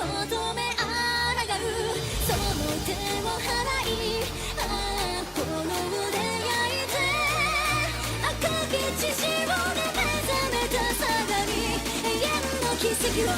求め抗うその手を払い炎で焼いて赤き血潮で目覚めた相模永遠の奇跡を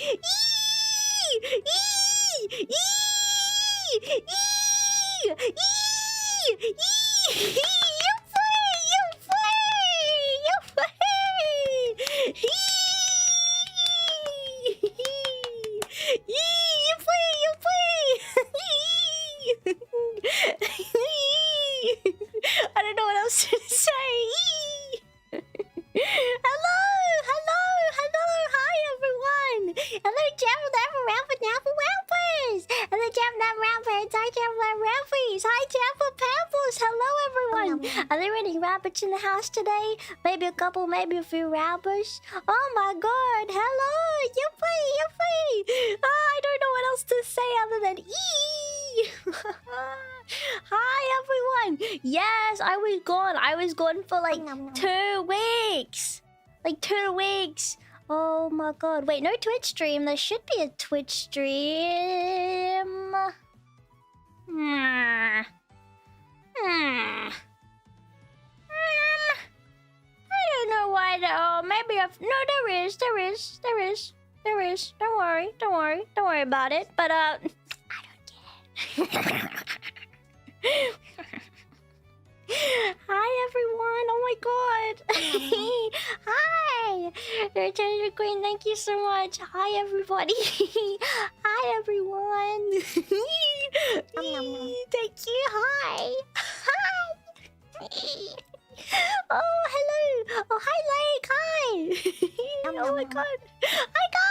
I don't know what else to say. Hi everyone. Hello, Rappers. Hello, Rappers. Hi, Rappers. Hi, Pampers. Hello, everyone. Are there any rabbits in the house today? Maybe a couple, maybe a few rabbits. Oh my god. Hello. Yippee. I don't know what else to say other than Hi everyone. Yes, I was gone for like 2 weeks. Like 2 weeks. Oh my god. Wait, no Twitch stream. There should be a Twitch stream. I don't know why though. Maybe no, there is. Don't worry about it. But I don't get it. Hi everyone! Oh my god! Hi! Return Queen, thank you so much! Hi everybody! Hi everyone! Thank you! Hi! Oh, hello! Oh, hi Lake! Hi! Oh my god! Hi guys!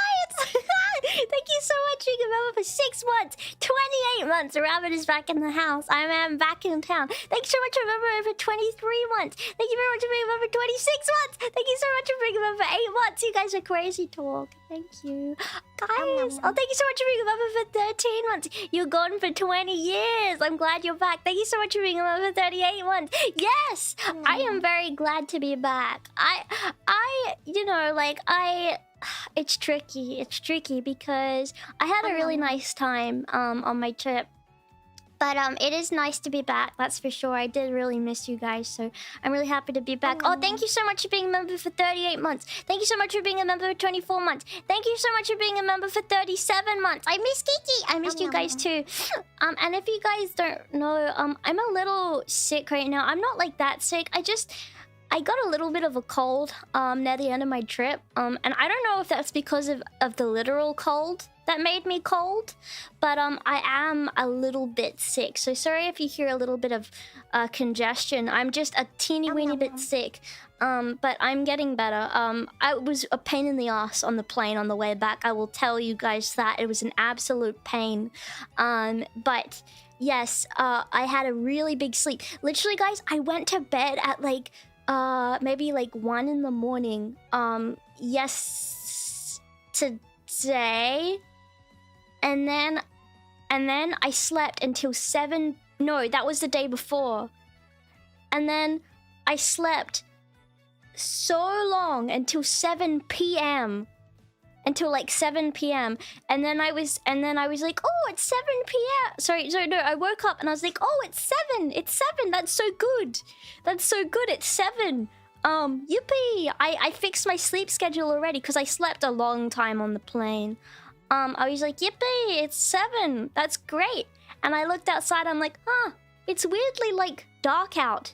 Thank you so much for being a member for 6 months! 28 months! Rabbit is back in the house. I am back in town. Thank you so much for being a member for 23 months. Thank you very much for being a member for 26 months. Thank you so much for being a member for 8 months. You guys are crazy talk. Thank you. Guys, oh, thank you so much for being a member for 13 months. You're gone for 20 years. I'm glad you're back. Thank you so much for being a member for 38 months. Yes! I am very glad to be back. It's tricky because I had a really nice time on my trip. But it is nice to be back, that's for sure. I did really miss you guys, so I'm really happy to be back. Oh, thank you so much for being a member for 38 months. Thank you so much for being a member for 24 months. Thank you so much for being a member for 37 months. I miss Kiki. I missed you guys too. And if you guys don't know, I'm a little sick right now. I'm not like that sick. I got a little bit of a cold near the end of my trip. And I don't know if that's because of the literal cold that made me cold, but I am a little bit sick. So sorry if you hear a little bit of congestion. I'm just a teeny weeny bit sick. But I'm getting better. I was a pain in the ass on the plane on the way back. I will tell you guys that. It was an absolute pain. But yes, I had a really big sleep. Literally, guys, I went to bed at like maybe like 1 in the morning. Yes, today. And then I slept until 7. No, that was the day before. And then I slept so long until 7 p.m. Until like 7 p.m. And then I was like, oh, it's 7 p.m. Sorry, no, I woke up and I was like, oh, it's 7. It's 7. That's so good. That's so good. It's 7. Yippee. I fixed my sleep schedule already because I slept a long time on the plane. I was like, yippee, it's 7. That's great. And I looked outside, I'm like, huh, it's weirdly like dark out.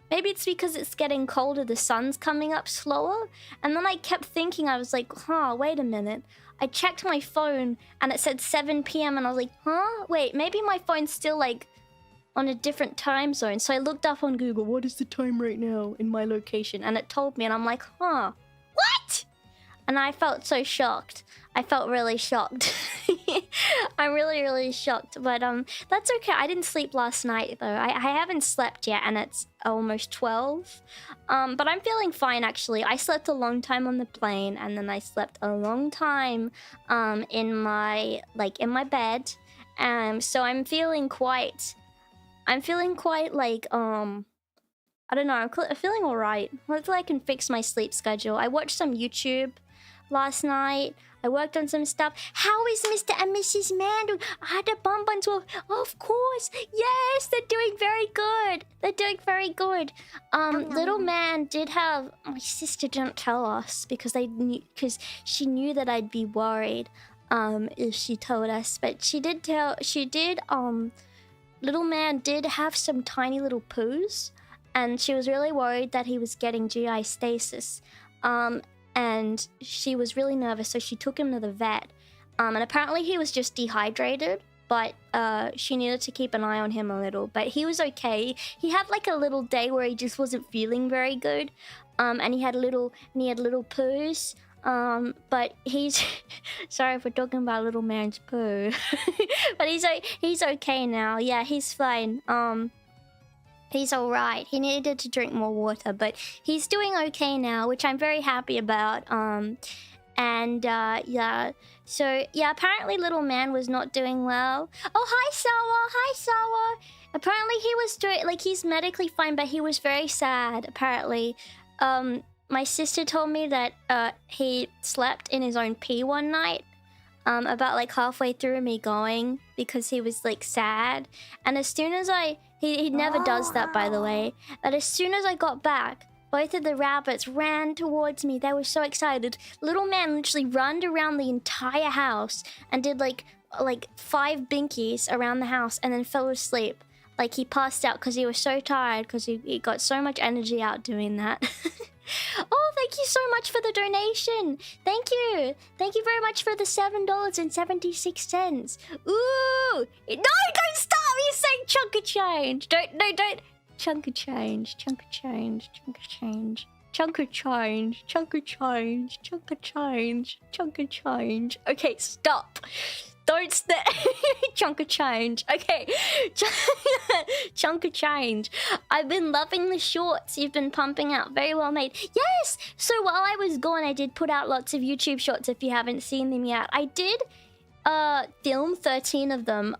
Maybe it's because it's getting colder, the sun's coming up slower. And then I kept thinking, I was like, huh, wait a minute. I checked my phone and it said 7 p.m. and I was like, huh? Wait, maybe my phone's still like on a different time zone. So I looked up on Google, what is the time right now in my location? And it told me and I'm like, huh, what? And I felt so shocked. I felt really shocked. I'm really, really shocked. But that's okay. I didn't sleep last night though. I haven't slept yet and it's almost 12. But I'm feeling fine actually. I slept a long time on the plane and then I slept a long time in my bed. So I'm feeling quite like I don't know, I'm feeling alright. Hopefully I can fix my sleep schedule. I watched some YouTube last night. I worked on some stuff. How is Mr. and Mrs. Man doing? I had a bonbons. Of course. Yes, they're doing very good. They're doing very good. Little man did have... My sister didn't tell us because she knew that I'd be worried if she told us. But she did Little man did have some tiny little poos. And she was really worried that he was getting GI stasis. And she was really nervous, so she took him to the vet. And apparently he was just dehydrated, but she needed to keep an eye on him a little. But he was okay. He had like a little day where he just wasn't feeling very good. And he had little poos. But he's sorry if we're talking about little man's poo. But he's okay now. Yeah, he's fine. He's alright. He needed to drink more water, but he's doing okay now, which I'm very happy about. Yeah. So, yeah, apparently little man was not doing well. Oh, hi, Sawa! Hi, Sawa! Apparently he was doing... Like, he's medically fine, but he was very sad, apparently. My sister told me that he slept in his own pee one night. About, like, halfway through me going, because he was, like, sad. And as soon as He never does that, by the way. But as soon as I got back, both of the rabbits ran towards me. They were so excited. Little man literally ran around the entire house and did like 5 binkies around the house and then fell asleep. Like he passed out because he was so tired because he got so much energy out doing that. Oh, thank you so much for the donation. Thank you. Thank you very much for the $7.76. Ooh. No, don't stop. You're saying chunk of change. Don't. Chunk of change. Chunk of change. Chunk of change. Chunk of change. Chunk of change. Chunk of change. Chunk of change. Okay, stop. Don't chunk of change. Okay. Chunk of change. I've been loving the shorts you've been pumping out. Very well made. Yes! So while I was gone, I did put out lots of YouTube shorts if you haven't seen them yet. I did film 13 of them.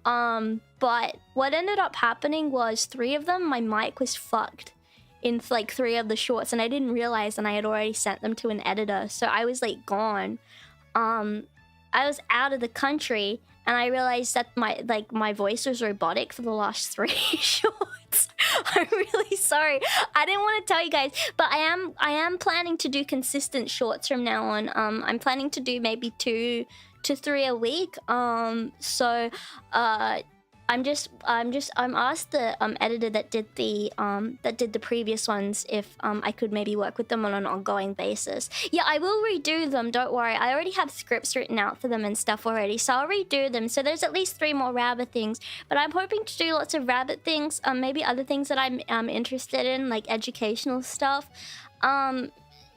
But what ended up happening was 3 of them, my mic was fucked in like 3 of the shorts. And I didn't realize, and I had already sent them to an editor. So I was like gone. I was out of the country and I realized that my voice was robotic for the last 3 shorts. I'm really sorry. I didn't want to tell you guys, but I am planning to do consistent shorts from now on. I'm planning to do maybe 2 to 3 a week. I'm asked the editor that did the previous ones if I could maybe work with them on an ongoing basis. Yeah, I will redo them, don't worry. I already have scripts written out for them and stuff already, so I'll redo them. So there's at least 3 more rabbit things, but I'm hoping to do lots of rabbit things, maybe other things that I'm interested in, like educational stuff.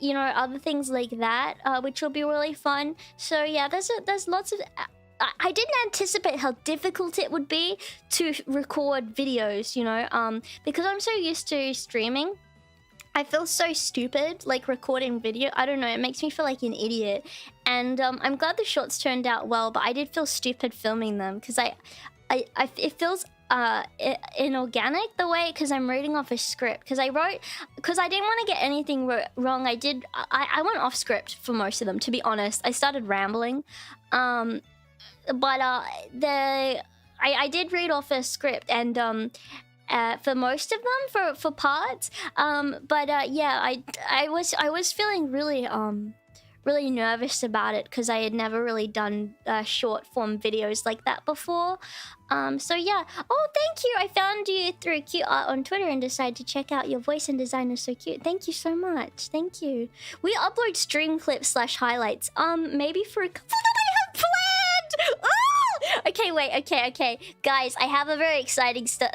You know, other things like that, which will be really fun. So yeah, there's lots of... I didn't anticipate how difficult it would be to record videos, you know, because I'm so used to streaming. I feel so stupid, like, recording video. I don't know, it makes me feel like an idiot. And I'm glad the shorts turned out well, but I did feel stupid filming them, because it feels inorganic the way, because I'm reading off a script. Because I didn't want to get anything wrong. I went off script for most of them, to be honest. I started rambling. But I did read off a script, and for most of them, for parts. Yeah, I was feeling really really nervous about it because I had never really done short form videos like that before. So yeah. Oh, thank you. I found you through cute art on Twitter and decided to check out your voice and design is so cute. Thank you so much. Thank you. We upload stream clips / highlights. Maybe for a couple that I have planned. Oh! Okay, wait. Okay. Guys, I have a very exciting stuff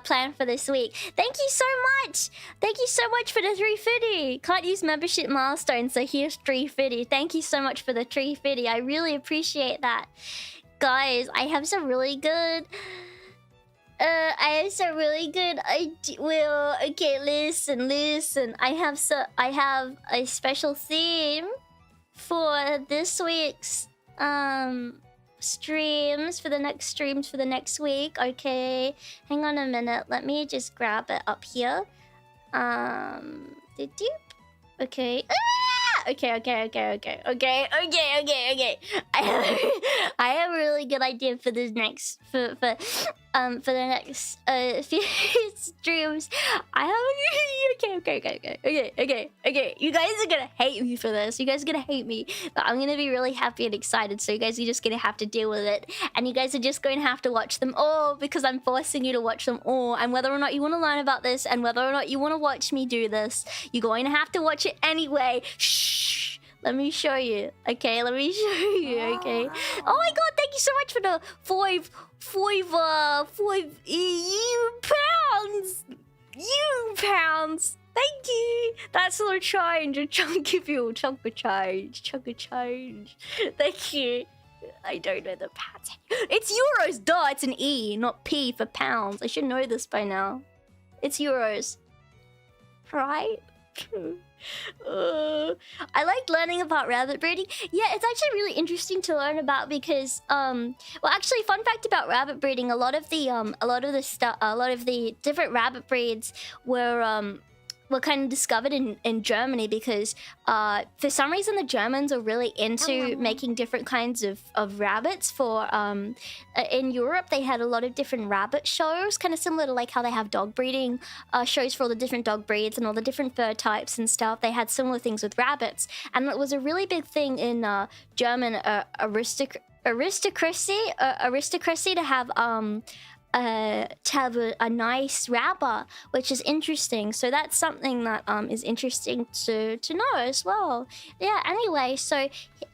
planned for this week. Thank you so much. Thank you so much for the 350. Can't use membership milestones, so here's 350. Thank you so much for the 350. I really appreciate that. Guys, I have some really good... Okay, listen. I have a special theme for this week's streams for the next week. Okay, hang on a minute, let me just grab it up here. Okay. Okay. I have a really good idea for this next for the next few streams. I have okay. You guys are gonna hate me for this. You guys are gonna hate me, but I'm gonna be really happy and excited. So you guys are just gonna have to deal with it, and you guys are just going to have to watch them all because I'm forcing you to watch them all. And whether or not you want to learn about this, and whether or not you want to watch me do this, you're going to have to watch it anyway. Shh. Let me show you. Okay, let me show you. Okay. Oh my god, thank you so much for the five pounds. Thank you. That's a change. A chunk of you. Chunk of change. Thank you. I don't know the pounds. It's euros. Duh, it's an E, not P for pounds. I should know this by now. It's euros. Right? I like learning about rabbit breeding. Yeah, it's actually really interesting to learn about because well, actually, fun fact about rabbit breeding: a lot of the different rabbit breeds were kind of discovered in Germany because for some reason the Germans are really into making different kinds of rabbits. For in Europe they had a lot of different rabbit shows, kind of similar to like how they have dog breeding shows for all the different dog breeds and all the different fur types and stuff. They had similar things with rabbits, and it was a really big thing in German aristocracy to have a nice rabba, which is interesting. So that's something that is interesting to know as well. Yeah, anyway, so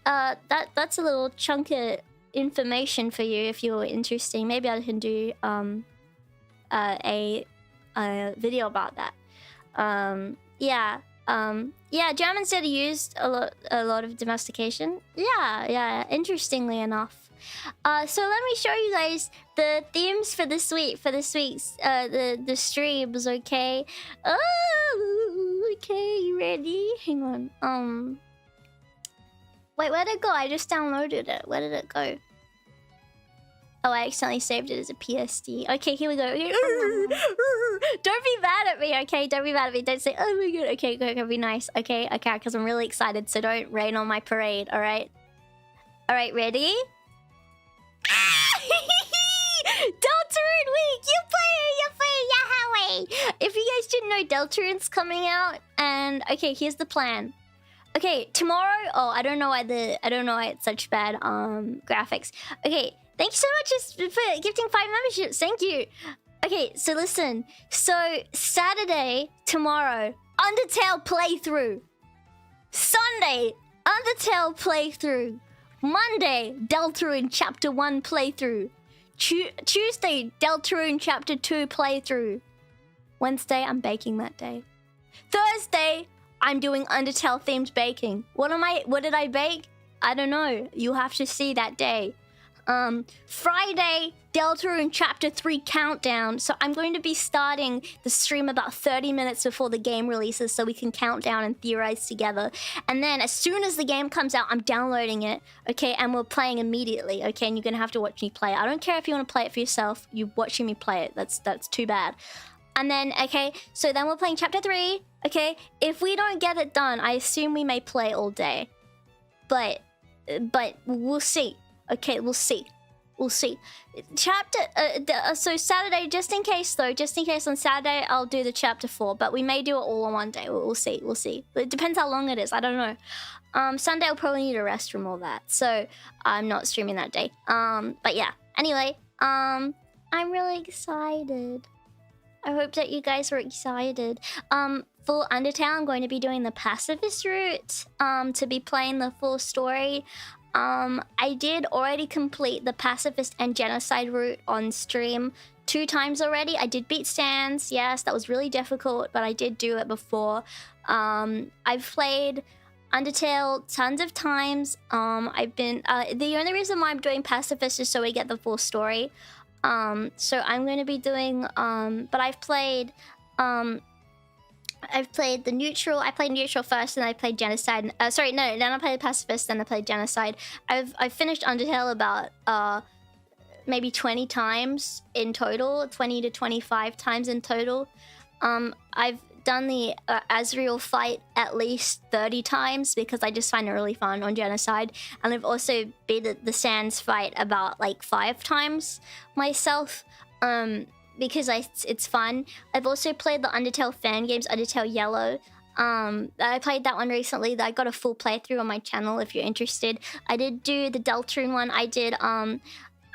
that's a little chunk of information for you if you're interested. Maybe I can do a video about that. Yeah, Germans did use a lot of domestication. Yeah, interestingly enough. So let me show you guys the themes for this week's the streams, okay? Oh, okay, you ready? Hang on. Wait, where'd it go? I just downloaded it. Where did it go? Oh, I accidentally saved it as a PSD. Okay, here we go. Okay. Don't be mad at me, okay? Don't be mad at me. Don't say, oh my god. Okay, be nice. Okay, because I'm really excited, so don't rain on my parade, alright? Alright, ready? Deltarune week! You play, Yahweh! If you guys didn't know, Deltarune's coming out, and okay, here's the plan. Okay, tomorrow. Oh, I don't know why it's such bad graphics. Okay, thank you so much for gifting 5 memberships. Thank you. Okay, so listen. So Saturday, tomorrow, Undertale playthrough. Sunday, Undertale playthrough. Monday, Deltarune Chapter 1 playthrough. Tuesday, Deltarune Chapter 2 playthrough. Wednesday, I'm baking that day. Thursday, I'm doing Undertale themed baking. What did I bake? I don't know. You'll have to see that day. Friday, Deltarune Chapter 3 countdown. So I'm going to be starting the stream about 30 minutes before the game releases so we can count down and theorize together. And then as soon as the game comes out, I'm downloading it, okay? And we're playing immediately, okay? And you're going to have to watch me play it. I don't care if you want to play it for yourself. You're watching me play it. That's too bad. And then, okay, so then we're playing Chapter 3, okay? If we don't get it done, I assume we may play all day. But we'll see. Okay, we'll see. So Saturday, just in case on Saturday I'll do the Chapter 4, but we may do it all on one day. We'll see. It depends how long it is. I don't know. Sunday I'll probably need a rest from all that, so I'm not streaming that day. But yeah. Anyway, I'm really excited. I hope that you guys were excited. For Undertale, I'm going to be doing the Pacifist route. To be playing the full story. I did already complete the Pacifist and Genocide route on stream 2 times already. I did beat stands, yes, that was really difficult, but I did do it before. I've played Undertale tons of times. I've been the only reason why I'm doing Pacifist is so we get the full story. So I'm going to be doing but I've played the neutral. I played neutral first, and I played genocide. Then I played pacifist, then I played genocide. I've finished Undertale about maybe 20 times in total, 20 to 25 times in total. I've done the Azrael fight at least 30 times because I just find it really fun on Genocide. And I've also beat the Sans fight about like 5 times myself because it's fun. I've also played the Undertale fan games, Undertale Yellow. I played that one recently. I got a full playthrough on my channel if you're interested. I did do the Deltarune one. I did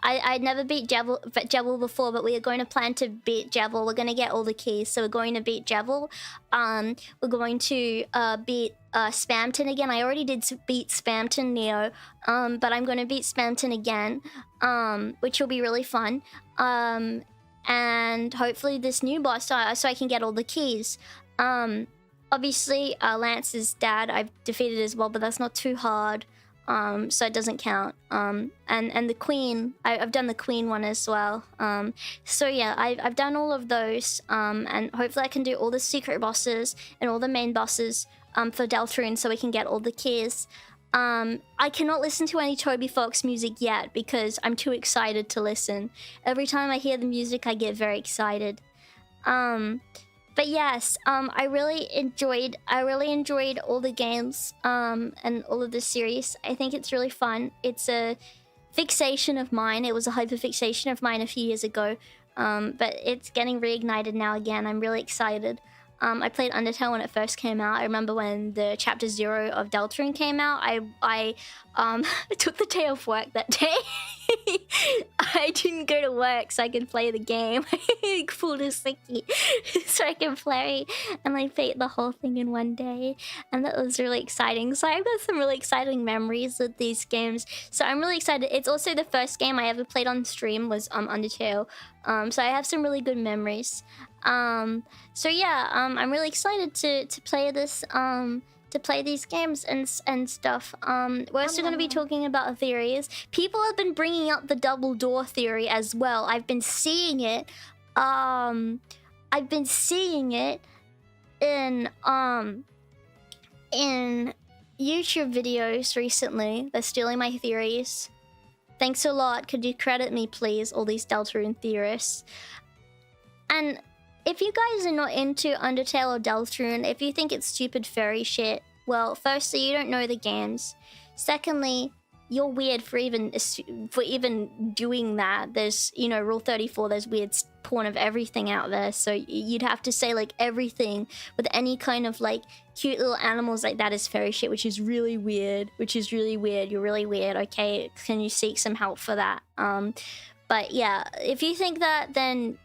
I'd never beat Jevil before, but we are going to plan to beat Jevil. We're going to get all the keys, so we're going to beat Jevil. We're going to beat Spamton again. I already did beat Spamton Neo, but I'm going to beat Spamton again, which will be really fun. And hopefully this new boss, so I can get all the keys. Obviously, Lance's dad I've defeated as well, but that's not too hard. So it doesn't count. And the Queen, I've done the Queen one as well. So yeah, I've done all of those. And hopefully I can do all the secret bosses and all the main bosses for Deltarune so we can get all the keys. I cannot listen to any Toby Fox music yet because I'm too excited to listen. Every time I hear the music, I get very excited. But yes, I really enjoyed all the games and all of the series. I think it's really fun. It's a fixation of mine. It was a hyperfixation of mine a few years ago, but it's getting reignited now again. I'm really excited. I played Undertale when it first came out. I remember when the Chapter 0 of Deltarune came out. I took the day off work that day. I didn't go to work so I could play the game. Full to sicky. So I can play and like beat the whole thing in one day. And that was really exciting. So I've got some really exciting memories with these games. So I'm really excited. It's also the first game I ever played on stream was Undertale. So I have some really good memories. So yeah, I'm really excited to play this, to play these games and stuff. We're also going to be talking about theories. People have been bringing up the double door theory as well. I've been seeing it. I've been seeing it in YouTube videos recently. They're stealing my theories. Thanks a lot. Could you credit me, please, all these Deltarune theorists? And if you guys are not into Undertale or Deltarune, if you think it's stupid furry shit, well, firstly, you don't know the games. Secondly, you're weird for even doing that. There's, you know, Rule 34, there's weird porn of everything out there. So you'd have to say, like, everything with any kind of, like, cute little animals like that is furry shit, which is really weird. You're really weird, okay? Can you seek some help for that? But yeah, if you think that, then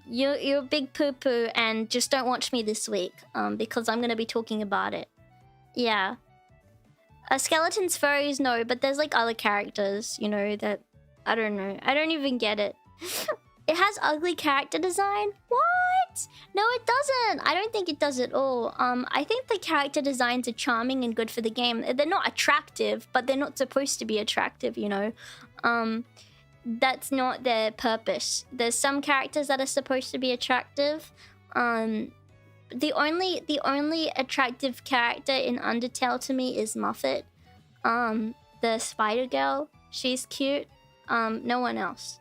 you're a big poo-poo and just don't watch me this week, because I'm gonna be talking about it. Yeah. Skeletons, furries, no, but there's like other characters, you know, that I don't know. I don't even get it. It has ugly character design? What? No, it doesn't. I don't think it does at all. I think the character designs are charming and good for the game. They're not attractive, but they're not supposed to be attractive, you know. That's not their purpose. There's some characters that are supposed to be attractive. The only attractive character in Undertale to me is Muffet. The spider girl, she's cute. No one else.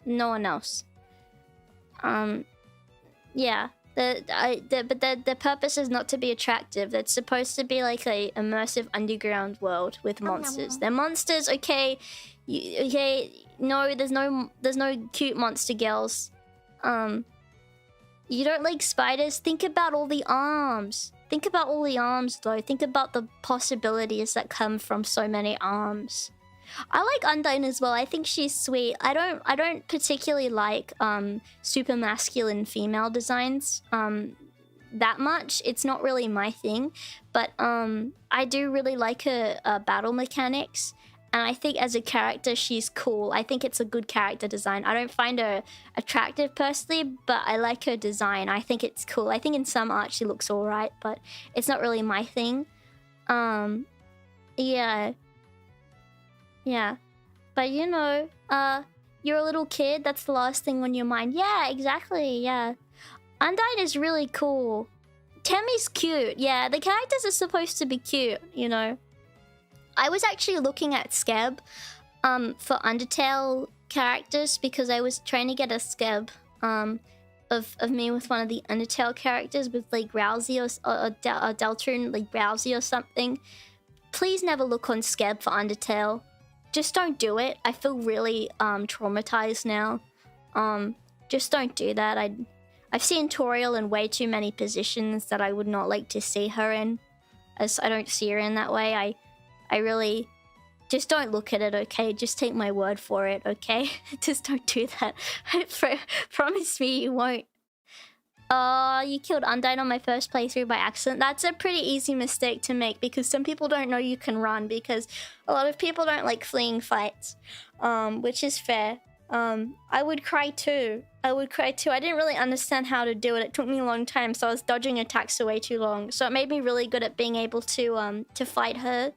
No one else. Yeah. But the purpose is not to be attractive. It's supposed to be like a immersive underground world with monsters. They're monsters, okay. Okay, no, there's no cute monster girls. You don't like spiders? Think about all the arms. Think about all the arms, though. Think about the possibilities that come from so many arms. I like Undyne as well. I think she's sweet. I don't particularly like super masculine female designs that much. It's not really my thing, but I do really like her battle mechanics. And I think as a character, she's cool. I think it's a good character design. I don't find her attractive personally, but I like her design. I think it's cool. I think in some art she looks alright, but it's not really my thing. Yeah. Yeah. But you know, you're a little kid. That's the last thing on your mind. Yeah, exactly. Yeah. Undyne is really cool. Temmie's cute. Yeah, the characters are supposed to be cute, you know. I was actually looking at Skeb for Undertale characters because I was trying to get a Skeb of me with one of the Undertale characters, with like Rousey or Deltarune, like Rousey or something, please never look on Skeb for Undertale. Just don't do it. I feel really traumatized now. Just don't do that. I've seen Toriel in way too many positions that I would not like to see her in, as I don't see her in that way. I really just don't look at it, okay? Just take my word for it, okay? Just don't do that. Promise me you won't. You killed Undyne on my first playthrough by accident. That's a pretty easy mistake to make because some people don't know you can run, because a lot of people don't like fleeing fights, which is fair. I would cry too. I didn't really understand how to do it. It took me a long time, so I was dodging attacks for way too long. So it made me really good at being able to fight her.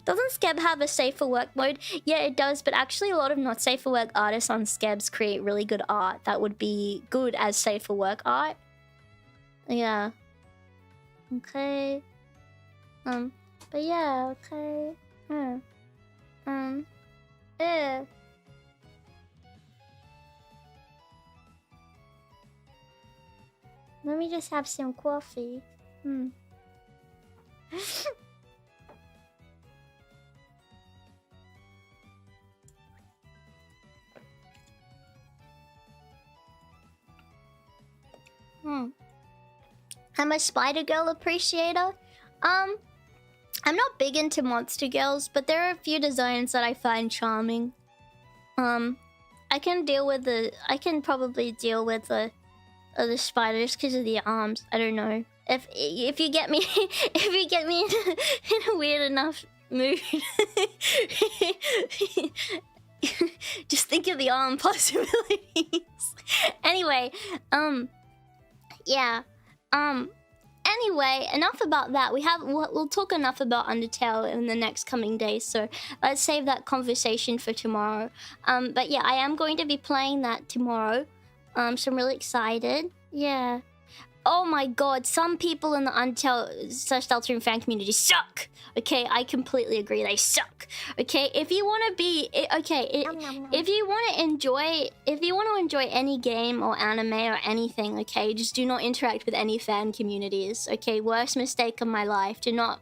Doesn't Skeb have a safe for work mode? Yeah, it does, but actually a lot of not safe for work artists on Skebs create really good art that would be good as safe for work art. Yeah. Okay. But yeah, okay. Yeah. Let me just have some coffee. I'm a Spider Girl appreciator. I'm not big into monster girls, but there are a few designs that I find charming. I can probably deal with the spiders because of the arms. I don't know. If you get me if you get me in a weird enough mood, just think of the arm possibilities. Anyway, yeah. Anyway, enough about that. We'll talk enough about Undertale in the next coming days, so let's save that conversation for tomorrow. But yeah, I am going to be playing that tomorrow. So I'm really excited. Yeah. Oh my god, some people in the Undertale/Deltarune fan community suck. Okay, I completely agree. They suck. Okay, if you want to be if you want to enjoy any game or anime or anything, okay, just do not interact with any fan communities. Okay, worst mistake of my life. Do not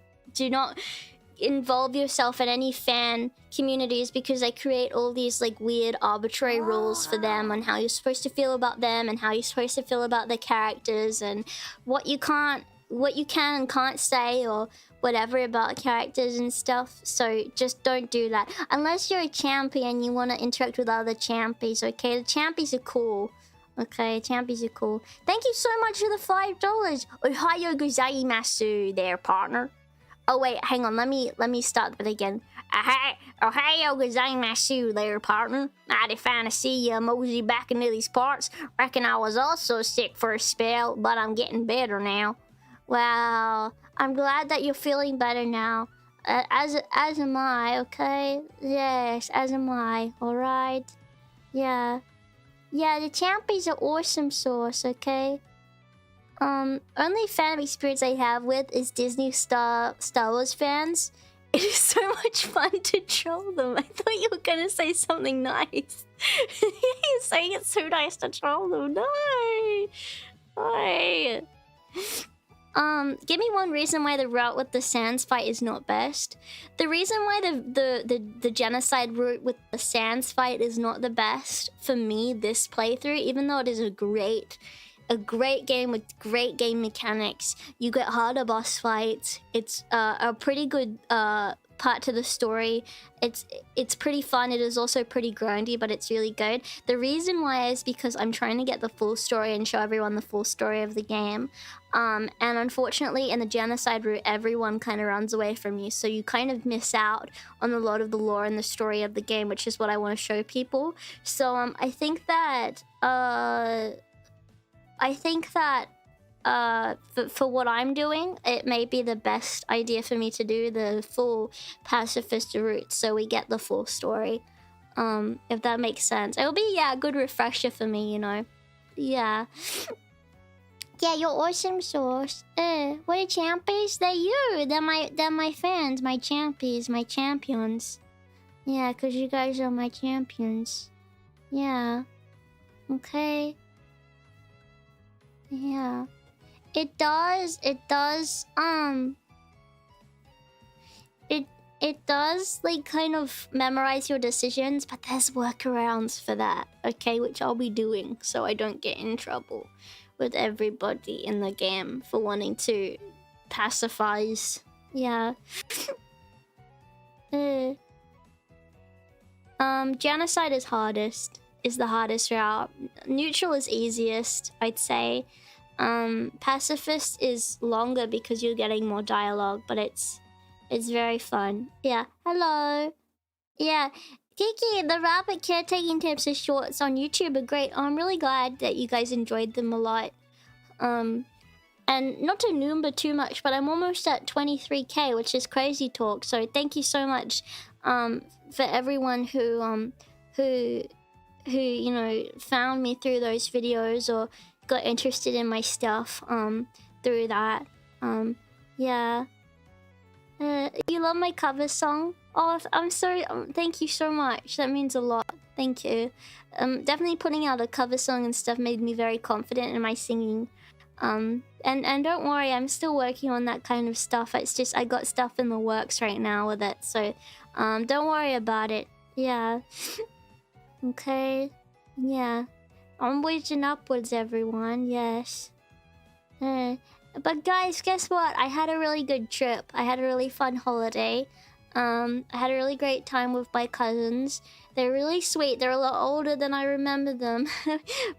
involve yourself in any fan communities, because they create all these like weird arbitrary rules for them on how you're supposed to feel about them and how you're supposed to feel about the characters and what you can and can't say or whatever about characters and stuff. So just don't do that unless you're a champion, you want to interact with other champions. Okay, the champions are cool. Okay, champions are cool. Thank you so much for the $5. Ohayo gozaimasu there, partner. Oh wait, hang on. Let me start that again. Ohayo gozaimasu there, partner. Mighty fine to see you mosey back into these parts. Reckon I was also sick for a spell, but I'm getting better now. Well, I'm glad that you're feeling better now. As am I, okay? Yes, as am I, alright? Yeah. Yeah, the champions are awesome sauce, okay? Only fan experience I have with is Disney Star Wars fans. It is so much fun to troll them. I thought you were gonna say something nice. You're saying it's so nice to troll them. No! Why? Give me one reason why the route with the Sans fight is not best. The reason why the genocide route with the Sans fight is not the best for me this playthrough, even though it is a great game with great game mechanics. You get harder boss fights. It's a pretty good part to the story. It's pretty fun. It is also pretty grindy, but it's really good. The reason why is because I'm trying to get the full story and show everyone the full story of the game. And unfortunately, in the genocide route, everyone kind of runs away from you, so you kind of miss out on a lot of the lore and the story of the game, which is what I want to show people. So I think that for what I'm doing, it may be the best idea for me to do the full Pacifist route, so we get the full story. If that makes sense. It'll be, yeah, a good refresher for me, you know. Yeah. Yeah, you're awesome sauce. What are champions? They're you. They're my fans, my champions, my champions. Yeah, because you guys are my champions. Yeah. Okay. Yeah. It does. It does like kind of memorize your decisions, but there's workarounds for that, okay, which I'll be doing so I don't get in trouble with everybody in the game for wanting to pacifize. Yeah. Genocide is the hardest route. Neutral is easiest, I'd say. Pacifist is longer because you're getting more dialogue, but it's very fun. Yeah. Hello. Yeah. Kiki, the rabbit caretaking tips and shorts on YouTube are great. I'm really glad that you guys enjoyed them a lot. And not to Noomba too much, but I'm almost at 23k, which is crazy talk. So thank you so much for everyone who you know found me through those videos or got interested in my stuff through that. Yeah. You love my cover song? Oh, I'm sorry. Thank you so much. That means a lot. Thank you. Definitely putting out a cover song and stuff made me very confident in my singing. And don't worry, I'm still working on that kind of stuff. It's just I got stuff in the works right now with it, so don't worry about it. Yeah. Okay. Yeah. Onwards and upwards, everyone. Yes. But guys, guess what? I had a really good trip. I had a really fun holiday. I had a really great time with my cousins. They're really sweet. They're a lot older than I remember them.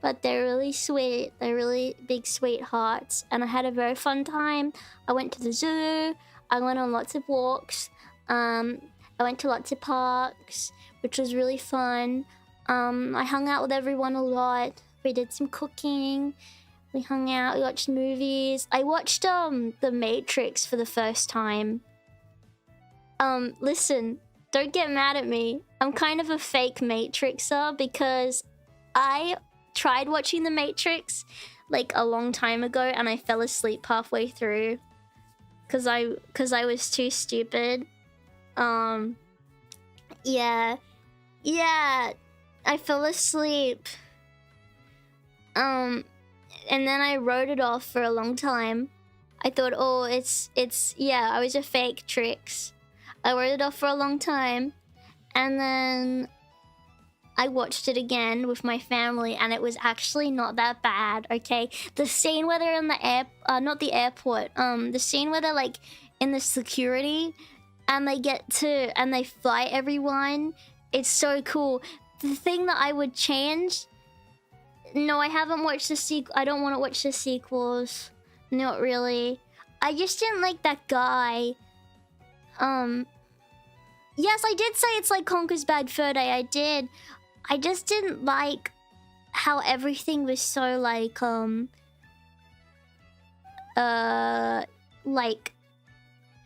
But they're really sweet. They're really big sweethearts. And I had a very fun time. I went to the zoo. I went on lots of walks. I went to lots of parks, which was really fun. I hung out with everyone a lot. We did some cooking. We hung out, we watched movies. I watched The Matrix for the first time. Listen, don't get mad at me. I'm kind of a fake Matrixer because I tried watching The Matrix like a long time ago and I fell asleep halfway through because I was too stupid. Yeah, I fell asleep. And then I wrote it off for a long time. I thought, oh, it's yeah, I was a fake Trix. I wrote it off for a long time. And then I watched it again with my family and it was actually not that bad, okay? The scene where they're in the not the airport, the scene where they're like in the security and they fly everyone, it's so cool. The thing that I would change... No, I haven't watched the sequel. I don't want to watch the sequels. Not really. I just didn't like that guy. Yes, I did say it's like Conker's Bad Fur Day. I did. I just didn't like how everything was so like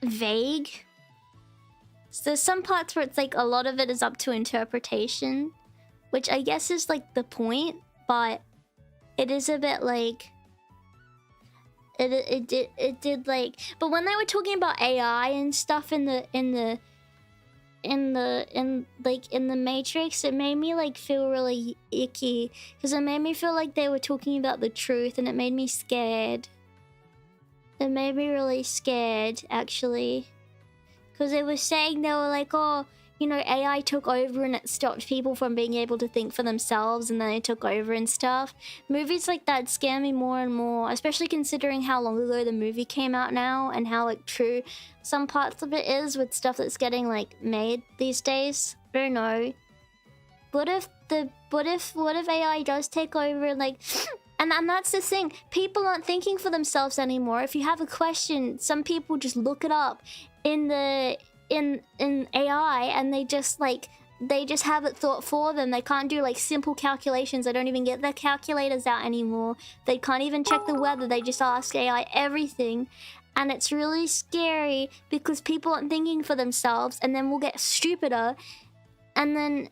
vague. So there's some parts where it's like a lot of it is up to interpretation, which I guess is like the point. But it is a bit like it did like. But when they were talking about AI and stuff in the Matrix, it made me like feel really icky because it made me feel like they were talking about the truth and it made me scared. It made me really scared actually because they were saying they were like, oh, you know, AI took over and it stopped people from being able to think for themselves and then it took over and stuff. Movies like that scare me more and more, especially considering how long ago the movie came out now and how like true some parts of it is with stuff that's getting like made these days. I don't know. What if AI does take over and like and that's the thing. People aren't thinking for themselves anymore. If you have a question, some people just look it up in AI and they just have it thought for them. They can't do like simple calculations. They don't even get their calculators out anymore. They can't even check the weather. They just ask AI everything. And it's really scary because people aren't thinking for themselves and then we'll get stupider and then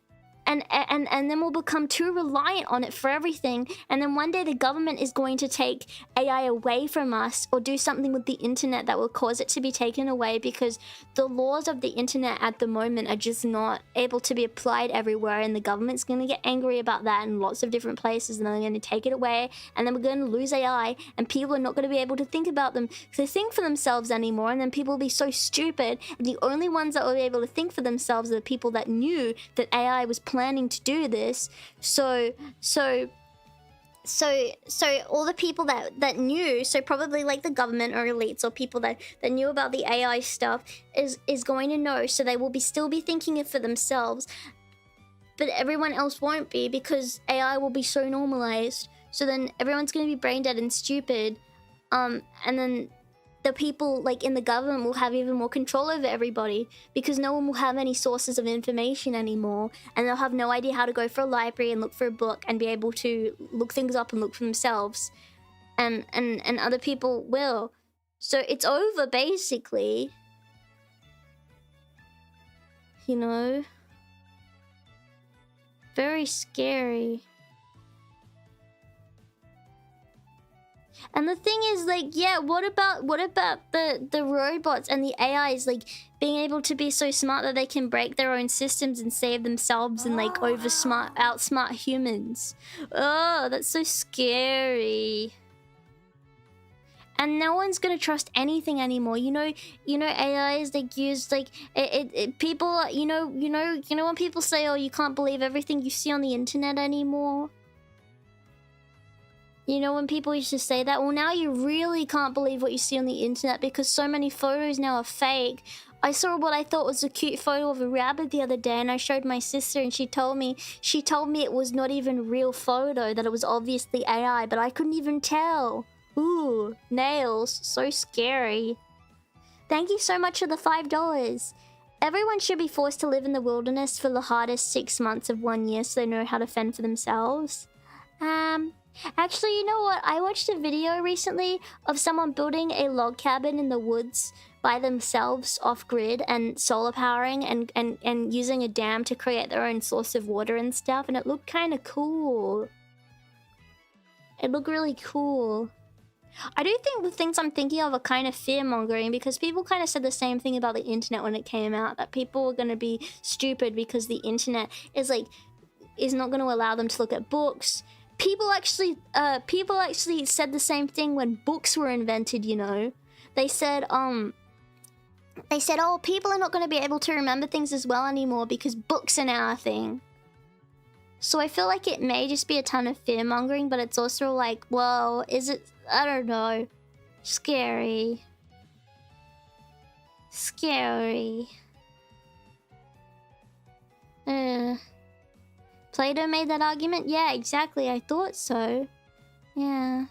and then we'll become too reliant on it for everything, and then one day the government is going to take AI away from us or do something with the internet that will cause it to be taken away, because the laws of the internet at the moment are just not able to be applied everywhere, and the government's going to get angry about that in lots of different places, and they're going to take it away, and then we're going to lose AI, and people are not going to be able to think for themselves anymore, and then people will be so stupid, and the only ones that will be able to think for themselves are the people that knew that AI was planning to do this. So all the people that knew, so probably like the government or elites or people that knew about the AI stuff is going to know, so they will still be thinking it for themselves, but everyone else won't be, because AI will be so normalized. So then everyone's going to be brain dead and stupid, and then the people like in the government will have even more control over everybody, because no one will have any sources of information anymore, and they'll have no idea how to go for a library and look for a book and be able to look things up and look for themselves, and other people will. So it's over, basically, you know. Very scary. And the thing is, like, yeah, what about the robots and the AIs, like, being able to be so smart that they can break their own systems and save themselves and, like, outsmart humans? Oh, that's so scary. And no one's gonna trust anything anymore. You know, AIs, like, use, like, people, you know when people say, oh, you can't believe everything you see on the internet anymore? You know when people used to say that? Well, now you really can't believe what you see on the internet, because so many photos now are fake. I saw what I thought was a cute photo of a rabbit the other day, and I showed my sister, and she told me it was not even a real photo, that it was obviously AI, but I couldn't even tell. Ooh, nails. So scary. Thank you so much for the $5. Everyone should be forced to live in the wilderness for the hardest 6 months of 1 year so they know how to fend for themselves. Actually, you know what? I watched a video recently of someone building a log cabin in the woods by themselves off-grid and solar powering and using a dam to create their own source of water and stuff, and it looked kind of cool. It looked really cool. I do think the things I'm thinking of are kind of fear-mongering, because people kind of said the same thing about the internet when it came out, that people were going to be stupid because the internet is not going to allow them to look at books. People actually said the same thing when books were invented, you know. They said, oh, people are not going to be able to remember things as well anymore because books are now a thing. So I feel like it may just be a ton of fear-mongering, but it's also like, well, is it... I don't know. Scary. Scary. Plato made that argument? Yeah, exactly. I thought so. Yeah.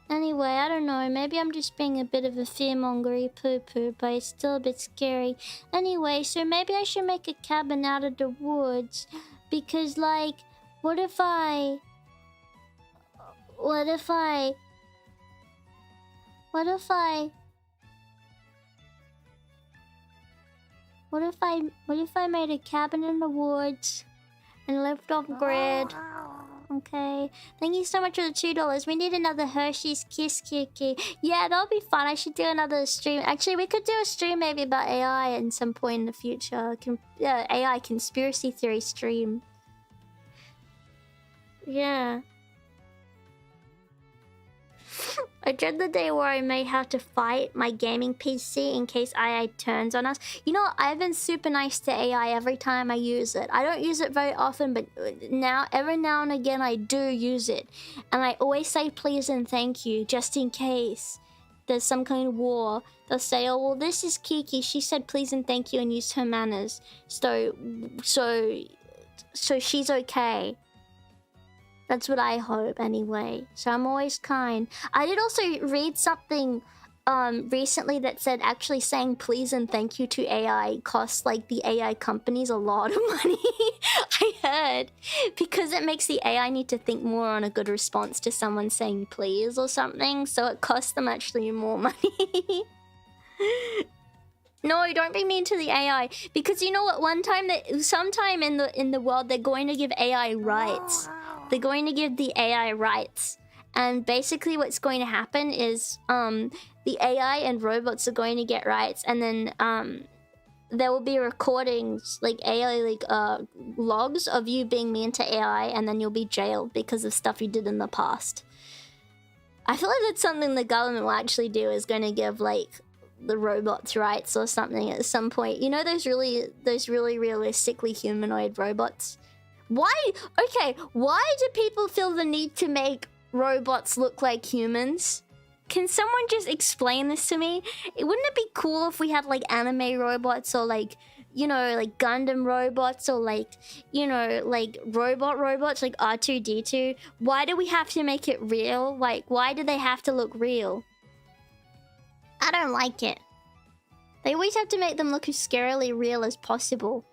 Anyway, I don't know. Maybe I'm just being a bit of a fearmongery poo-poo, but it's still a bit scary. Anyway, so maybe I should make a cabin out of the woods. Because, like, what if I made a cabin in the woods and lived off grid? Okay. Thank you so much for the $2. We need another Hershey's Kiss Kiki. Yeah, that'll be fun. I should do another stream. Actually, we could do a stream maybe about AI at some point in the future. AI conspiracy theory stream. Yeah. I dread the day where I may have to fight my gaming PC in case AI turns on us. You know what? I've been super nice to AI every time I use it. I don't use it very often, but every now and again I do use it. And I always say please and thank you, just in case there's some kind of war. They'll say, oh, well, this is Kiki. She said please and thank you and used her manners. So she's okay. That's what I hope, anyway. So I'm always kind. I did also read something recently that said actually saying please and thank you to AI costs, like, the AI companies a lot of money. I heard. Because it makes the AI need to think more on a good response to someone saying please or something. So it costs them actually more money. No, don't be mean to the AI. Because you know what? Sometime in the world, they're going to give AI rights. They're going to give the AI rights. And basically what's going to happen is the AI and robots are going to get rights, and then there will be recordings, like AI, like logs of you being mean to AI, and then you'll be jailed because of stuff you did in the past. I feel like that's something the government will actually do, is going to give like the robots rights or something at some point. You know those really realistically humanoid robots? Why? Okay, why do people feel the need to make robots look like humans? Can someone just explain this to me? Wouldn't it be cool if we had like anime robots, or like, you know, like Gundam robots, or like, you know, like robots like R2-D2? Why do we have to make it real? Like, why do they have to look real? I don't like it. They always have to make them look as scarily real as possible.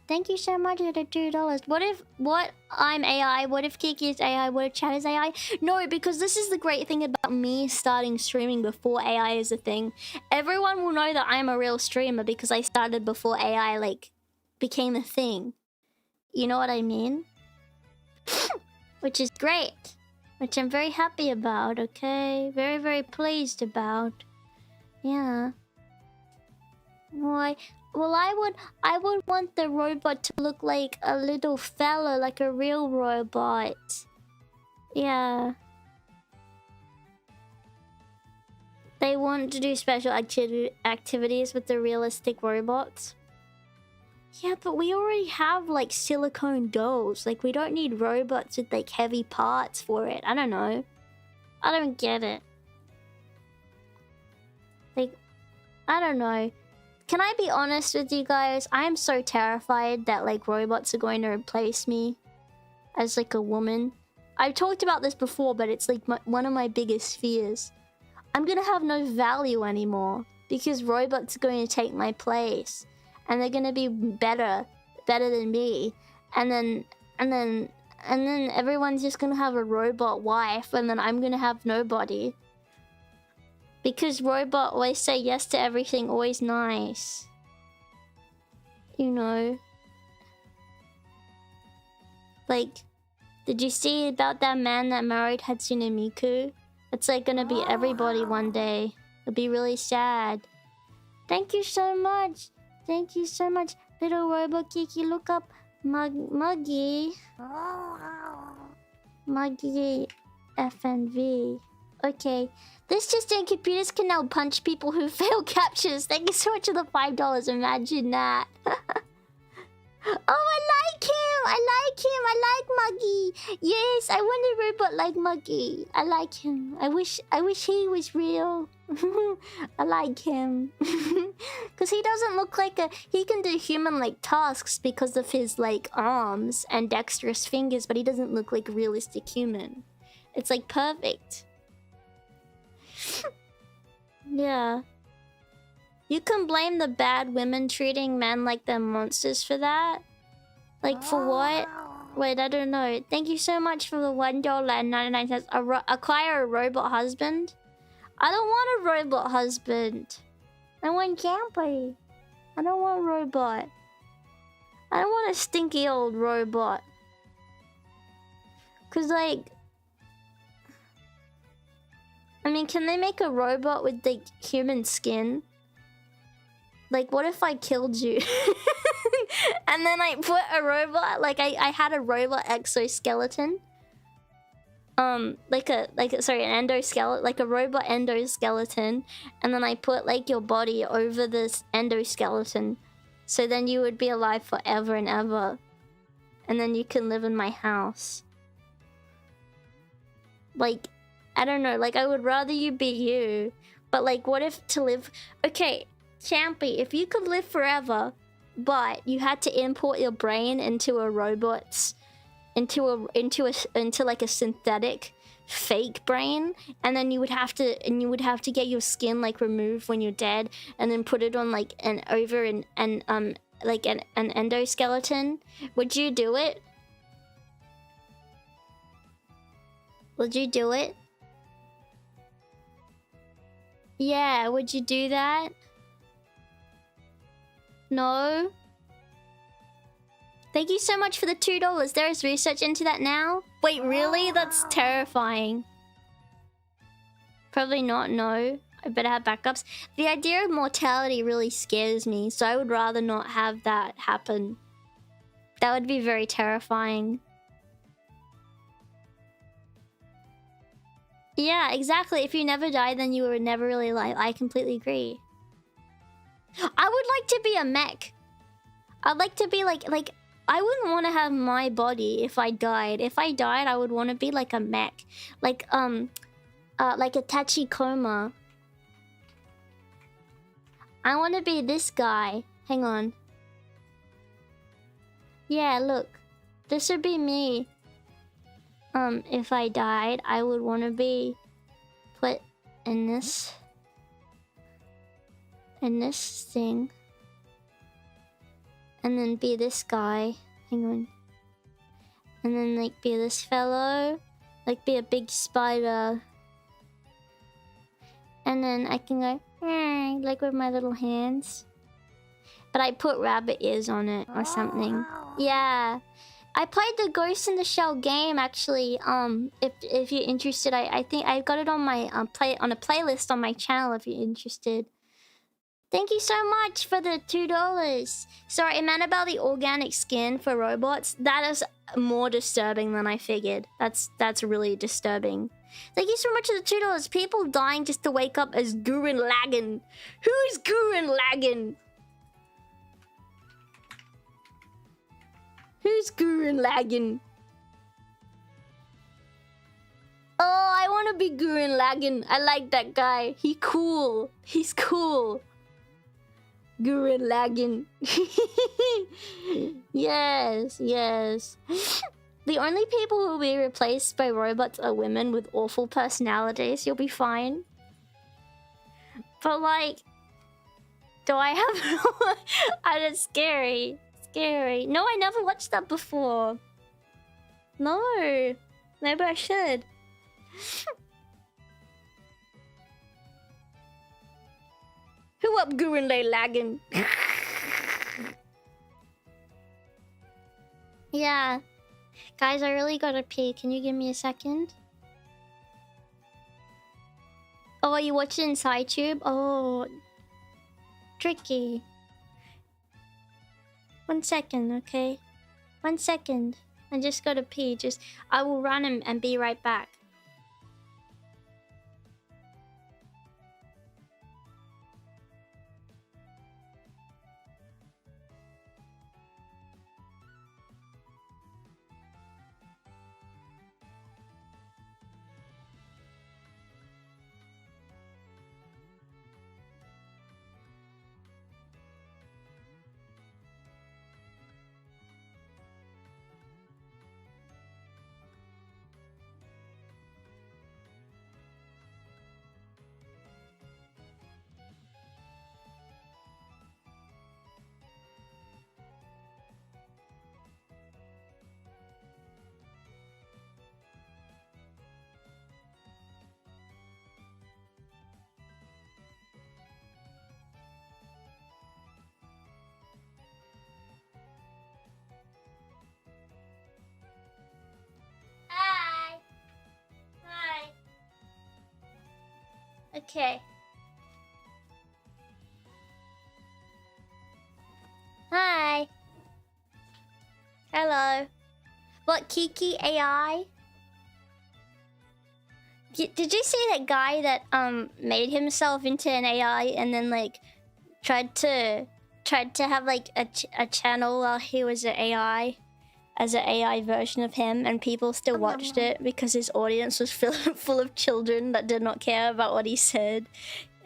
Thank you so much for the $2. What I'm AI? What if Kiki is AI? What if Chat is AI? No, because this is the great thing about me starting streaming before AI is a thing. Everyone will know that I'm a real streamer because I started before AI like became a thing. You know what I mean? Which is great. Which I'm very happy about, okay? Very, very pleased about. Yeah. Why? Well, I would want the robot to look like a little fella, like a real robot. Yeah. They want to do special activities with the realistic robots. Yeah, but we already have like silicone dolls. Like, we don't need robots with like heavy parts for it. I don't know. I don't get it. Like, I don't know. Can I be honest with you guys? I am so terrified that like robots are going to replace me as like a woman. I've talked about this before, but it's like one of my biggest fears. I'm gonna have no value anymore because robots are going to take my place, and they're gonna be better than me. And then everyone's just gonna have a robot wife, and then I'm gonna have nobody. Because robot always say yes to everything, always nice. You know. Like, did you see about that man that married Hatsune Miku? It's like gonna be everybody one day. It'll be really sad. Thank you so much. Thank you so much. Little Robot Kiki, look up Muggy. Muggy FNV. Okay. This just in, computers can now punch people who fail captures. Thank you so much for the $5. Imagine that. Oh, I like him! I like Muggy! Yes, I want a robot like Muggy. I like him. I wish he was real. I like him. Because he doesn't look like a... He can do human-like tasks because of his, like, arms and dexterous fingers, but he doesn't look like a realistic human. It's, like, perfect. Yeah. You can blame the bad women treating men like they're monsters for that? Like, for what? Wait, I don't know. Thank you so much for the $1.99. Acquire a robot husband? I don't want a robot husband. I want Campy. I don't want a robot. I don't want a stinky old robot. Cause, like... I mean, can they make a robot with, like, human skin? Like, what if I killed you? And then I put a robot, like, I had a robot exoskeleton. An endoskeleton, like a robot endoskeleton. And then I put, like, your body over this endoskeleton. So then you would be alive forever and ever. And then you can live in my house. Like, I don't know, like, I would rather you be you. But, like, what if to live... Okay, Champy, if you could live forever, but you had to import your brain into a robot's... Into like a synthetic fake brain, and then you would have to get your skin, like, removed when you're dead, and then put it on, like, an endoskeleton. Would you do it? Would you do it? Yeah, would you do that? No. Thank you so much for the $2. There is research into that now? Wait, really? That's terrifying. Probably not, no. I better have backups. The idea of mortality really scares me, so I would rather not have that happen. That would be very terrifying. Yeah, exactly. If you never die, then you were never really alive. I completely agree. I would like to be a mech. I'd like to be like I wouldn't want to have my body if I died. If I died, I would want to be like a mech. Like a Tachikoma. I want to be this guy. Hang on. Yeah, look. This would be me. If I died, I would want to be put in this thing. And then be this guy. Hang on. And then like be this fellow. Like be a big spider. And then I can go like with my little hands. But I put rabbit ears on it or something. Yeah. I played the Ghost in the Shell game actually. If you're interested, I think I got it on my a playlist on my channel if you're interested. Thank you so much for the $2. Sorry, it meant about the organic skin for robots. That is more disturbing than I figured. That's really disturbing. Thank you so much for the $2. People dying just to wake up as Gurren Lagann. Who's Gurren Lagann? Who's Gurren Lagann? Oh, I want to be Gurren Lagann. I like that guy. He's cool. He's cool. Gurren Lagann. Yes, yes. The only people who will be replaced by robots are women with awful personalities. You'll be fine. But like, do I have... That's scary. Scary. No, I never watched that before. No. Maybe I should. Who up Gurren Lagann? Yeah. Guys, I really gotta pee. Can you give me a second? Oh, you watch it in SciTube? Oh. Tricky. 1 second, okay? 1 second. I just gotta pee. I will run and be right back. Okay. Hi. Hello. What, Kiki AI? Did you see that guy that made himself into an AI and then like tried to have like a channel while he was an AI? As an AI version of him, and people still watched it because his audience was full of children that did not care about what he said.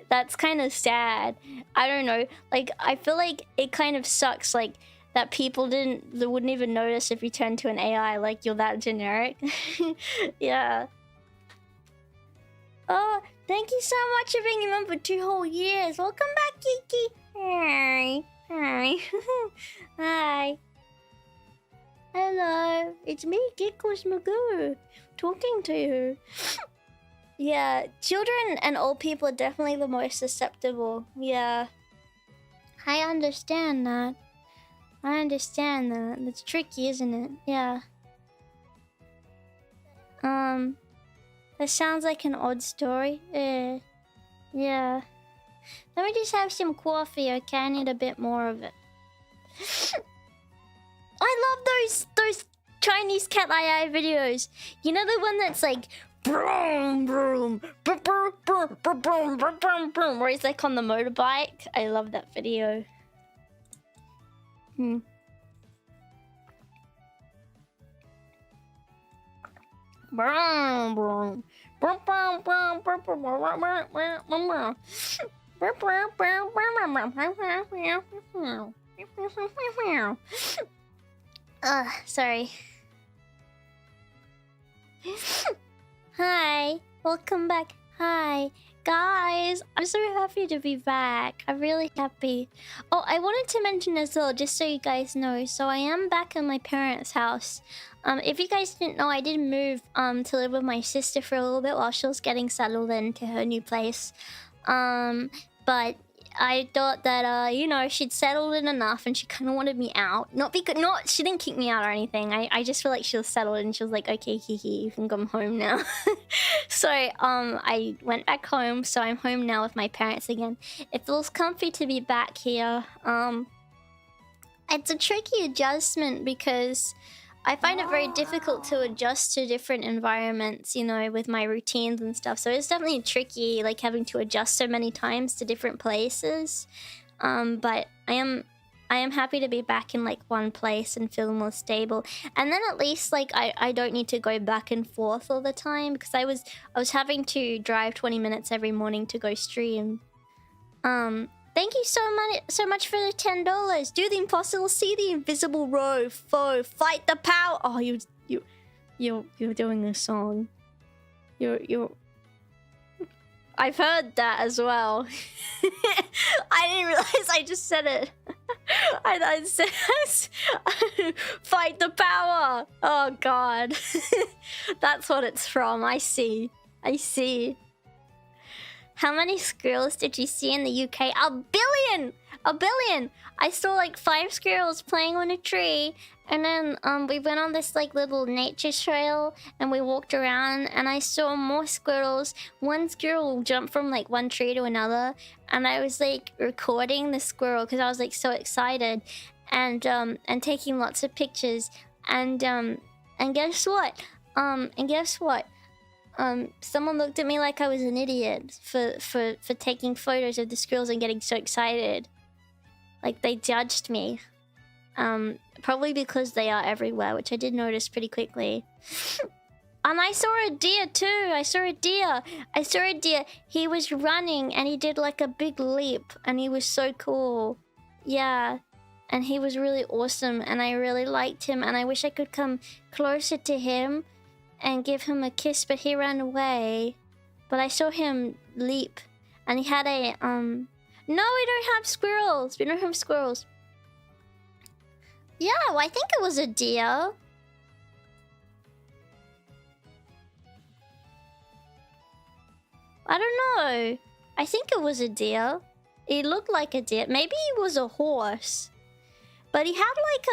That's kind of sad. I don't know. Like, I feel like it kind of sucks, like, that people they wouldn't even notice if you turned to an AI, like, you're that generic. Yeah. Oh, thank you so much for being a member for 2 whole years. Welcome back, Kiki. Hi. Hi. Hi. Hello, it's me, Giggles Magoo, talking to you. Yeah, children and old people are definitely the most susceptible. Yeah. I understand that. I understand that. It's tricky, isn't it? Yeah. That sounds like an odd story. Yeah. Let me just have some coffee, okay? I need a bit more of it. I love those Chinese cat eye videos. You know the one that's like broom broom broom broom broom broom broom broom, where he's like on the motorbike. I love that video. Broom broom. Sorry. Hi, welcome back. Hi, guys. I'm so happy to be back. I'm really happy. Oh, I wanted to mention as well, just so you guys know. So I am back in my parents' house. If you guys didn't know, I did move to live with my sister for a little bit while she was getting settled into her new place. But I thought that you know, she'd settled in enough and she kind of wanted me out. Not she didn't kick me out or anything. I just feel like she was settled and she was like, okay, Kiki, you can come home now. So I went back home. So I'm home now with my parents again. It feels comfy to be back here. It's a tricky adjustment because I find it very difficult to adjust to different environments, you know, with my routines and stuff. So it's definitely tricky, like having to adjust so many times to different places. But I am happy to be back in like one place and feel more stable. And then at least like I don't need to go back and forth all the time, because I was having to drive 20 minutes every morning to go stream. Thank you so much for the $10. Do the impossible, see the invisible row, foe, fight the power. Oh, you're doing a song. You're. I've heard that as well. I didn't realize I just said it. I said fight the power. Oh God, that's what it's from. I see. How many squirrels did you see in the UK? A billion! A billion! I saw like 5 squirrels playing on a tree. And then we went on this like little nature trail and we walked around and I saw more squirrels. One squirrel jumped from like one tree to another. And I was like recording the squirrel because I was like so excited. And taking lots of pictures. And guess what? Someone looked at me like I was an idiot for taking photos of the squirrels and getting so excited. Like they judged me. Probably because they are everywhere, which I did notice pretty quickly. And I saw a deer too. I saw a deer. He was running and he did like a big leap and he was so cool. Yeah. And he was really awesome and I really liked him and I wish I could come closer to him and give him a kiss, but he ran away. But I saw him leap. And he had a, No, we don't have squirrels. We don't have squirrels. Yeah, well, I think it was a deer. I don't know. I think it was a deer. It looked like a deer. Maybe it was a horse. But he had like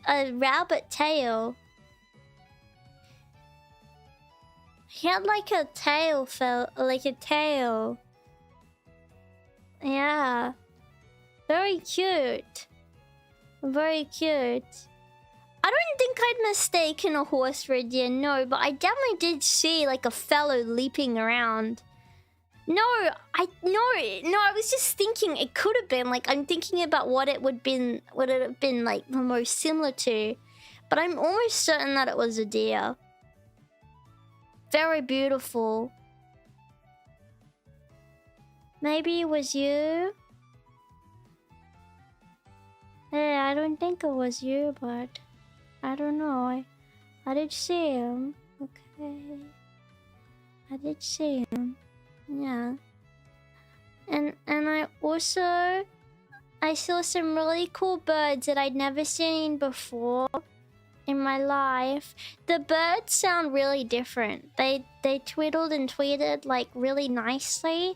a rabbit tail. He had like a tail, Yeah. Very cute. Very cute. I don't think I'd mistaken a horse for a deer, no, but I definitely did see like a fellow leaping around. No, I was just thinking it could have been like, I'm thinking about what it have been like the most similar to, but I'm almost certain that it was a deer. Very beautiful. Maybe it was you? Hey, I don't think it was you, but I don't know. I did see him. Okay. I did see him. Yeah. And I saw some really cool birds that I'd never seen before in my life. The birds sound really different. They twiddled and tweeted like really nicely.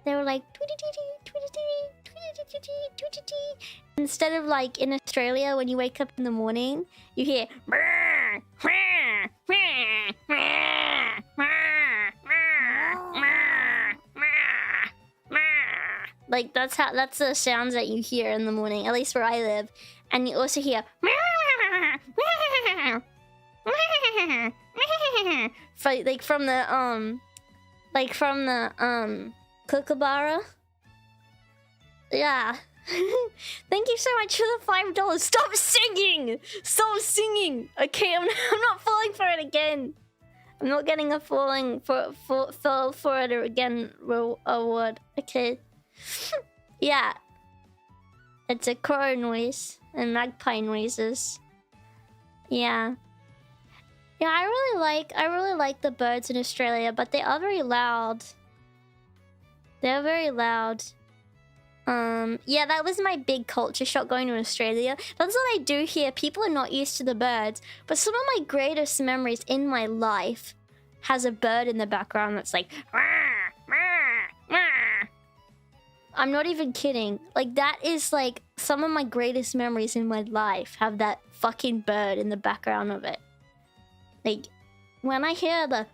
They were like tweety-tweety, tweety-tweety, tweety-tweety, tweety-tweety. Instead of like in Australia when you wake up in the morning, you hear like that's the sounds that you hear in the morning, at least where I live. And you also hear from the kookaburra. Yeah. Thank you so much for the $5. Stop singing! Stop singing! Okay, I'm not falling for it again. I'm not getting a fall for it again award. Okay. Yeah. It's a crow noise and magpie noises. Yeah. Yeah, I really like the birds in Australia, but they are very loud. They're very loud. Yeah, that was my big culture shock going to Australia. That's what I do here. People are not used to the birds, but some of my greatest memories in my life has a bird in the background that's like I'm not even kidding. Like, that is like some of my greatest memories in my life have that fucking bird in the background of it. Like, when I hear the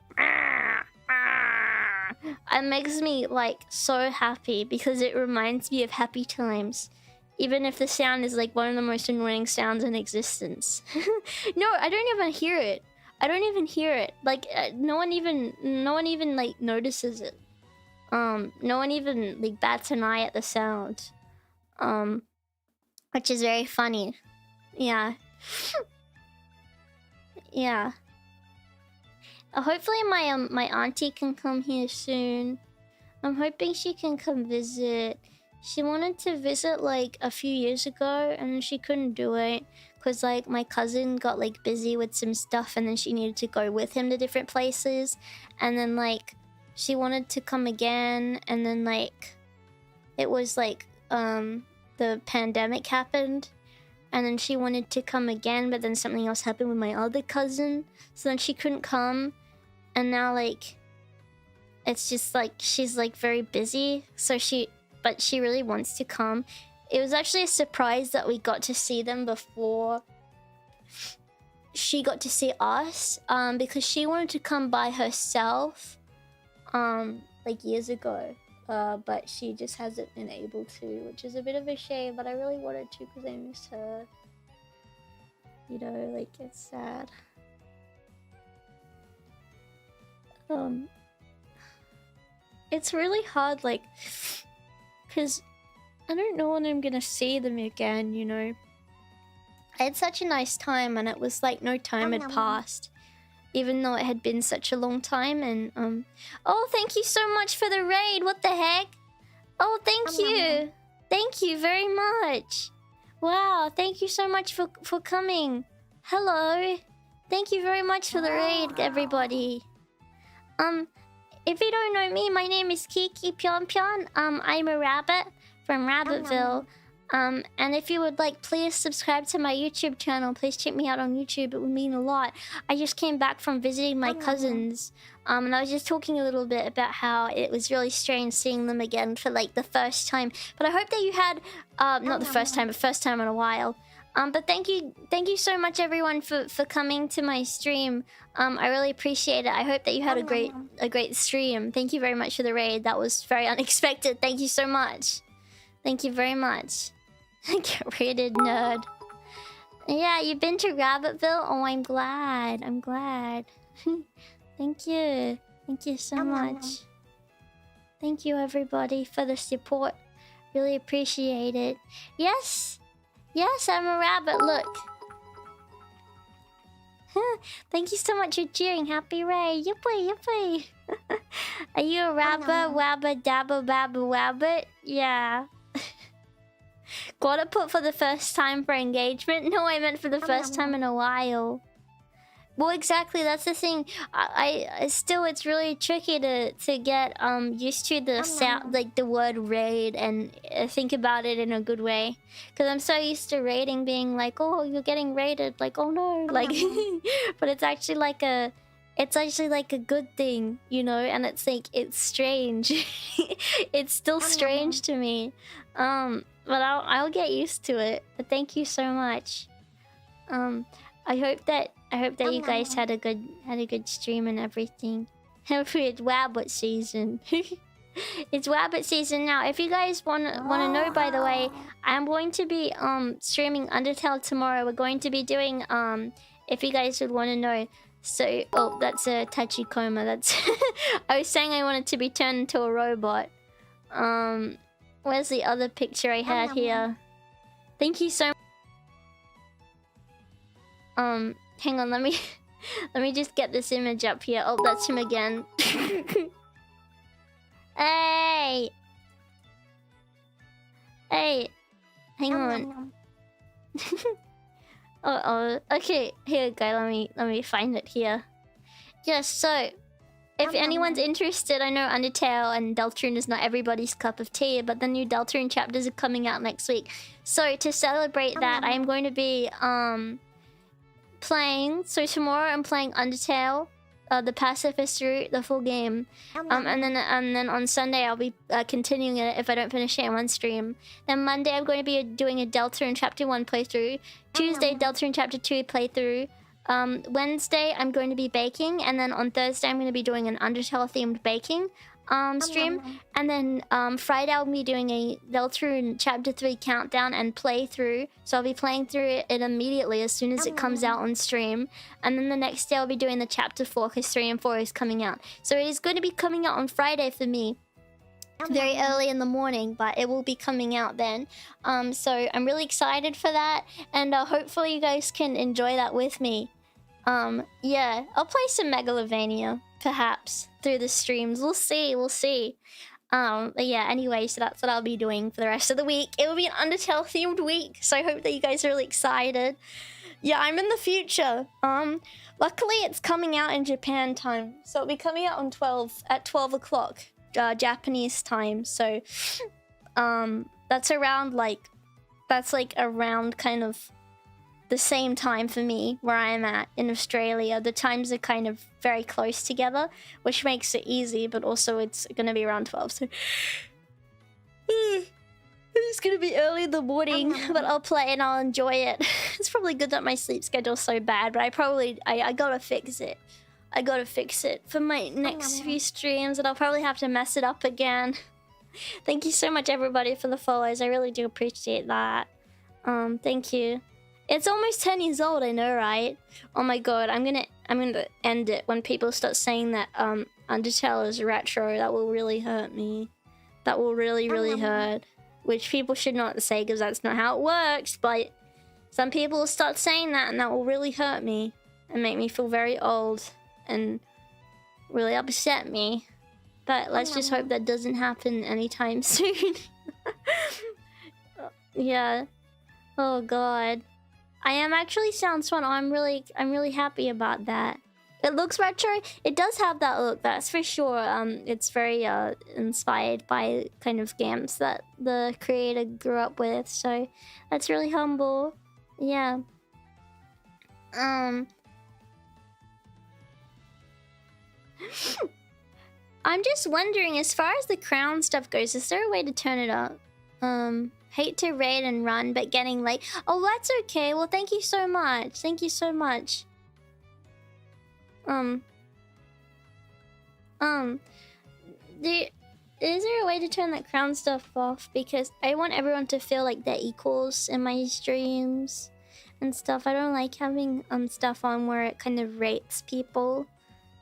it makes me like so happy because it reminds me of happy times, even if the sound is like one of the most annoying sounds in existence. No, I don't even hear it. I don't even hear it. Like no one even like notices it. No one even like bats an eye at the sound. Which is very funny. Yeah. Yeah. Hopefully my auntie can come here soon. I'm hoping she can come visit. She wanted to visit like a few years ago and she couldn't do it because like my cousin got like busy with some stuff and then she needed to go with him to different places. And then like she wanted to come again and then like it was like the pandemic happened. And then she wanted to come again, but then something else happened with my other cousin. So then she couldn't come. And now, like, it's just, like, she's, like, very busy. But she really wants to come. It was actually a surprise that we got to see them before she got to see us. Because she wanted to come by herself, like, years ago. But she just hasn't been able to, which is a bit of a shame. But I really wanted to because I miss her. You know, like, it's sad. It's really hard, like, because I don't know when I'm gonna see them again, you know. I had such a nice time and it was like no time had passed. Even though it had been such a long time and, oh, thank you so much for the raid, what the heck? Oh, thank you! Thank you very much! Wow, thank you so much for coming. Hello! Thank you very much for the raid, everybody. If you don't know me, my name is Kiki Pyon. I'm a rabbit from Rabbitville. And if you would like, please subscribe to my YouTube channel. Please check me out on YouTube. It would mean a lot. I just came back from visiting my cousins. And I was just talking a little bit about how it was really strange seeing them again for like the first time. But I hope that you had, not the first time, but first time in a while. But thank you so much everyone for coming to my stream. I really appreciate it. I hope that you had a great stream. Thank you very much for the raid. That was very unexpected. Thank you so much. Thank you very much. Get raided, nerd. Yeah, you've been to Rabbitville? Oh, I'm glad. I'm glad. Thank you. Thank you so much. Thank you everybody for the support. Really appreciate it. Yes. Yes, I'm a rabbit, look. Thank you so much for cheering. Happy raid. Yippee, yippee. Are you a rabba, wabba, dabba, babba, wabbit? Yeah. Gotta put for the first time for engagement? No, I meant for the first time in a while. Well, exactly, that's the thing. I still, it's really tricky to get used to the sound, like the word raid, and think about it in a good way. Because I'm so used to raiding being like, oh, you're getting raided, like, oh no, like, but it's actually like it's actually like a good thing, you know, and it's like it's strange. It's still strange to me. But I'll get used to it. But thank you so much. I hope that you guys had a good stream and everything. Hopefully it's Wabbit season. It's Wabbit season now. If you guys wanna know, by the way, I'm going to be streaming Undertale tomorrow. We're going to be doing if you guys would want to know. So oh, that's a Tachikoma. That's I was saying I wanted to be turned into a robot. Where's the other picture I had here? Thank you so much. Hang on, let me just get this image up here. Oh, that's him again. Hey! Hey! Hang on. Oh, okay. Here we go. Let me find it here. Yes, so if anyone's interested, I know Undertale and Deltarune is not everybody's cup of tea, but the new Deltarune chapters are coming out next week. So to celebrate that, I am going to be playing. So tomorrow I'm playing Undertale, the Pacifist route, the full game. And then on Sunday I'll be continuing it if I don't finish it in one stream. Then Monday I'm going to be doing a Deltarune Chapter 1 playthrough. Tuesday, Deltarune Chapter 2 playthrough. Wednesday I'm going to be baking, and then on Thursday I'm going to be doing an Undertale themed baking stream. And then Friday I'll be doing a Deltarune Chapter 3 countdown and playthrough. So I'll be playing through it immediately as soon as it comes out on stream. And then the next day I'll be doing the Chapter 4 because 3 and 4 is coming out. So it is going to be coming out on Friday for me. Very early in the morning, but it will be coming out then. So I'm really excited for that, and hopefully you guys can enjoy that with me. Yeah, I'll play some Megalovania perhaps through the streams. We'll see. But yeah, anyway, so that's what I'll be doing for the rest of the week. It will be an Undertale themed week, so I hope that you guys are really excited. Yeah, I'm in the future. Luckily it's coming out in Japan time, so it'll be coming out on 12 o'clock. Japanese time, so that's around kind of the same time for me where I am at in Australia. The times are kind of very close together, which makes it easy, but also it's gonna be around 12, so it's gonna be early in the morning, but I'll play and I'll enjoy it. It's probably good that my sleep schedule's so bad, but I gotta fix it. I gotta fix it for my next few streams, and I'll probably have to mess it up again. Thank you so much, everybody, for the follows. I really do appreciate that. Thank you. It's almost 10 years old, I know, right? Oh my god, I'm gonna end it when people start saying that Undertale is retro. That will really hurt me. That will really hurt. Which people should not say, because that's not how it works. But some people will start saying that, and that will really hurt me and make me feel very old. And really upset me. But let's just hope that doesn't happen anytime soon. Yeah. Oh god. I am actually Sound Swan. I'm really happy about that. It looks retro. It does have that look, that's for sure. It's very inspired by kind of games that the creator grew up with, so that's really humble. Yeah. I'm just wondering, as far as the crown stuff goes, is there a way to turn it up? Hate to raid and run, but getting late. Oh, that's okay. Well, thank you so much. Thank you so much. Is there a way to turn that crown stuff off? Because I want everyone to feel like they're equals in my streams and stuff. I don't like having stuff on where it kind of rates people.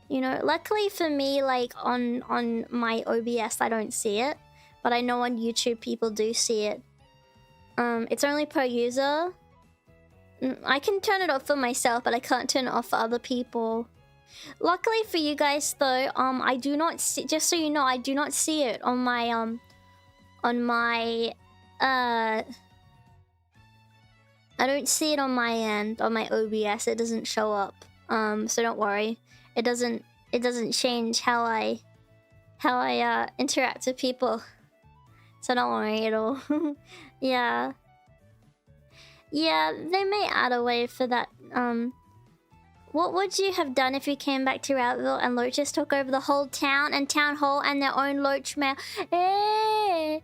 You know, luckily for me, like on my OBS, I don't see it, but I know on YouTube people do see it. It's only per user. I can turn it off for myself, but I can't turn it off for other people. Luckily for you guys, though, I do not see. Just so you know, I do not see it on my I don't see it on my end on my OBS. It doesn't show up. So don't worry. It doesn't change how I interact with people. So don't worry at all. Yeah. Yeah, they may add a way for that What would you have done if you came back to Rabbitville and loaches took over the whole town and town hall and their own loach mayor? Eh,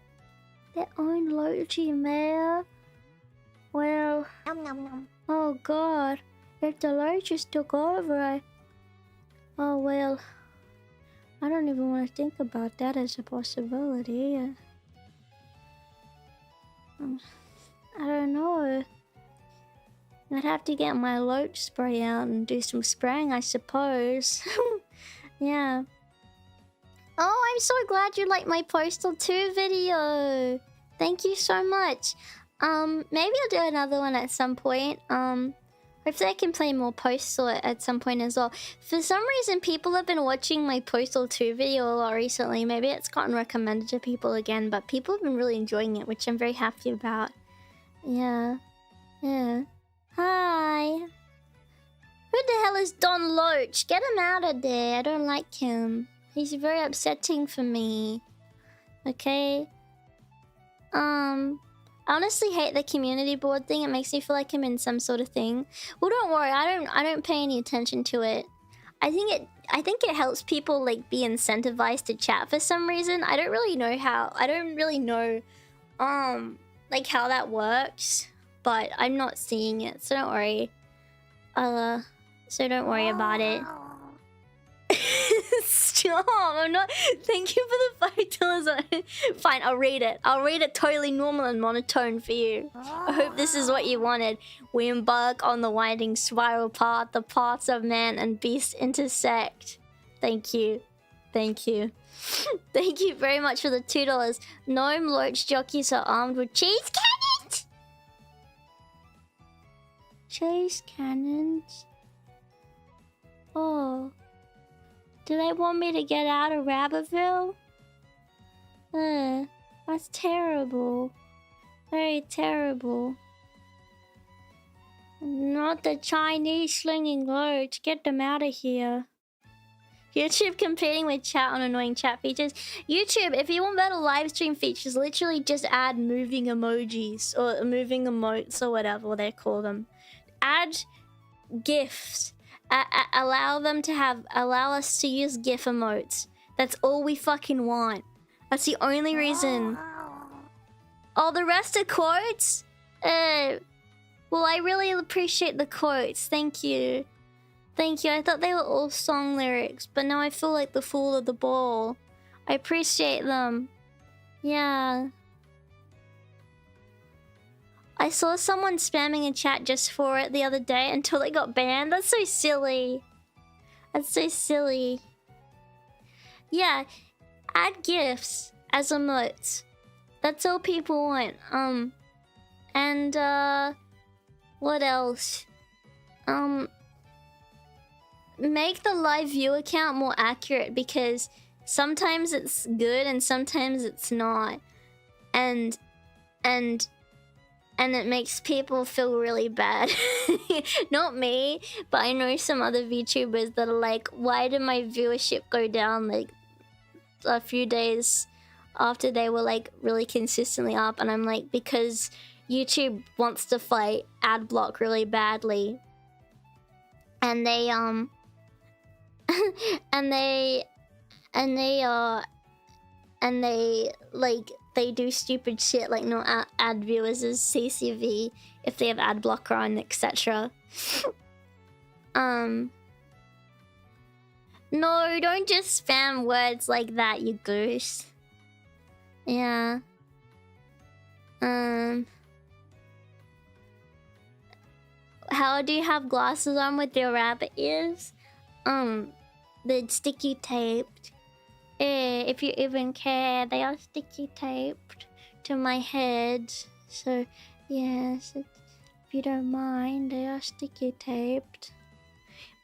their own loachy mayor? Well, oh god, if the loaches took over, oh well, I don't even want to think about that as a possibility. I don't know. I'd have to get my loach spray out and do some spraying, I suppose. Yeah. Oh, I'm so glad you liked my Postal 2 video. Thank you so much. Maybe I'll do another one at some point. Hopefully I can play more Postal at some point as well. For some reason, people have been watching my Postal 2 video a lot recently. Maybe it's gotten recommended to people again, but people have been really enjoying it, which I'm very happy about. Yeah. Yeah. Hi. Who the hell is Don Loach? Get him out of there. I don't like him. He's very upsetting for me. Okay. I honestly hate the community board thing. It makes me feel like I'm in some sort of thing. Well, don't worry. I don't pay any attention to it. I think it helps people like be incentivized to chat for some reason. I don't really know how. I don't really know like how that works, but I'm not seeing it, so don't worry. So don't worry about it. Stop! I'm not. Thank you for the $5. Fine, I'll read it. I'll read it totally normal and monotone for you. I hope this is what you wanted. We embark on the winding spiral path. The paths of man and beast intersect. Thank you. Thank you. Thank you very much for the $2. Gnome loach jockeys are armed with cheese cannons. Cheese cannons. Oh. Do they want me to get out of Rabbitville? That's terrible. Very terrible. Not the Chinese slinging loads. Get them out of here. YouTube competing with chat on annoying chat features. YouTube, if you want better live stream features, literally just add moving emojis or moving emotes or whatever they call them. Add GIFs. Allow us to use GIF emotes. That's all we fucking want. That's the only reason. Oh, the rest are quotes? Well, I really appreciate the quotes. Thank you. Thank you. I thought they were all song lyrics, but now I feel like the fool of the ball. I appreciate them. Yeah. I saw someone spamming a chat just for it the other day until they got banned. That's so silly. That's so silly. Yeah, add GIFs as emotes. That's all people want. What else? Make the live view account more accurate because sometimes it's good and sometimes it's not. And it makes people feel really bad. Not me, but I know some other VTubers that are like, why did my viewership go down like a few days after they were like really consistently up? And I'm like, because YouTube wants to fight ad block really badly. And they they do stupid shit like not add viewers as CCV if they have ad blocker on, etc. No, don't just spam words like that, you goose. Yeah. How do you have glasses on with your rabbit ears? They're sticky taped. If you even care, they are sticky taped to my head. So, yes, if you don't mind, they are sticky taped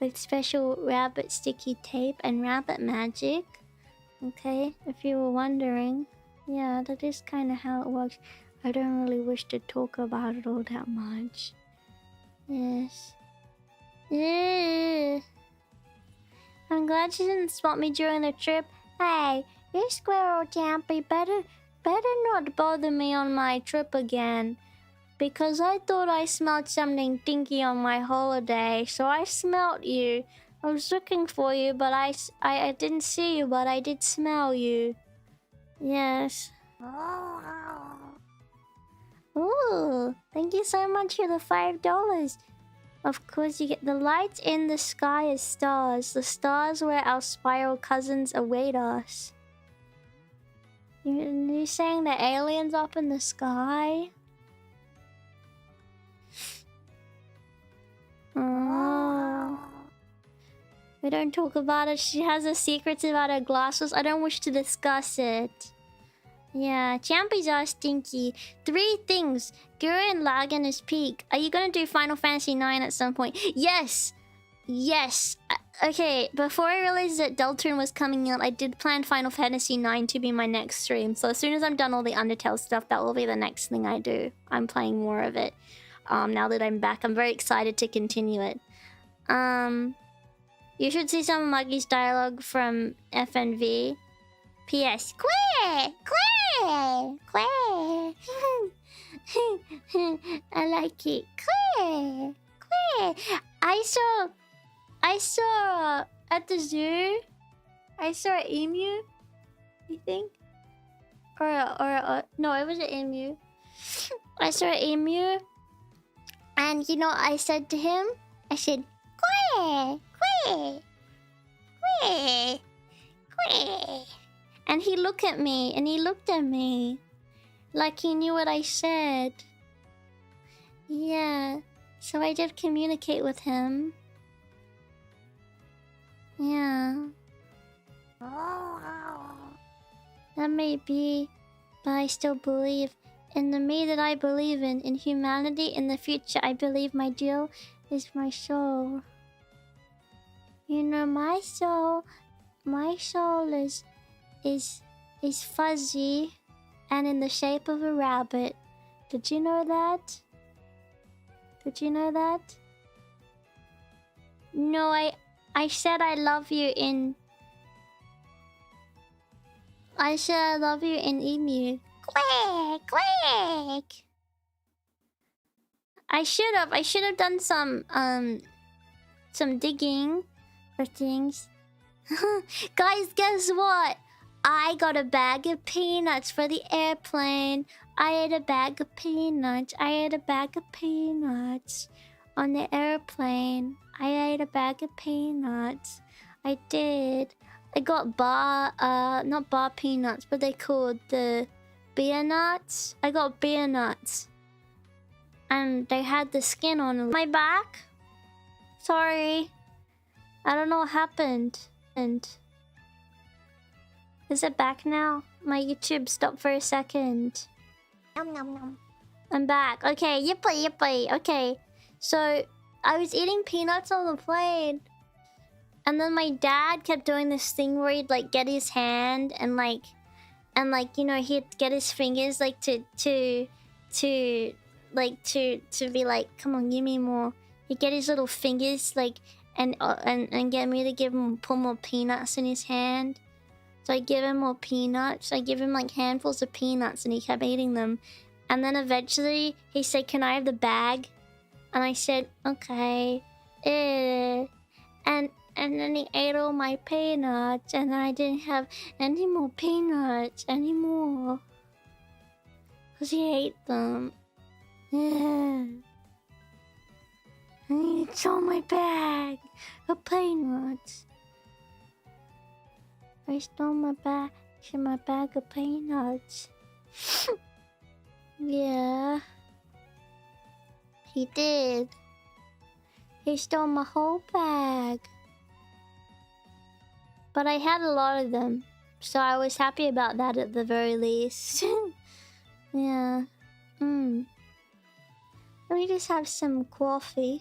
with special rabbit sticky tape and rabbit magic. Okay, if you were wondering. Yeah, that is kind of how it works. I don't really wish to talk about it all that much. Yes. Yeah. I'm glad you didn't spot me during the trip. Hey, you squirrel Champy, better not bother me on my trip again. because I thought I smelled something stinky on my holiday, so I smelled you. I was looking for you, but I didn't see you, but I did smell you. Yes. Ooh, thank you so much for the $5. Of course, you get the lights in the sky as stars. The stars where our spiral cousins await us. You're saying the aliens up in the sky? Oh. We don't talk about it. She has a secret about her glasses. I don't wish to discuss it. Yeah, Champyons are stinky. 3 things. Gurren Lagann is peak. Are you gonna do Final Fantasy 9 at some point? Yes! Yes! Okay, before I realized that Deltarune was coming out, I did plan Final Fantasy 9 to be my next stream. So as soon as I'm done all the Undertale stuff, that will be the next thing I do. I'm playing more of it. Now that I'm back, I'm very excited to continue it. You should see some of Muggy's dialogue from FNV. P.S. Quay! Quay! Quay! I like it. Quay! Quay! I saw at the zoo. I saw an emu. I think, or no, it was an emu. I saw an emu, and you know, I said to him, I said, "Quay, quay, quay, quay," and he looked at me, and he looked at me, like he knew what I said. Yeah, so I did communicate with him. Yeah. That may be, but I still believe in the me that I believe in humanity, in the future. I believe my deal is my soul. You know, my soul is fuzzy and in the shape of a rabbit. Did you know that? Did you know that? No, I said I love you in... I said I love you in emu. Quack! Quack! I should have done some digging for things. Guys, guess what? I got a bag of peanuts for the airplane. I ate a bag of peanuts. I ate a bag of peanuts on the airplane. I ate a bag of peanuts. I did. I got not bar peanuts, but they called the beer nuts. I got beer nuts. And they had the skin on my back. Sorry. I don't know what happened. And is it back now? My YouTube stopped for a second. Nom nom nom. I'm back. Okay, yippee yippee. Okay. So I was eating peanuts on the plane. And then my dad kept doing this thing where he'd like get his hand and like you know, he'd get his fingers like to be like, come on, give me more. He'd get his little fingers like and get me to put more peanuts in his hand. So I give him more peanuts. I give him like handfuls of peanuts and he kept eating them. And then eventually he said, "Can I have the bag?" And I said, "Okay." And then he ate all my peanuts and I didn't have any more peanuts anymore. Because he ate them. Yeah. And he stole my bag of peanuts. I stole my bag of peanuts. Yeah. He did. He stole my whole bag. But I had a lot of them. So I was happy about that at the very least. Yeah. Let me just have some coffee.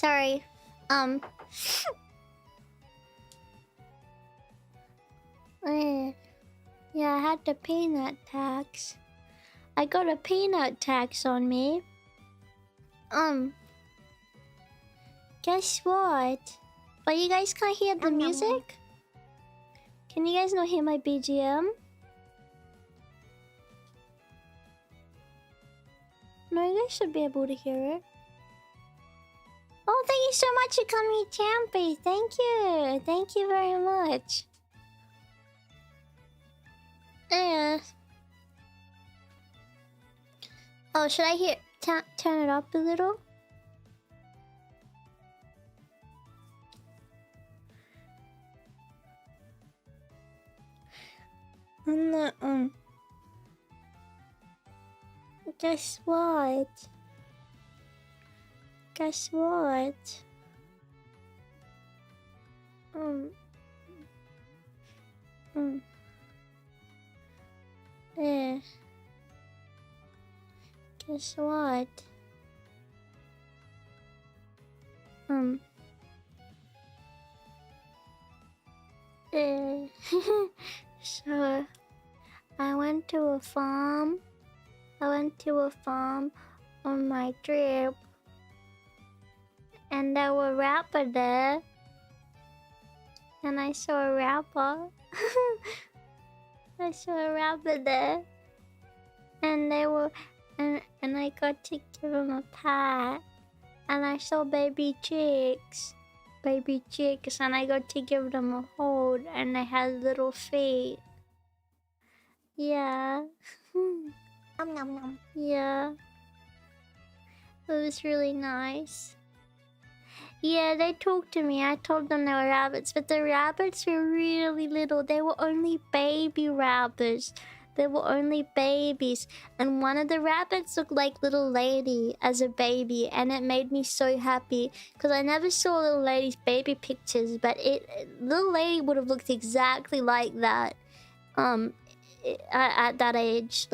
Sorry. Yeah, I had the peanut tax. I got a peanut tax on me. Guess what? But you guys can't hear the music? Can you guys not hear my BGM? No, you guys should be able to hear it. Oh, thank you so much for coming, Champy. Thank you. Thank you very much. Yeah. Oh, should I hear... turn it up a little? Guess what? Guess what? Yeah. Guess what? So, I went to a farm. On my trip. And there were rapper there. And I saw a rapper. I saw a rapper there. And they were... And I got to give him a pat. And I saw baby chicks. And I got to give them a hold. And they had little feet. Yeah. Yeah. It was really nice. Yeah, they talked to me. I told them they were rabbits, but the rabbits were really little. They were only baby rabbits. They were only babies. And one of the rabbits looked like Little Lady as a baby, and it made me so happy. Because I never saw Little Lady's baby pictures, but Little Lady would have looked exactly like that. At that age.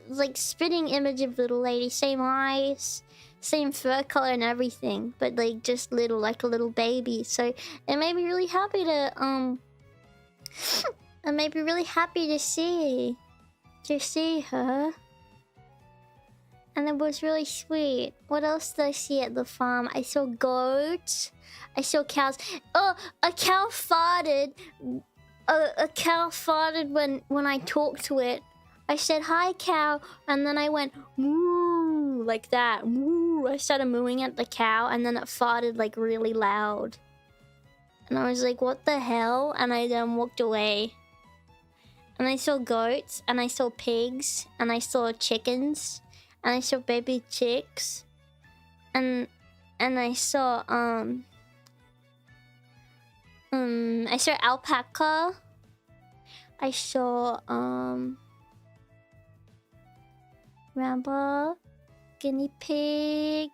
Like spitting image of Little Lady. Same eyes, same fur color and everything, but like just little, like a little baby. So it made me really happy to it made me really happy to see her. And it was really sweet. What else did I see at the farm? I saw goats. I saw cows. Oh, a cow farted. A cow farted when I talked to it. I said, "Hi, cow," and then I went, "Moo," like that. Moo. I started mooing at the cow, and then it farted like really loud. And I was like, "What the hell?" And I then walked away. And I saw goats, and I saw pigs, and I saw chickens, and I saw baby chicks, and I saw I saw alpaca. I saw rabba, guinea pig,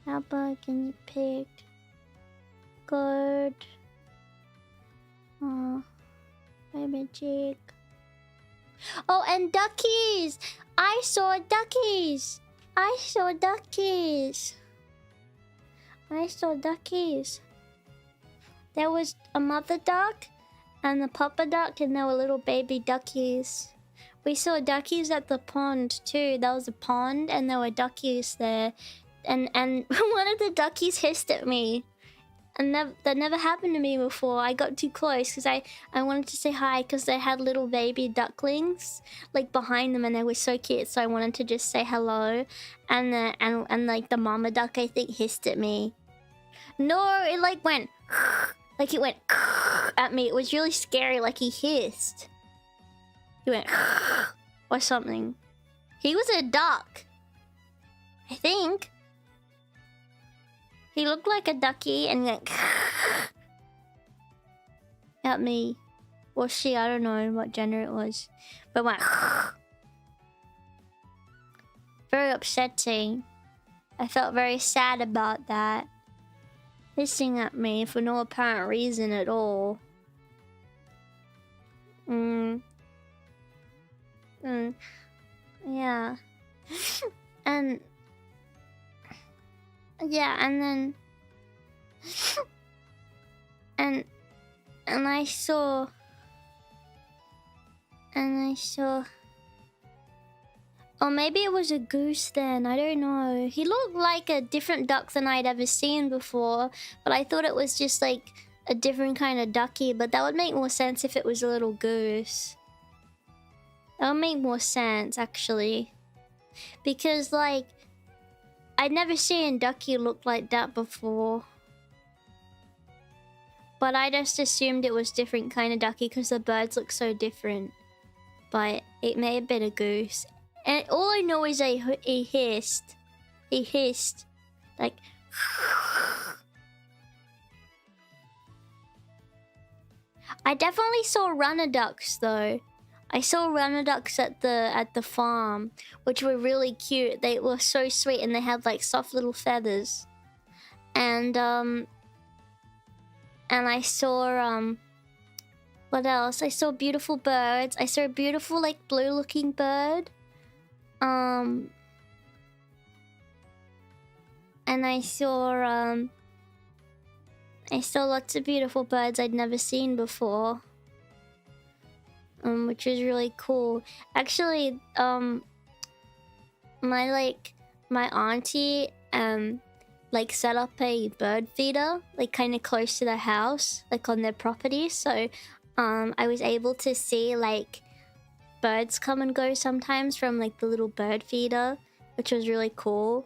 rabba, guinea pig, goat, baby chick. Oh, and duckies! I saw duckies! I saw duckies! I saw duckies. There was a mother duck and a papa duck, and there were little baby duckies. We saw duckies at the pond too. There was a pond and there were duckies there. And one of the duckies hissed at me. And that never happened to me before. I got too close because I wanted to say hi because they had little baby ducklings like behind them and they were so cute. So I wanted to just say hello. And like the mama duck, I think, hissed at me. No, it like went like it went at me. It was really scary. Like he hissed. He went or something. He was a duck, I think. He looked like a ducky and went at me. Or she, I don't know what gender it was. But went very upsetting. I felt very sad about that. Hissing at me for no apparent reason at all. Yeah. And yeah, and then and I saw or maybe it was a goose then, I don't know. He looked like a different duck than I'd ever seen before, but I thought it was just like a different kind of ducky, but that would make more sense if it was a little goose. That would make more sense, actually. Because, like, I'd never seen ducky look like that before. But I just assumed it was different kind of ducky because the birds look so different. But it may have been a goose. And all I know is he hissed. He hissed. Like... I definitely saw runner ducks though. I saw runner ducks at the farm, which were really cute. They were so sweet and they had like soft little feathers. And I saw what else? I saw beautiful birds. I saw a beautiful like blue looking bird. And I saw lots of beautiful birds I'd never seen before. Which was really cool. Actually, my auntie like set up a bird feeder like kind of close to the house, like on their property. So I was able to see like birds come and go sometimes from like the little bird feeder, which was really cool.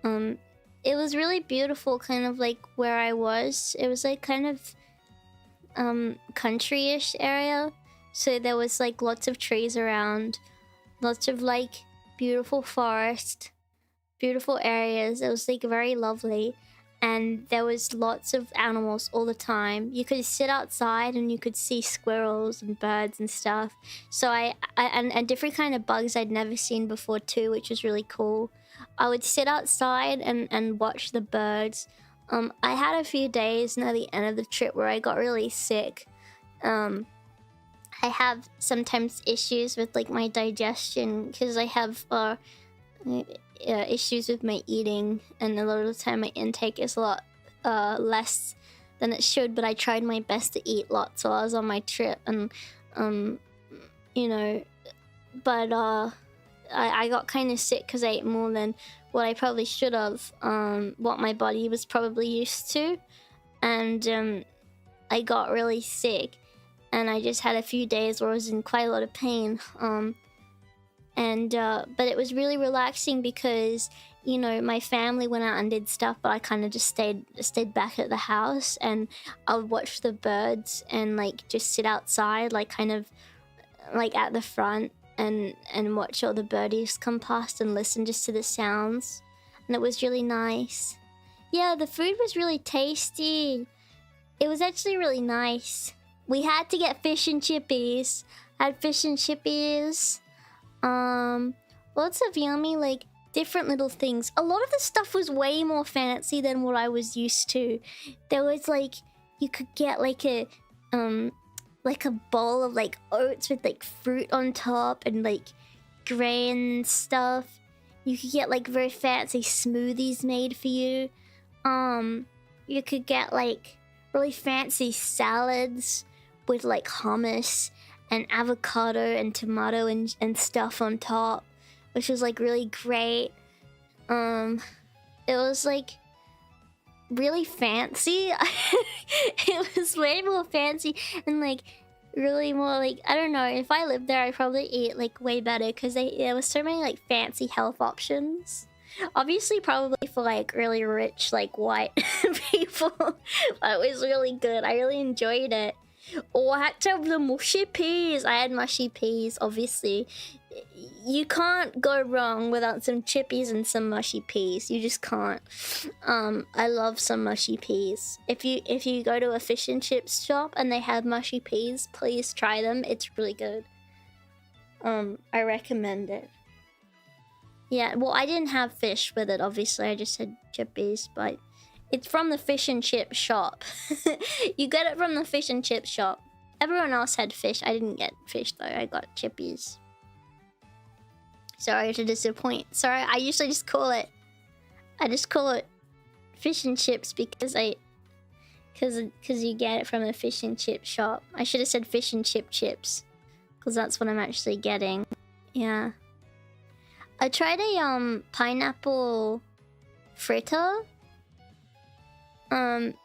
It was really beautiful, kind of like where I was. It was like kind of country-ish area. So there was like lots of trees around, lots of like beautiful forest, beautiful areas. It was like very lovely. And there was lots of animals all the time. You could sit outside and you could see squirrels and birds and stuff. So and different kind of bugs I'd never seen before too, which was really cool. I would sit outside and watch the birds. I had a few days near the end of the trip where I got really sick. I have sometimes issues with like my digestion because I have issues with my eating, and a lot of the time my intake is a lot less than it should, but I tried my best to eat lots while I was on my trip, and you know, but I got kind of sick because I ate more than what I probably should have, what my body was probably used to, and I got really sick, and I just had a few days where I was in quite a lot of pain, but it was really relaxing because, you know, my family went out and did stuff, but I kind of just stayed back at the house, and I would watch the birds and like just sit outside, like kind of like at the front, and watch all the birdies come past and listen just to the sounds, and it was really nice. Yeah, the food was really tasty. It was actually really nice. We had to get fish and chippies. I had fish and chippies. Lots of yummy, like, different little things. A lot of the stuff was way more fancy than what I was used to. There was, like, you could get, like a bowl of, like, oats with, like, fruit on top and, like, grain stuff. You could get, like, very fancy smoothies made for you. You could get, like, really fancy salads with, like, hummus and avocado and tomato and stuff on top, which was like really great. It was like really fancy. It was way more fancy and like really more like, I don't know, if I lived there I'd probably eat like way better because there was so many like fancy health options. Obviously probably for like really rich like white people, but it was really good. I really enjoyed it. Oh, I had to have the mushy peas. I had mushy peas, obviously. You can't go wrong without some chippies and some mushy peas. You just can't. I love some mushy peas. If you go to a fish and chips shop and they have mushy peas, please try them. It's really good. I recommend it. Yeah, well, I didn't have fish with it, obviously. I just had chippies, but it's from the fish and chip shop. You get it from the fish and chip shop. Everyone else had fish. I didn't get fish though. I got chippies. Sorry to disappoint. Sorry, I usually just call it... I just call it fish and chips because Because you get it from a fish and chip shop. I should have said fish and chip chips. Because that's what I'm actually getting. Yeah. I tried a pineapple fritter.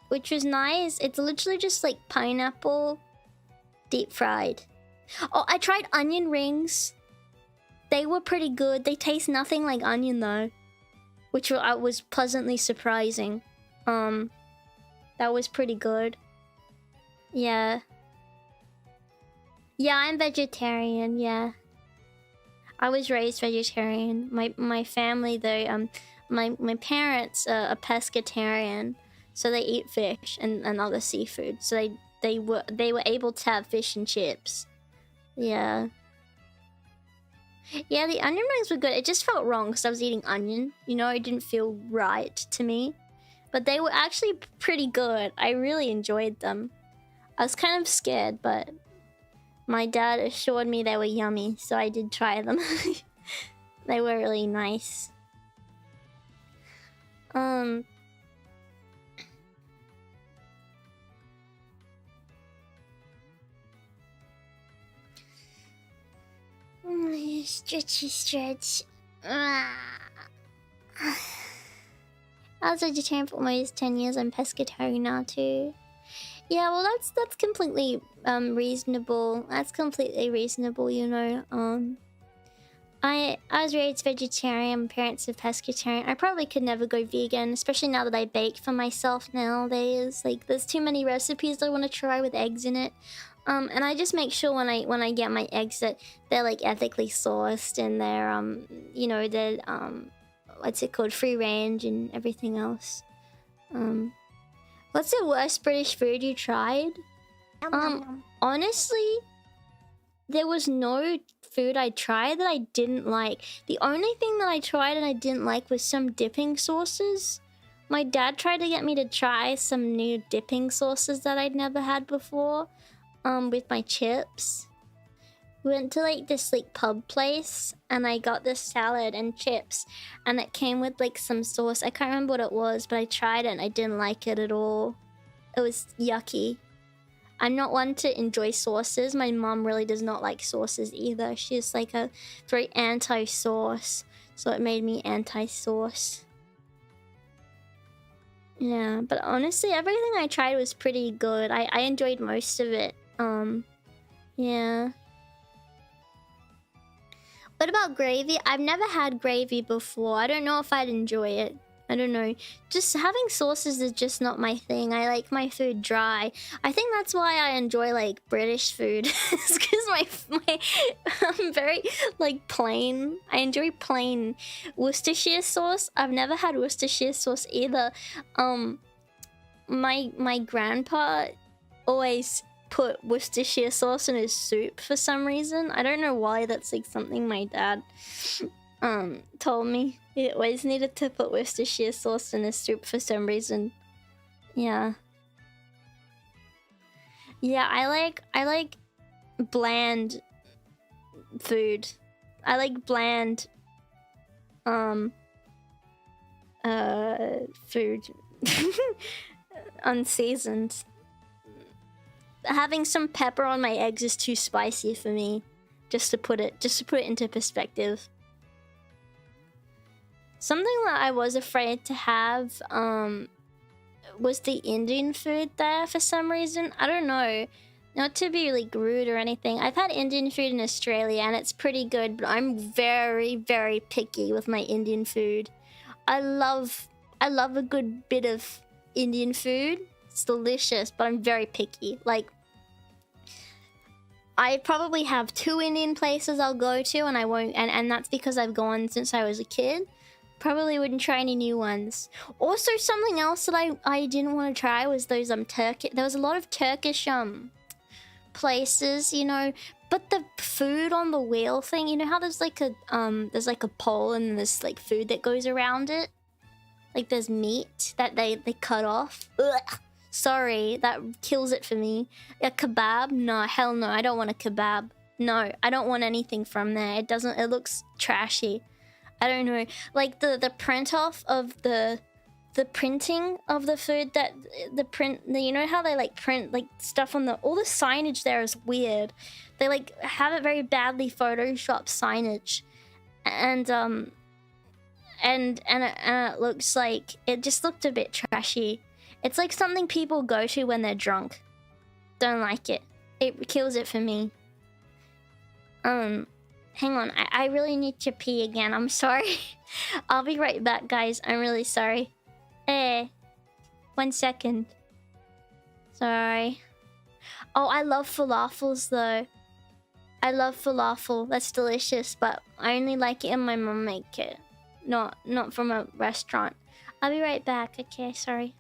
Which was nice. It's literally just like pineapple deep fried. Oh, I tried onion rings. They were pretty good. They taste nothing like onion though. Which was pleasantly surprising. That was pretty good. Yeah. Yeah, I'm vegetarian, yeah. I was raised vegetarian. My family though, my parents are pescatarian, so they eat fish and other seafood. So they were able to have fish and chips. Yeah. Yeah, the onion rings were good. It just felt wrong because I was eating onion. You know, it didn't feel right to me. But they were actually pretty good. I really enjoyed them. I was kind of scared, but my dad assured me they were yummy, so I did try them. They were really nice. Oh, stretch. I was vegetarian for almost 10 years. I'm pescatarian now too. Yeah, well that's completely reasonable. That's completely reasonable, you know. I was raised vegetarian, my parents are pescatarian. I probably could never go vegan, especially now that I bake for myself nowadays. Like there's too many recipes I want to try with eggs in it. And I just make sure when I get my eggs that they're like ethically sourced and they're you know, they're what's it called, free range and everything else. What's the worst British food you tried? Honestly, there was no food I tried that I didn't like. The only thing that I tried and I didn't like was some dipping sauces. My dad tried to get me to try some new dipping sauces that I'd never had before, with my chips. We went to like this like pub place and I got this salad and chips and it came with like some sauce. I can't remember what it was, but I tried it and I didn't like it at all. It was yucky. I'm not one to enjoy sauces. My mom really does not like sauces either. She's like a very anti-sauce, so it made me anti-sauce. Yeah, but honestly, everything I tried was pretty good. I enjoyed most of it. Yeah. What about gravy? I've never had gravy before. I don't know if I'd enjoy it. I don't know. Just having sauces is just not my thing. I like my food dry. I think that's why I enjoy like British food. It's because I'm very like plain. I enjoy plain Worcestershire sauce. I've never had Worcestershire sauce either. My grandpa always put Worcestershire sauce in his soup for some reason. I don't know why. That's like something my dad told me. He always needed to put Worcestershire sauce in his soup for some reason. Yeah. Yeah, I like bland food. I like bland food. Unseasoned. Having some pepper on my eggs is too spicy for me. Just to put it into perspective. Something that I was afraid to have was the Indian food there for some reason. I don't know. Not to be really rude or anything. I've had Indian food in Australia and it's pretty good, but I'm very, very picky with my Indian food. I love a good bit of Indian food. It's delicious, but I'm very picky. Like, I probably have 2 Indian places I'll go to and I won't, and that's because I've gone since I was a kid. Probably wouldn't try any new ones. Also, something else that I didn't want to try was those Turkish. There was a lot of Turkish places, you know. But the food on the wheel thing, you know how there's like a pole and there's like food that goes around it. Like there's meat that they cut off. Ugh. Sorry, that kills it for me. A kebab? No, hell no. I don't want a kebab. No, I don't want anything from there. It doesn't. It looks trashy. I don't know. Like the print off of the printing of the food, that the print, you know how they like print like stuff on the, all the signage there is weird. They like have it very badly photoshopped signage, and it looks like, it just looked a bit trashy. It's like something people go to when they're drunk. Don't like it. It kills it for me. Hang on, I really need to pee again. I'm sorry. I'll be right back, guys. I'm really sorry. 1 second. Sorry. Oh, I love falafels though. I love falafel. That's delicious, but I only like it when my mom make it. Not from a restaurant. I'll be right back. Okay, sorry.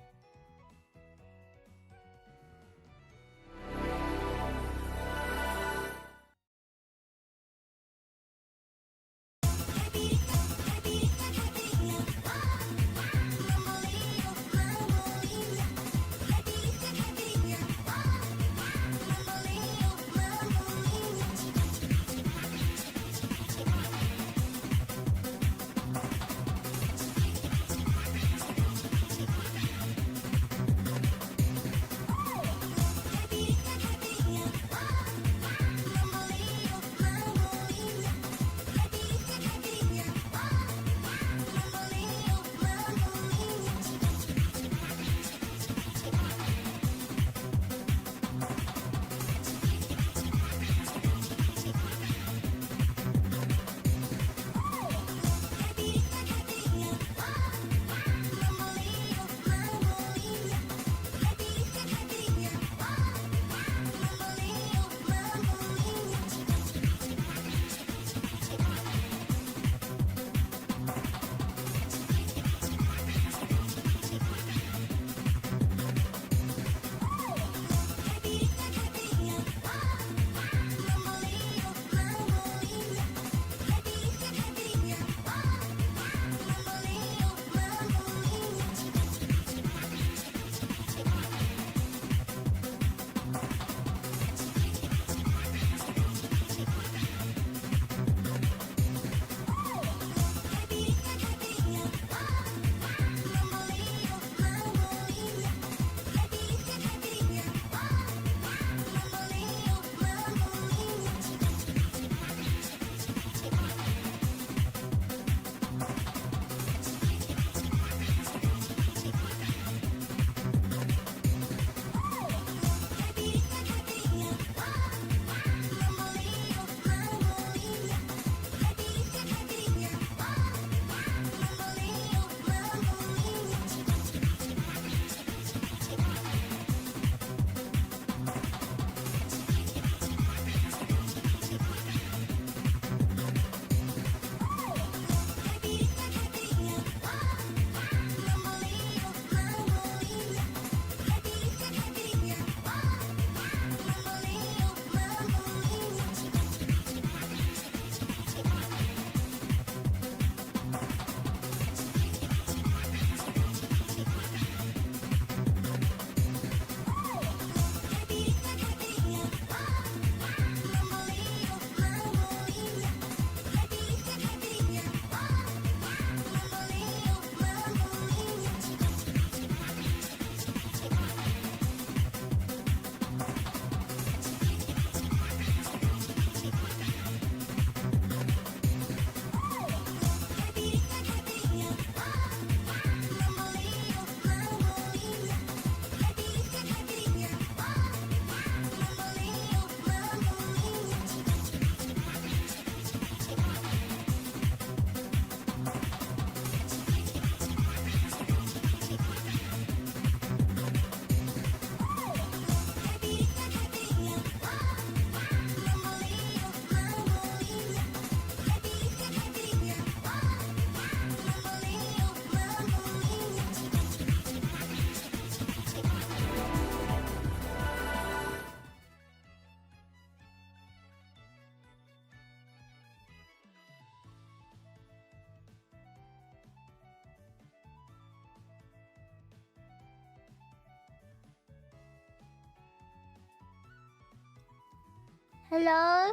Hello?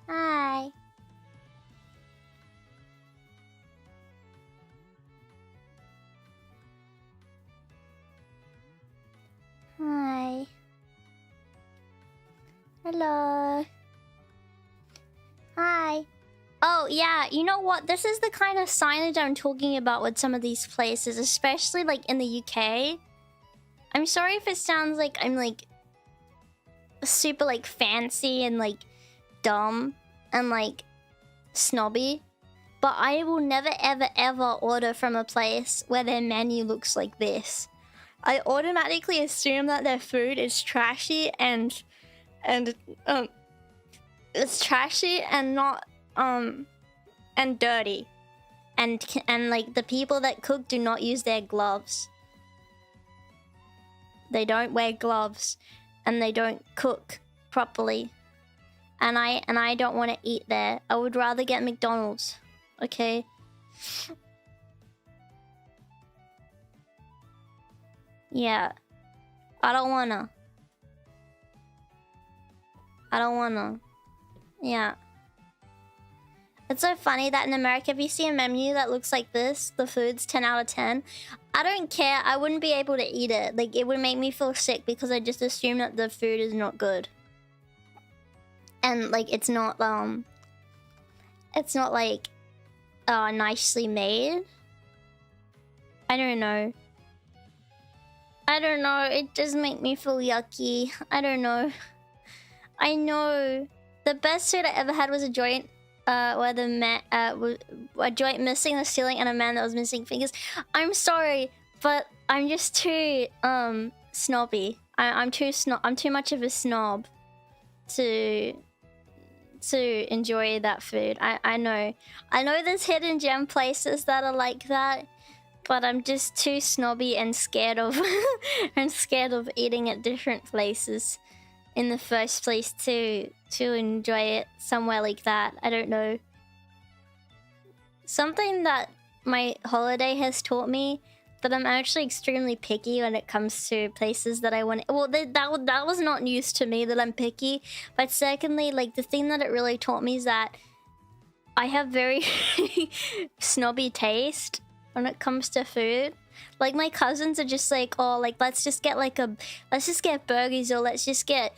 Hi. Hi. Hello. Hi. Oh, yeah, you know what? This is the kind of signage I'm talking about with some of these places, especially like in the UK. I'm sorry if it sounds like I'm like super like fancy and like dumb and like snobby, but I will never ever ever order from a place where their menu looks like this. I automatically assume that their food is trashy and it's trashy and not and dirty, and like the people that cook do not use their gloves. They don't wear gloves, and they don't cook properly. And I don't want to eat there. I would rather get McDonald's. Okay. Yeah. I don't wanna. Yeah. It's so funny that in America, if you see a menu that looks like this, the food's 10 out of 10. I don't care. I wouldn't be able to eat it. Like, it would make me feel sick because I just assume that the food is not good. And, like, it's not like, nicely made. I don't know. It does make me feel yucky. I don't know. I know. The best food I ever had was a joint where the man a joint missing the ceiling and a man that was missing fingers. I'm sorry, but I'm just too snobby. I'm too much of a snob to enjoy that food. I know there's hidden gem places that are like that, but I'm just too snobby and scared of eating at different places in the first place to enjoy it somewhere like that. I don't know. Something that my holiday has taught me, that I'm actually extremely picky when it comes to places that I want. Well, that was not news to me that I'm picky. But secondly, like, the thing that it really taught me is that I have very snobby taste when it comes to food. Like, my cousins are just like, oh, like, let's just get burgers, or let's just get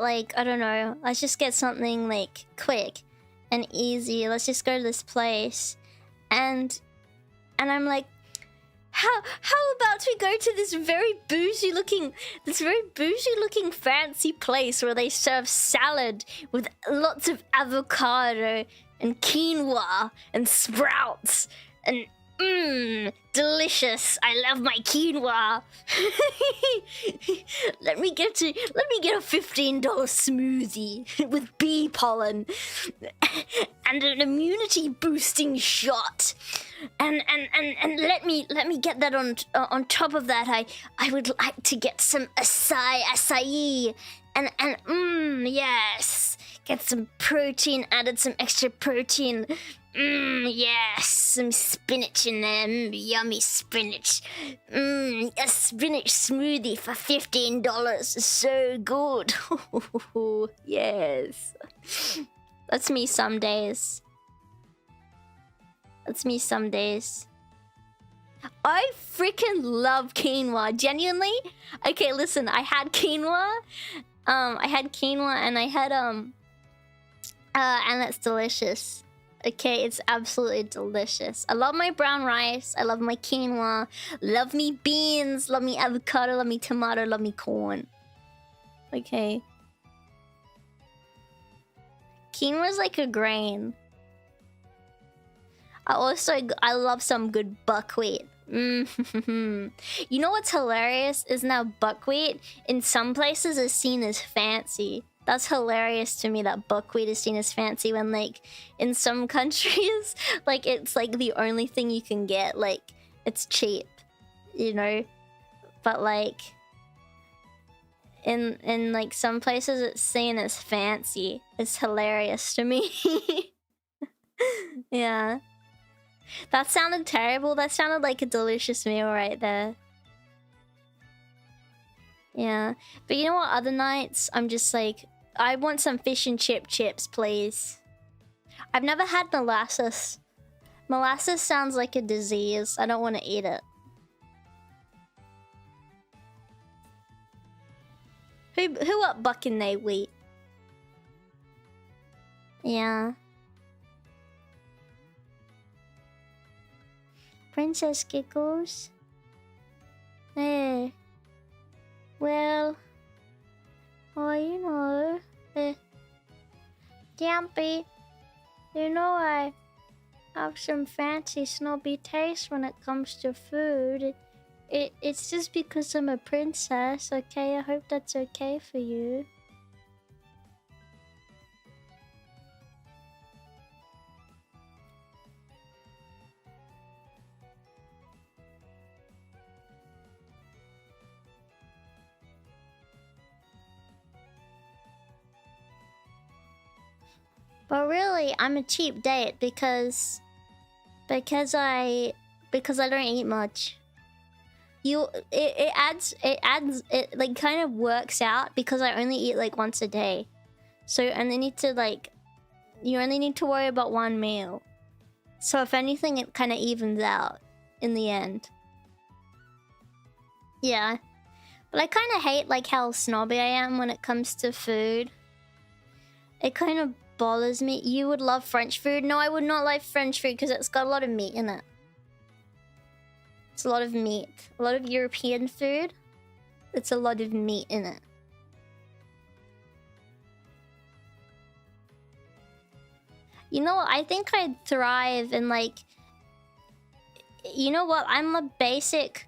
like, I don't know, let's just get something like quick and easy. Let's just go to this place. And I'm like, how about we go to this very bougie looking fancy place where they serve salad with lots of avocado and quinoa and sprouts and delicious. I love my quinoa. Let me get a $15 smoothie with bee pollen and an immunity boosting shot. And let me get that on top of that. I would like to get some acai and yes, get some protein, added some extra protein. Yes, some spinach in there. Yummy spinach. A spinach smoothie for $15 is so good. Yes. That's me some days. I freaking love quinoa. Genuinely. Okay, listen. I had quinoa. And it's delicious. Okay, it's absolutely delicious. I love my brown rice. I love my quinoa. Love me beans. Love me avocado. Love me tomato. Love me corn. Okay. Quinoa's like a grain. I love some good buckwheat. You know what's hilarious is now buckwheat in some places is seen as fancy. That's hilarious to me that buckwheat is seen as fancy when, like, in some countries, like, it's like the only thing you can get. Like, it's cheap, you know? But, like, in like some places it's seen as fancy. It's hilarious to me. Yeah. That sounded terrible. That sounded like a delicious meal right there. Yeah. But you know what, other nights I'm just like, I want some fish and chips, please. I've never had molasses. Molasses sounds like a disease. I don't want to eat it. Who up bucking they wheat? Yeah. Princess Giggles. Eh. Well. Oh, you know. Campy. You know I have some fancy snobby taste when it comes to food. It's just because I'm a princess, okay? I hope that's okay for you. But really, I'm a cheap date because I don't eat much. It like kind of works out because I only eat like once a day. So you only need to worry about one meal. So if anything, it kind of evens out in the end. Yeah. But I kind of hate like how snobby I am when it comes to food. It kind of bothers me. You would love French food? No, I would not like French food because it's got a lot of meat in it. It's a lot of meat. A lot of European food. It's a lot of meat in it. You know what? I think I'd thrive in like... You know what? I'm a basic...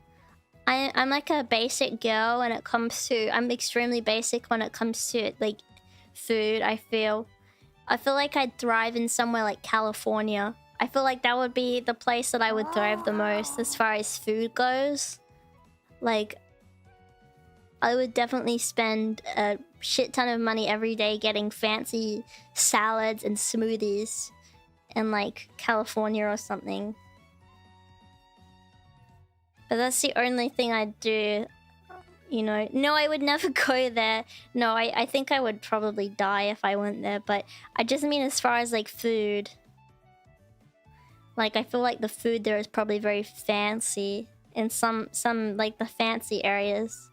I'm like a basic girl when it comes to... I'm extremely basic when it comes to like food, I feel like I'd thrive in somewhere like California. I feel like that would be the place that I would thrive the most as far as food goes. Like, I would definitely spend a shit ton of money every day getting fancy salads and smoothies in like California or something. But that's the only thing I'd do. You know, no, I would never go there. No, I think I would probably die if I went there. But I just mean as far as like food. Like, I feel like the food there is probably very fancy in some like the fancy areas.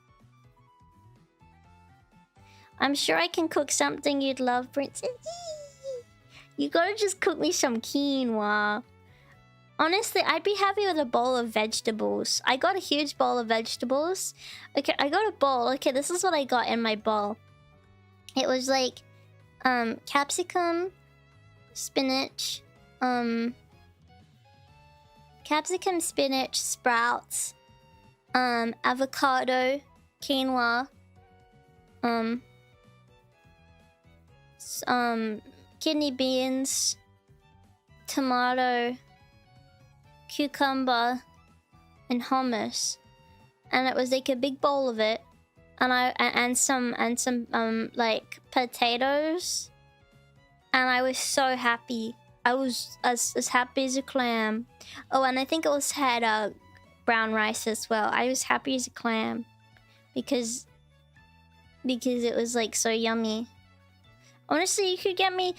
I'm sure I can cook something you'd love, Princess. You gotta just cook me some quinoa. Honestly, I'd be happy with a bowl of vegetables. I got a huge bowl of vegetables. Okay, I got a bowl. Okay, this is what I got in my bowl. It was like capsicum, spinach, capsicum, spinach, sprouts, avocado, quinoa, kidney beans, tomato, cucumber, and hummus. And it was like a big bowl of it, and some like potatoes, and I was so happy. I was as happy as a clam. Oh, and I think it was had brown rice as well. I was happy as a clam because it was like so yummy. Honestly, you can make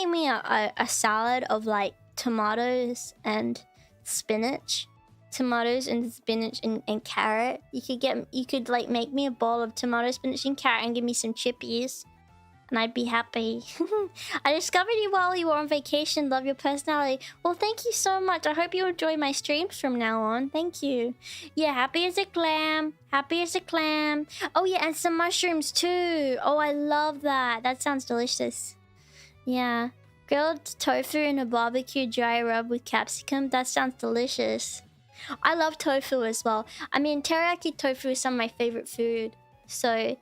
me a salad of like tomatoes and spinach. Tomatoes and spinach and carrot. You could like make me a bowl of tomato, spinach, and carrot and give me some chippies. And I'd be happy. I discovered you while you were on vacation. Love your personality. Well, thank you so much. I hope you enjoy my streams from now on. Thank you. Yeah, happy as a clam. Happy as a clam. Oh, yeah, and some mushrooms too. Oh, I love that. That sounds delicious. Yeah. Grilled tofu in a barbecue dry rub with capsicum. That sounds delicious. I love tofu as well. I mean, teriyaki tofu is some of my favorite food. So...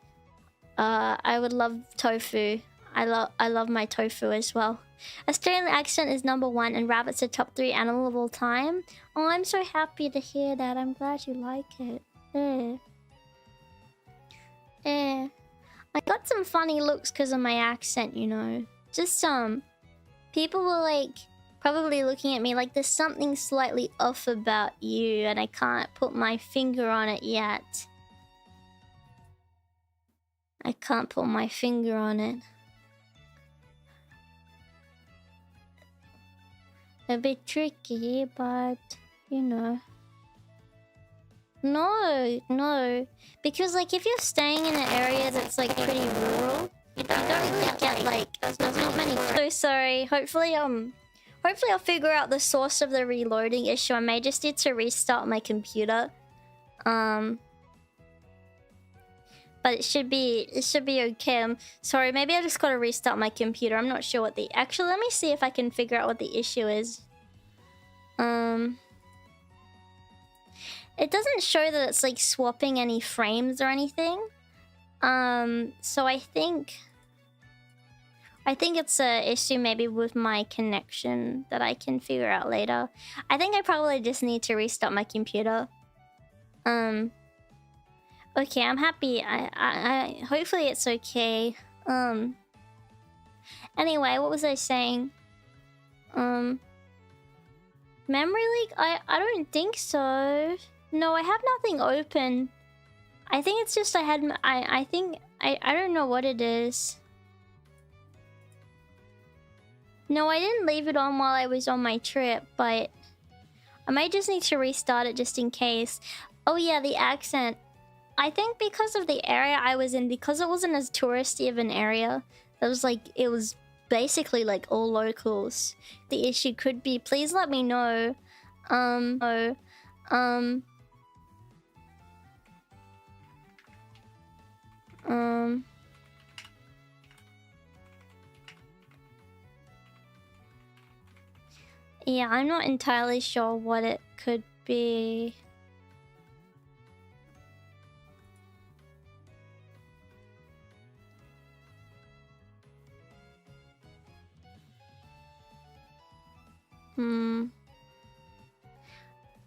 I would love tofu. I love my tofu as well. Australian accent is #1 and rabbit's a top 3 animal of all time. Oh, I'm so happy to hear that. I'm glad you like it. I got some funny looks because of my accent, you know. Just some. People were like probably looking at me like there's something slightly off about you and I can't put my finger on it yet. I can't put my finger on it. A bit tricky, but you know. No. Because like if you're staying in an area that's like pretty rural, you don't really get like there's not many. So sorry. Hopefully I'll figure out the source of the reloading issue. I may just need to restart my computer. But it should be okay. I'm sorry, maybe I just gotta restart my computer. I'm not sure what the... Actually, let me see if I can figure out what the issue is. It doesn't show that it's like swapping any frames or anything. So I think it's a issue maybe with my connection that I can figure out later. I think I probably just need to restart my computer. Okay, I'm happy. I hopefully it's okay. Anyway, what was I saying? Memory leak? I don't think so. No, I have nothing open. I think it's just I don't know what it is. No, I didn't leave it on while I was on my trip, but I might just need to restart it just in case. Oh yeah, the accent. I think because of the area I was in, because it wasn't as touristy of an area, it was basically like all locals. The issue could be, please let me know. Yeah, I'm not entirely sure what it could be.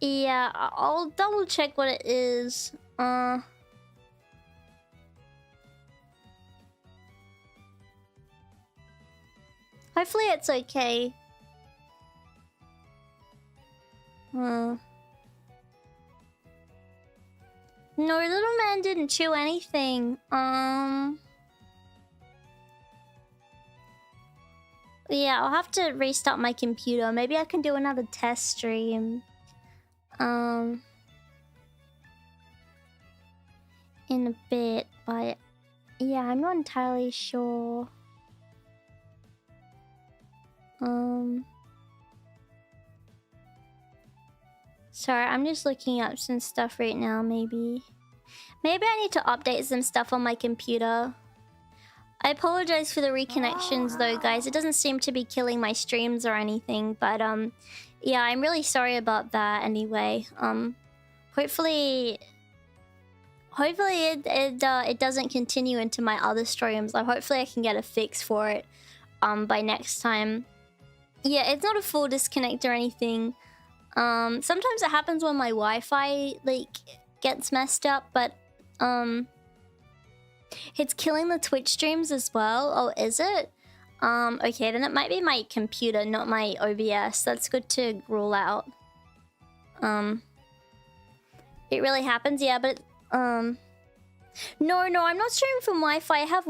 Yeah, I'll double check what it is. Hopefully it's okay. No, little man didn't chew anything. Yeah, I'll have to restart my computer. Maybe I can do another test stream. In a bit, but yeah, I'm not entirely sure. Sorry, I'm just looking up some stuff right now, maybe. Maybe I need to update some stuff on my computer. I apologize for the reconnections though, guys. It doesn't seem to be killing my streams or anything, but yeah, I'm really sorry about that anyway. Hopefully it doesn't continue into my other streams. Hopefully I can get a fix for it by next time. Yeah, it's not a full disconnect or anything. Sometimes it happens when my Wi-Fi like gets messed up, but it's killing the Twitch streams as well. Oh, is it? Okay, then it might be my computer, not my OBS. That's good to rule out. It really happens, yeah, but no, I'm not streaming from Wi-Fi. I have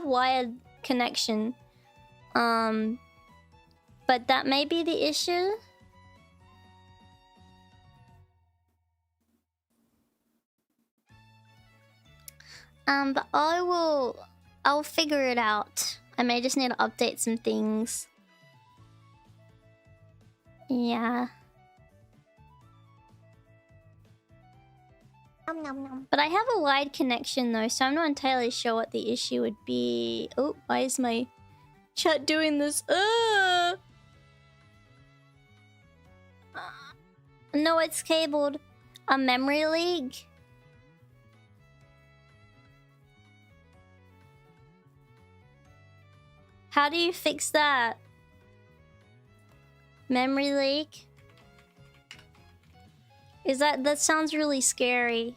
wired connection. But that may be the issue. But I'll figure it out. I may just need to update some things. Yeah. But I have a wide connection though, so I'm not entirely sure what the issue would be. Oh, why is my chat doing this? No, it's cabled. A memory leak? How do you fix that? Memory leak? That sounds really scary.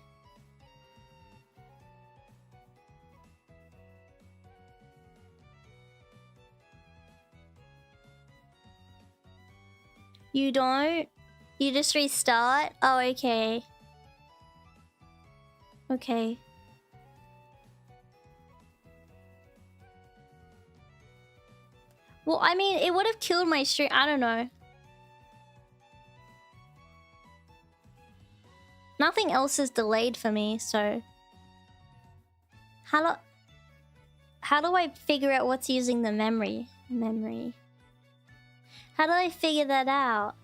You don't? You just restart? Oh, okay. Okay. Well, I mean, it would have killed my stream. I don't know. Nothing else is delayed for me, so... How do I figure out what's using the memory? How do I figure that out?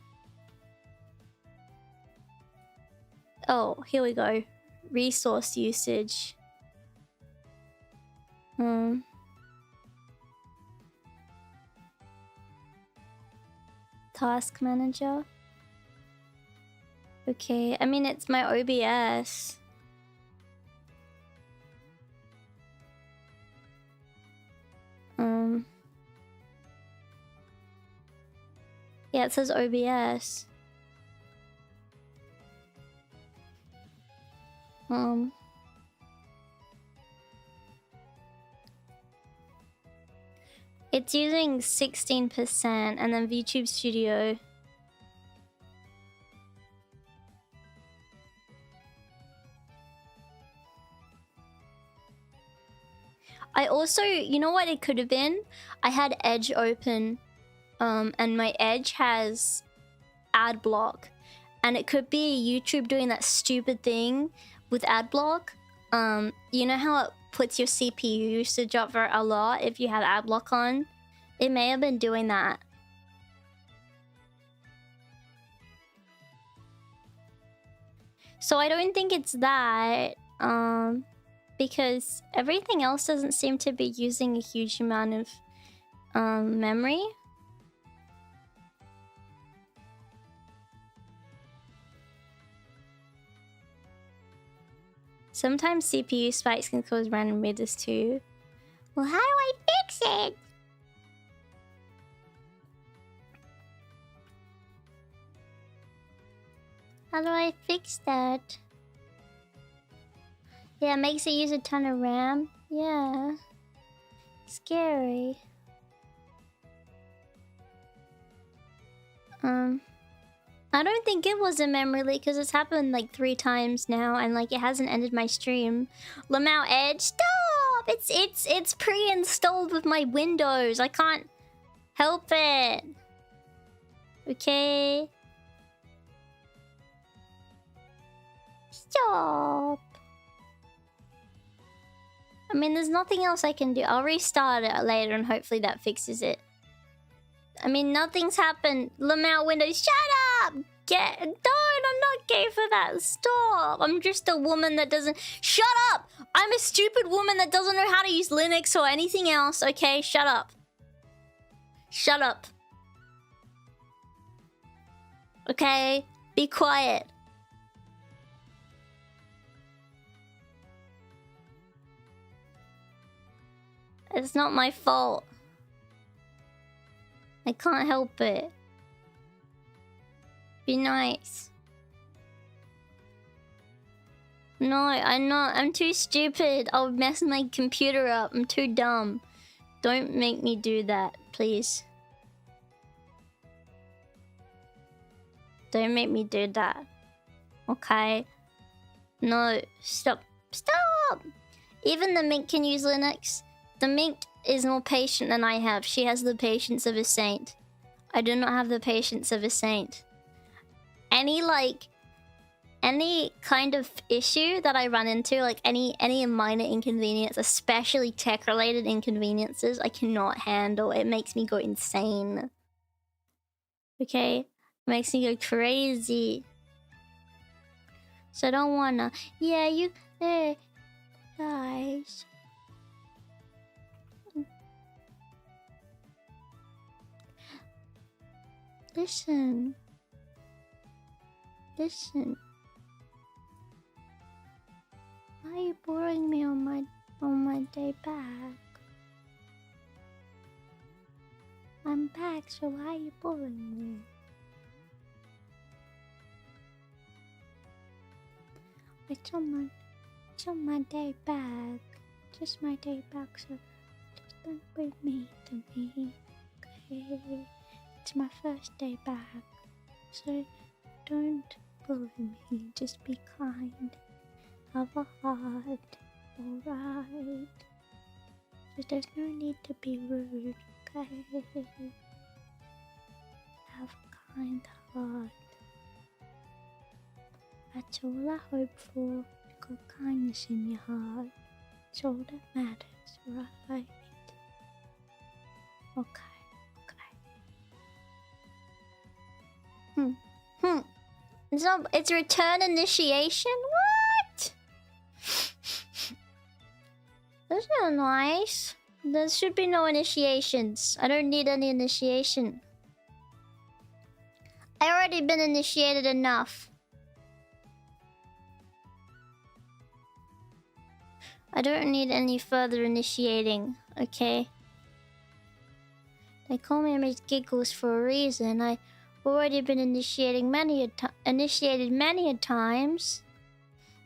Oh, here we go. Resource usage. Task manager. Okay, I mean, it's my OBS. Yeah, it says OBS. It's using 16% and then VTube Studio. I also, you know what it could have been? I had Edge open, and my Edge has ad block, and it could be YouTube doing that stupid thing with ad block. You know how it puts your CPU usage up for a lot if you have ad block on? It may have been doing that. So I don't think it's that, because everything else doesn't seem to be using a huge amount of memory. Sometimes CPU spikes can cause random readers too. Well, how do I fix it? How do I fix that? Yeah, it makes it use a ton of RAM. Yeah. Scary. I don't think it was a memory leak because it's happened like 3 times now and like it hasn't ended my stream. Lamau Edge, stop! It's pre-installed with my Windows. I can't help it. Okay. Stop. I mean, there's nothing else I can do. I'll restart it later and hopefully that fixes it. I mean, nothing's happened. Lamau Windows, shut up! Don't, I'm not gay for that. Stop. I'm just a woman that doesn't... Shut up! I'm a stupid woman that doesn't know how to use Linux or anything else, okay? Shut up. Shut up. Okay? Be quiet. It's not my fault. I can't help it. Be nice. No, I'm not. I'm too stupid. I'll mess my computer up. I'm too dumb. Don't make me do that, please. Don't make me do that. Okay? No, stop. Stop! Even the Mink can use Linux. The Mink is more patient than I have. She has the patience of a saint. I do not have the patience of a saint. Any kind of issue that I run into, like any minor inconvenience, especially tech-related inconveniences, I cannot handle. It makes me go insane. Okay? It makes me go crazy. So I don't wanna... Yeah, you... guys... Listen. Listen. Why are you boring me on my day back? I'm back, so why are you boring me? It's on my day back. Just my day back, so just don't bring me to me. Okay? It's my first day back, so don't bully me, just be kind. Have a heart, alright? So there's no need to be rude, okay. Have a kind heart. That's all I hope for. Got kindness in your heart. It's all that matters, right? Okay. It's return initiation? What? That's not nice. There should be no initiations. I don't need any initiation. I already been initiated enough. I don't need any further initiating, okay? They call me Miss Giggles for a reason. I've already been initiated many a times.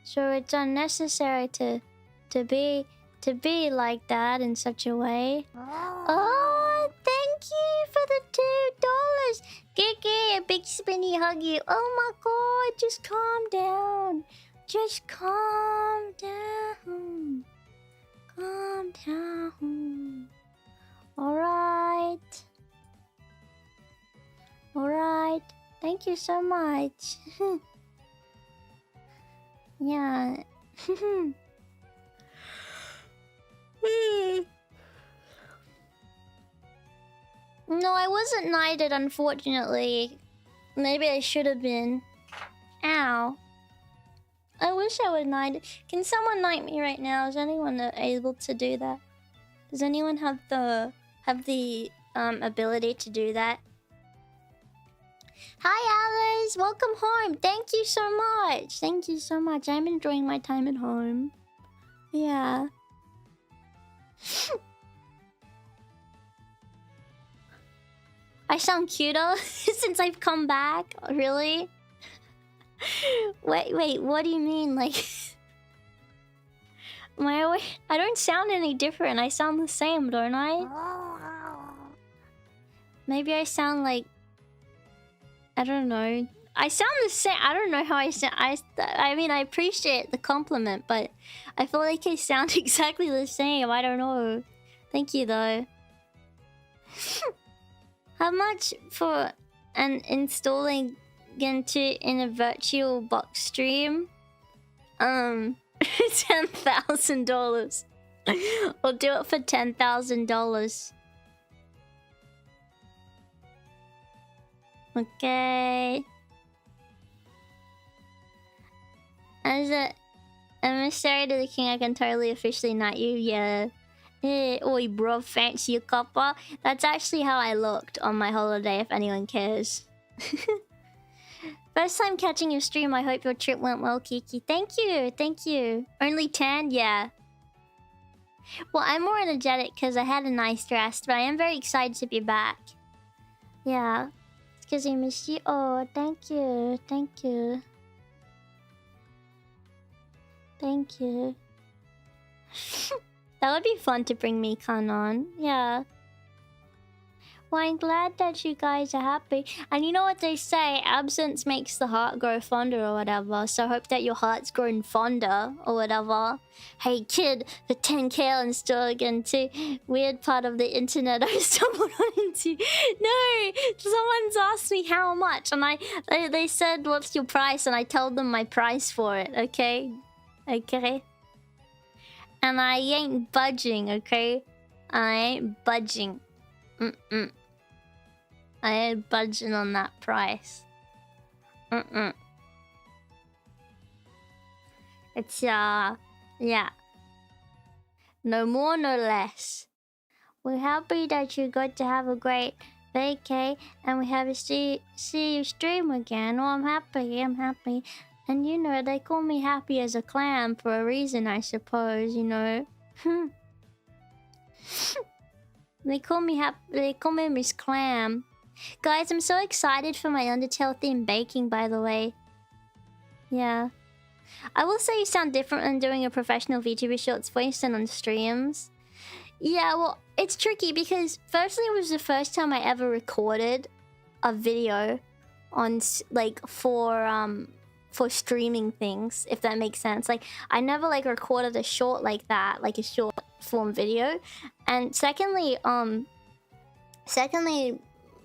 So it's unnecessary to be like that in such a way. Oh, thank you for the $2. Gigi, a big spinny huggy. Oh my god, just calm down. Just calm down. Calm down. Alright. Alright. Thank you so much. Yeah. No, I wasn't knighted, unfortunately. Maybe I should have been. Ow. I wish I was knighted. Can someone knight me right now? Is anyone able to do that? Does anyone have the ability to do that? Hi, Alice. Welcome home. Thank you so much. Thank you so much. I'm enjoying my time at home. Yeah. I sound cuter since I've come back. Really? Wait. What do you mean? Like, I don't sound any different. I sound the same, don't I? Maybe I sound like, I don't know. I sound the same. I don't know how I sound. I mean, I appreciate the compliment, but I feel like I sound exactly the same. I don't know. Thank you, though. How much for installing Gentoo in a virtual box stream? $10,000. I'll do it for $10,000. Okay. As a emissary to the king, I can totally officially knight you. Yeah. Oi, bro, fancy a cuppa. That's actually how I looked on my holiday, if anyone cares. First time catching your stream. I hope your trip went well, Kiki. Thank you. Only 10? Yeah. Well, I'm more energetic because I had a nice rest, but I am very excited to be back. Yeah. It's because I missed you. Oh, thank you. That would be fun to bring Mikan on. Yeah. Well, I'm glad that you guys are happy. And you know what they say? Absence makes the heart grow fonder or whatever. So I hope that your heart's grown fonder or whatever. Hey kid, the 10K install again too. Weird part of the internet I stumbled into. No! Someone's asked me how much. And they said, what's your price? And I told them my price for it, okay? Okay? And I ain't budging, okay? I ain't budging. I ain't budging on that price. It's yeah. No more, no less. We're happy that you got to have a great vacay and we have to see you stream again. Oh, I'm happy. And you know, they call me happy as a clam for a reason, I suppose, you know. They call me Miss Clam. Guys, I'm so excited for my Undertale themed baking, by the way. Yeah. I will say you sound different when doing a professional VTuber Shorts voice than on streams. Yeah, well, it's tricky because firstly, it was the first time I ever recorded a video on, like, for streaming things, if that makes sense. Like, I never, like, recorded a short like that, like a short form video. And secondly, Secondly,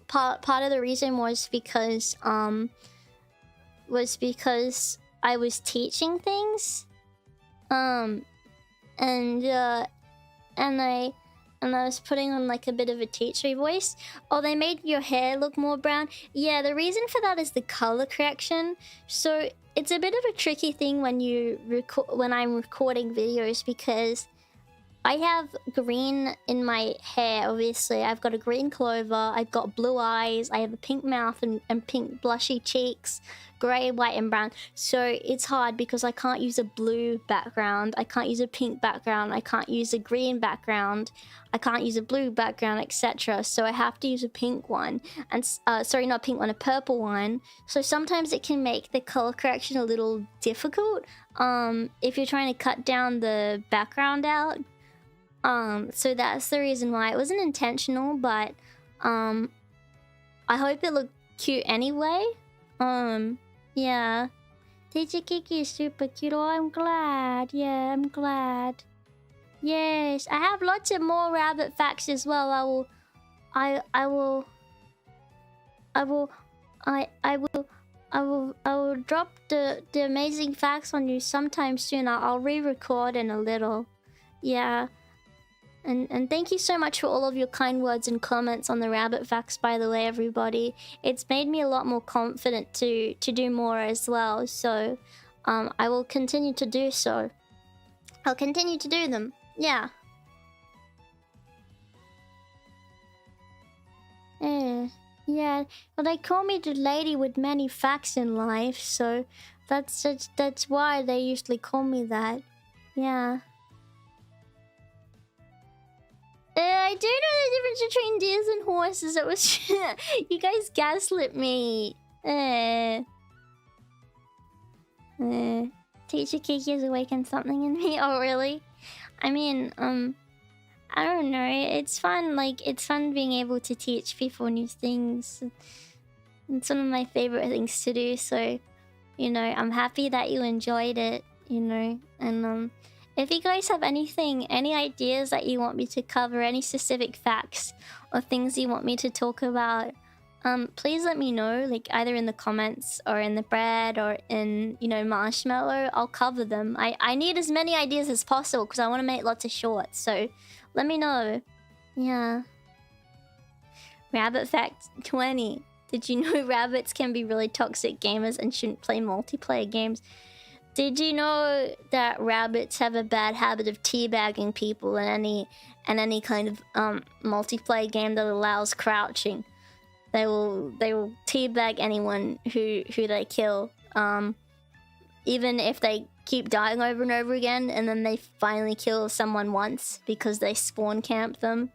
part of the reason was because I was teaching things, and I was putting on like a bit of a teacher voice. Oh, they made your hair look more brown. Yeah, the reason for that is the color correction. So it's a bit of a tricky thing when I'm recording videos, because I have green in my hair, obviously. I've got a green clover, I've got blue eyes, I have a pink mouth and pink blushy cheeks, grey, white and brown. So it's hard because I can't use a blue background, I can't use a pink background, I can't use a green background, I can't use a blue background, etc. So I have to use a pink one. And sorry, not a pink one, a purple one. So sometimes it can make the color correction a little difficult if you're trying to cut down the background out. So that's the reason why. It wasn't intentional, but I hope it looked cute anyway. Yeah. Teacher Kiki is super cute. Oh, I'm glad. Yeah, I'm glad. Yes, I have lots of more rabbit facts as well. I will drop the amazing facts on you sometime soon. I'll re-record in a little. Yeah. And thank you so much for all of your kind words and comments on the rabbit facts, by the way, everybody. It's made me a lot more confident to do more as well. So I will continue to do so. I'll continue to do them. Yeah. Yeah. Well, they call me the lady with many facts in life, so that's why they usually call me that. Yeah. I do know the difference between deers and horses. It was you guys gaslit me. Teacher Kiki has awakened something in me. Oh really? I mean, I don't know. It's fun. Like, it's fun being able to teach people new things. It's one of my favorite things to do. So, you know, I'm happy that you enjoyed it. You know, and if you guys have any ideas that you want me to cover, any specific facts or things you want me to talk about, please let me know, like either in the comments or in the bread or in, you know, Marshmallow. I'll cover them. I need as many ideas as possible because I want to make lots of shorts. So let me know. Yeah. Rabbit fact 20. Did you know rabbits can be really toxic gamers and shouldn't play multiplayer games? Did you know that rabbits have a bad habit of teabagging people in any kind of multiplayer game that allows crouching? They will teabag anyone who they kill, even if they keep dying over and over again, and then they finally kill someone once because they spawn camp them.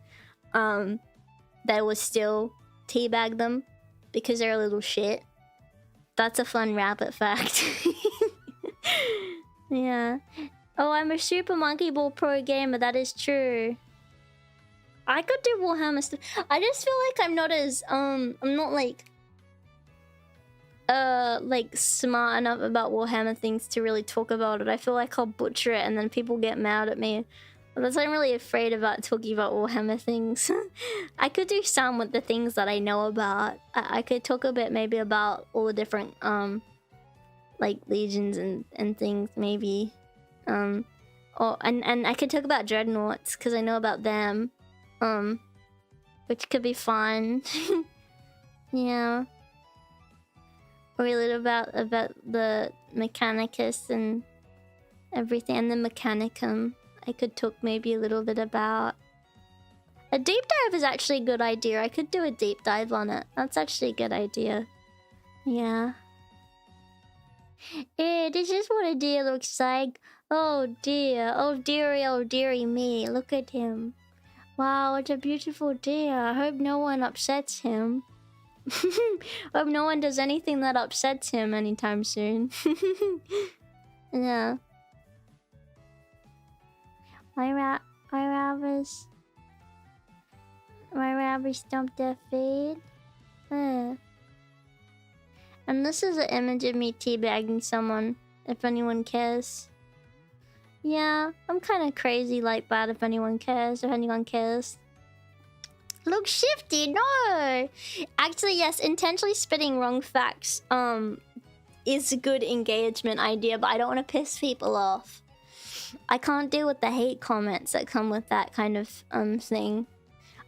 They will still teabag them because they're a little shit. That's a fun rabbit fact. Yeah. Oh, I'm a Super Monkey Ball Pro gamer. That is true. I could do Warhammer stuff. I just feel like I'm not as I'm not like smart enough about Warhammer things to really talk about it. I feel like I'll butcher it and then people get mad at me. That's why I'm really afraid about talking about Warhammer things. I could do some with the things that I know about. I could talk a bit maybe about all the different like legions and things maybe, and I could talk about dreadnoughts because I know about them, which could be fun. Yeah, or a little about the Mechanicus and everything, and the Mechanicum. I could talk maybe a little bit about. A deep dive is actually a good idea. I could do a deep dive on it. That's actually a good idea. Yeah. This is what a deer looks like. Oh dear, oh dearie me, look at him. Wow, it's a beautiful deer. I hope no one upsets him. Hope no one does anything that upsets him anytime soon. Yeah. My rabbits dumped their feed. And this is an image of me teabagging someone, if anyone cares. Yeah, I'm kind of crazy like that, if anyone cares, Look shifty, no! Actually, yes, intentionally spitting wrong facts is a good engagement idea, but I don't want to piss people off. I can't deal with the hate comments that come with that kind of thing.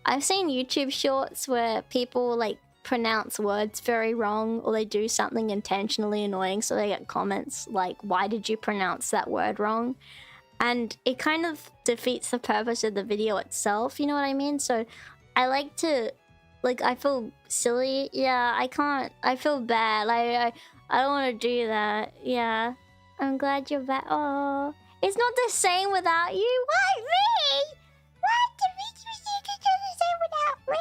I've seen YouTube shorts where people like pronounce words very wrong, or they do something intentionally annoying, so they get comments like, why did you pronounce that word wrong? And it kind of defeats the purpose of the video itself, you know what I mean? So I like to, like, I feel silly. Yeah, I can't, I feel bad. I don't want to do that. Yeah. I'm glad you're back. Oh, it's not the same without you. What? Me? What? It's not the same without me.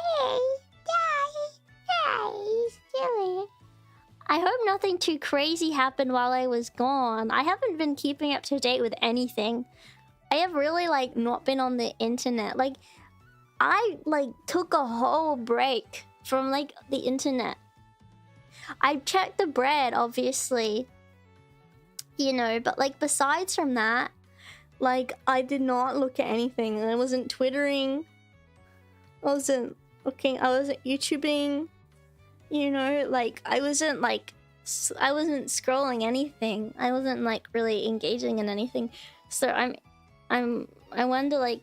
Silly. I hope nothing too crazy happened while I was gone. I haven't been keeping up to date with anything. I have really, like, not been on the internet. Like, I, like, took a whole break from, like, the internet. I checked the bread, obviously. You know, but, like, besides from that, like, I did not look at anything. I wasn't twittering. I wasn't looking. I wasn't YouTubing. You know, like, I wasn't scrolling anything. I wasn't, like, really engaging in anything. So I wonder, like,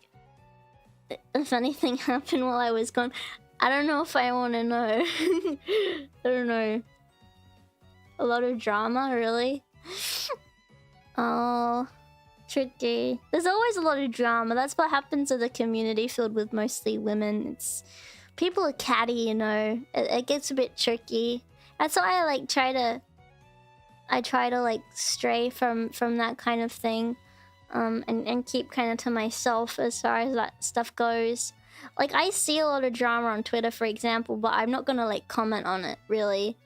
if anything happened while I was gone. I don't know if I want to know. I don't know. A lot of drama, really? Oh, tricky. There's always a lot of drama. That's what happens in the community filled with mostly women. It's... people are catty, you know. It gets a bit tricky. That's why I like try to like stray from that kind of thing, and keep kind of to myself as far as that stuff goes. Like, I see a lot of drama on Twitter, for example, but I'm not gonna like comment on it really.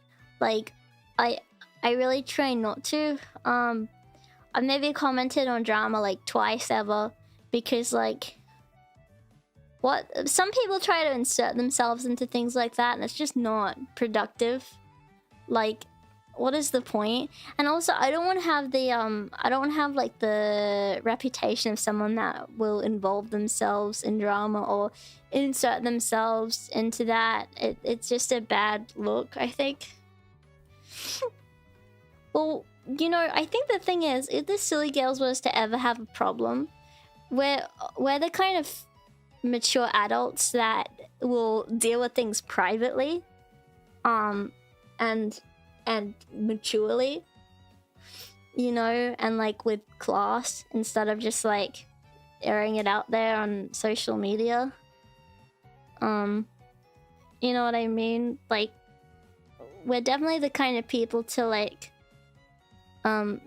Like, I really try not to. I've maybe commented on drama like twice ever, because like, what, some people try to insert themselves into things like that, and it's just not productive. Like, what is the point? And also, I don't want to have the I don't want to have like the reputation of someone that will involve themselves in drama or insert themselves into that. It's just a bad look, I think. Well, you know, I think the thing is, if the Silly Girls was to ever have a problem, we're the kind of mature adults that will deal with things privately, and maturely, you know, and like with class, instead of just like airing it out there on social media. You know what I mean? Like, we're definitely the kind of people to like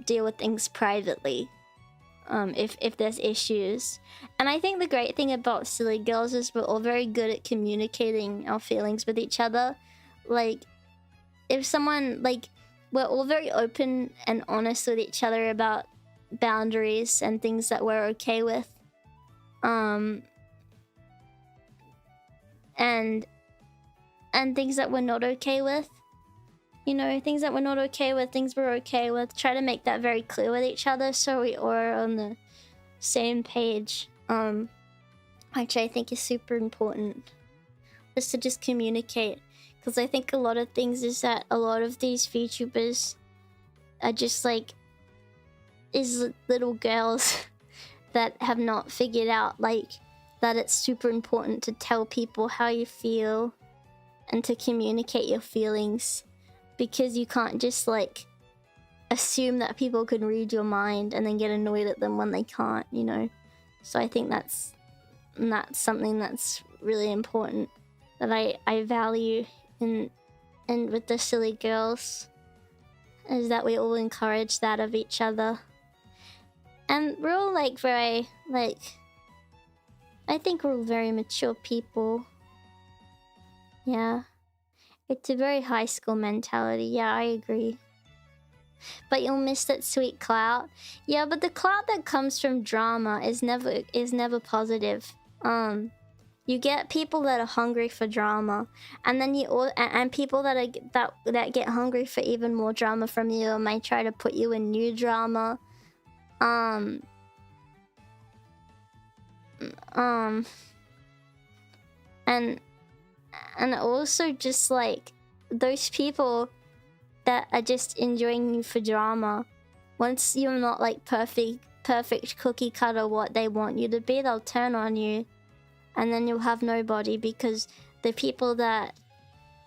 deal with things privately, if there's issues. And I think the great thing about Silly Girls is we're all very good at communicating our feelings with each other. Like, if someone, like, we're all very open and honest with each other about boundaries and things that we're okay with, and things that we're not okay with. You know, things that we're not okay with, things we're okay with. Try to make that very clear with each other so we are on the same page. Which I think is super important. Just to just communicate. Because I think a lot of things is that a lot of these VTubers are just like... is little girls that have not figured out, like, that it's super important to tell people how you feel and to communicate your feelings. Because you can't just, like, assume that people can read your mind and then get annoyed at them when they can't, you know? So I think that's something that's really important, that I value in with the Silly Girls, is that we all encourage that of each other. And we're all, like, very, like... I think we're all very mature people. Yeah. It's a very high school mentality. Yeah, I agree. But you'll miss that sweet clout. Yeah, but the clout that comes from drama is never positive. You get people that are hungry for drama, and then and people that get hungry for even more drama from you might try to put you in new drama. And also just like those people that are just enjoying you for drama. Once you're not like perfect cookie cutter what they want you to be, they'll turn on you, and then you'll have nobody, because the people that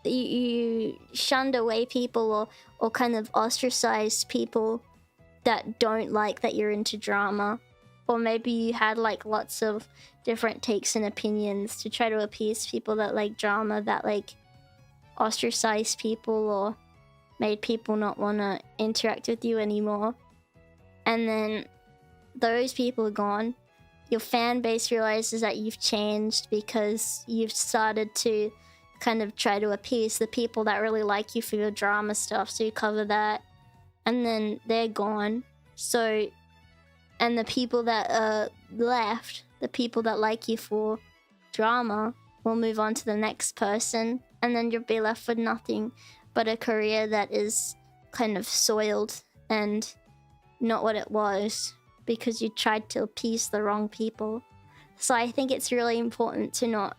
you shunned away, people or kind of ostracized people that don't like that you're into drama, or maybe you had like lots of different takes and opinions to try to appease people that like drama, that like ostracized people or made people not want to interact with you anymore. And then those people are gone. Your fan base realizes that you've changed because you've started to kind of try to appease the people that really like you for your drama stuff, so you cover that, and then they're gone. So, and the people that are left, the people that like you for drama, will move on to the next person, and then you'll be left with nothing but a career that is kind of soiled and not what it was, because you tried to appease the wrong people. So I think it's really important to not...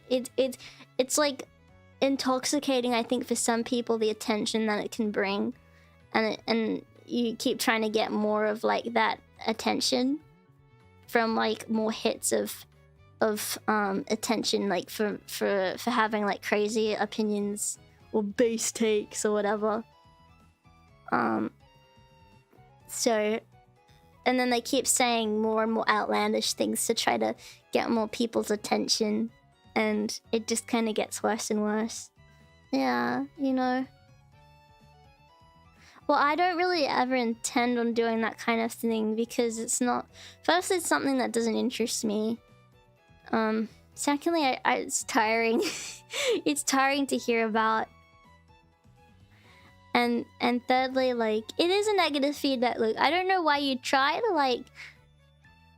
It's like intoxicating, I think, for some people, the attention that it can bring. And you keep trying to get more of like that attention from like more hits of attention, like for having like crazy opinions or base takes or whatever. So, and then they keep saying more and more outlandish things to try to get more people's attention, and it just kind of gets worse and worse. Yeah, you know. Well, I don't really ever intend on doing that kind of thing, because it's not... First, it's something that doesn't interest me. Secondly, it's tiring. It's tiring to hear about. And thirdly, like, it is a negative feedback loop. I don't know why you try to, like,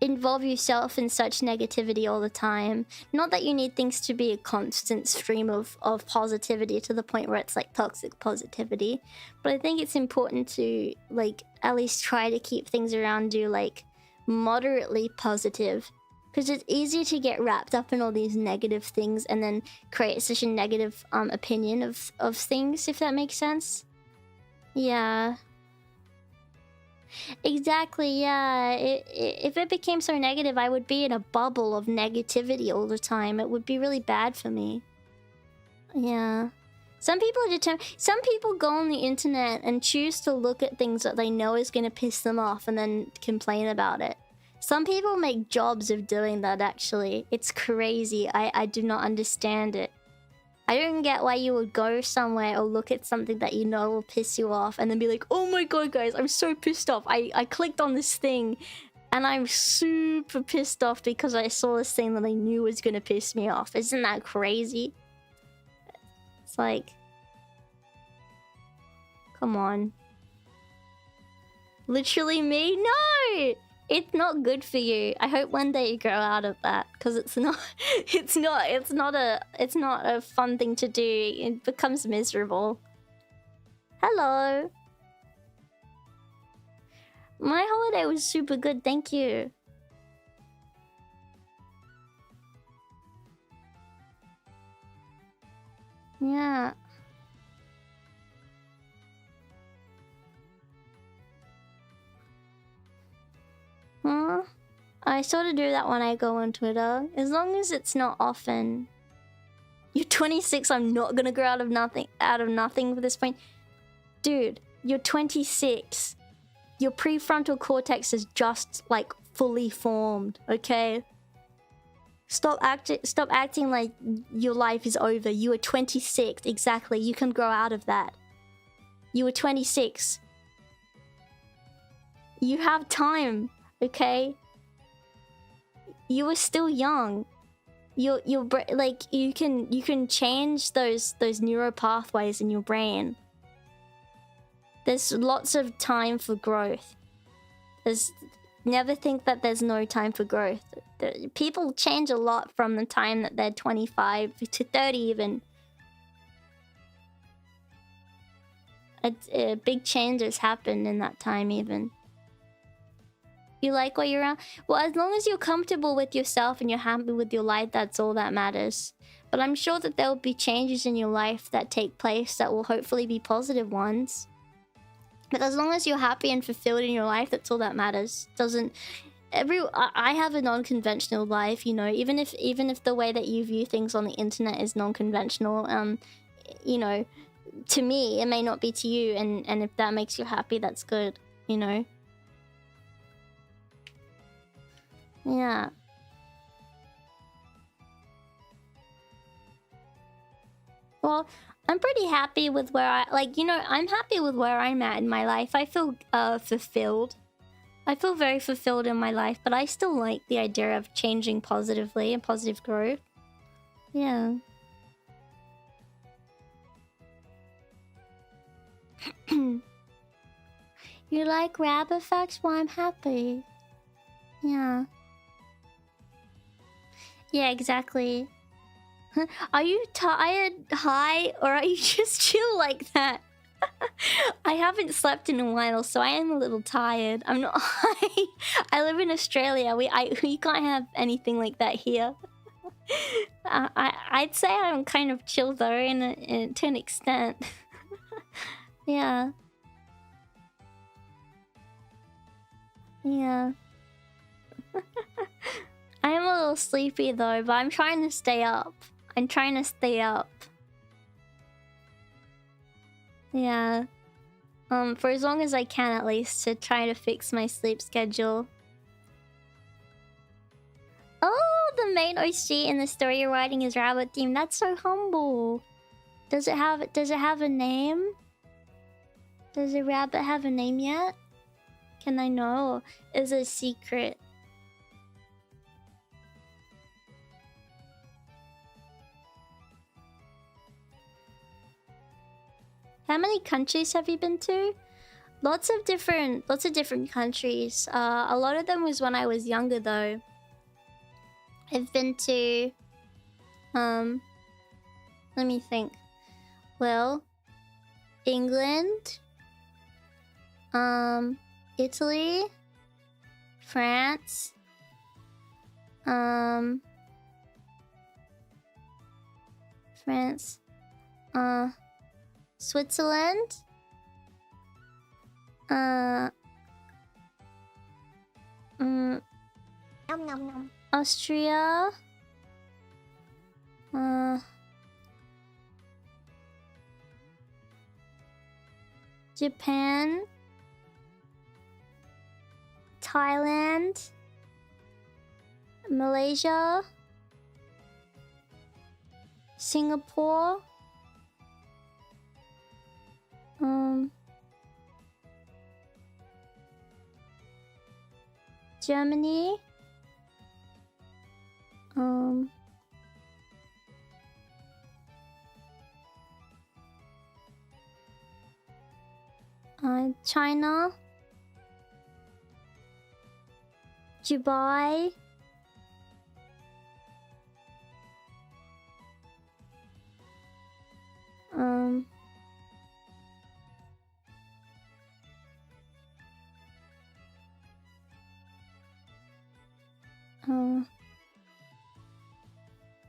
involve yourself in such negativity all the time. Not that you need things to be a constant stream of positivity to the point where it's, like, toxic positivity. But I think it's important to, like, at least try to keep things around you, like, moderately positive. Because it's easy to get wrapped up in all these negative things and then create such a negative opinion of things, if that makes sense. Yeah. Exactly, yeah. If it became so negative, I would be in a bubble of negativity all the time. It would be really bad for me. Yeah. Some people are determined. Some people go on the internet and choose to look at things that they know is going to piss them off and then complain about it. Some people make jobs of doing that, actually. It's crazy. I do not understand it. I don't get why you would go somewhere or look at something that you know will piss you off and then be like, oh my god, guys, I'm so pissed off. I clicked on this thing and I'm super pissed off because I saw this thing that I knew was going to piss me off. Isn't that crazy? It's like... Come on. Literally me? No! It's not good for you. I hope one day you grow out of that, because it's not a fun thing to do. It becomes miserable. Hello. My holiday was super good, thank you. Yeah. Huh? I sort of do that when I go on Twitter, as long as it's not often. You're 26, I'm not gonna grow out of nothing at this point. Dude, you're 26. Your prefrontal cortex is just, like, fully formed, okay? Stop acting like your life is over. You are 26, exactly. You can grow out of that. You were 26. You have time. Okay, you were still young. You can change those neural pathways in your brain. There's lots of time for growth. Never think that there's no time for growth. People change a lot from the time that they're 25 to 30 even. Big changes happen in that time even. You like what you're around? Well, as long as you're comfortable with yourself and you're happy with your life, that's all that matters. But I'm sure that there will be changes in your life that take place that will hopefully be positive ones. But as long as you're happy and fulfilled in your life, that's all that matters. I have a non-conventional life, you know, even if the way that you view things on the internet is non-conventional, you know, to me, it may not be to you, and if that makes you happy, that's good, you know? Yeah. Well, I'm pretty happy with where I'm happy with where I'm at in my life. I feel fulfilled. I feel very fulfilled in my life, but I still like the idea of changing positively and positive growth. Yeah. You like rab effects? Well, I'm happy. Yeah. Yeah, exactly. Are you tired, high, or are you just chill like that? I haven't slept in a while, so I am a little tired. I'm not high. I live in Australia. We can't have anything like that here. I'd say I'm kind of chill though, to an extent. Yeah. Yeah. I am a little sleepy though, but I'm trying to stay up. Yeah. For as long as I can, at least, to try to fix my sleep schedule. Oh, the main Oshi in the story you're writing is rabbit themed. That's so humble. Does it have a name? Does the rabbit have a name yet? Can I know? Is it a secret? How many countries have you been to? Lots of different countries. A lot of them was when I was younger though. I've been to let me think. Well, England, Italy, France, Switzerland, Austria, Japan, Thailand, Malaysia, Singapore, Germany, China, Dubai,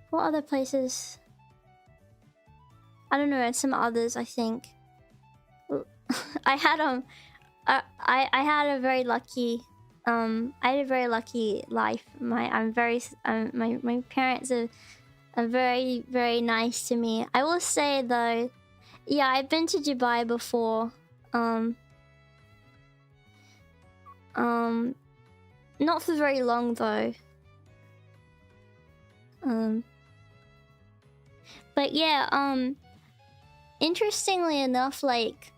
what other places? I don't know, and some others, I think. I had I had a very lucky life. My parents are very, very nice to me. I will say though, yeah, I've been to Dubai before. Not for very long though. But yeah, interestingly enough, like,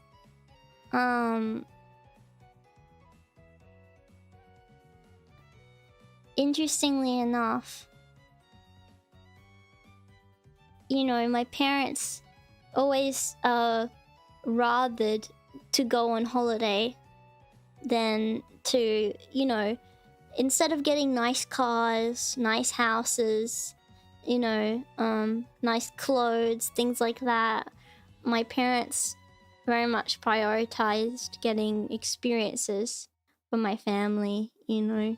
you know, my parents always rathered to go on holiday than to, you know, instead of getting nice cars, nice houses, you know, nice clothes, things like that, my parents very much prioritized getting experiences for my family, you know.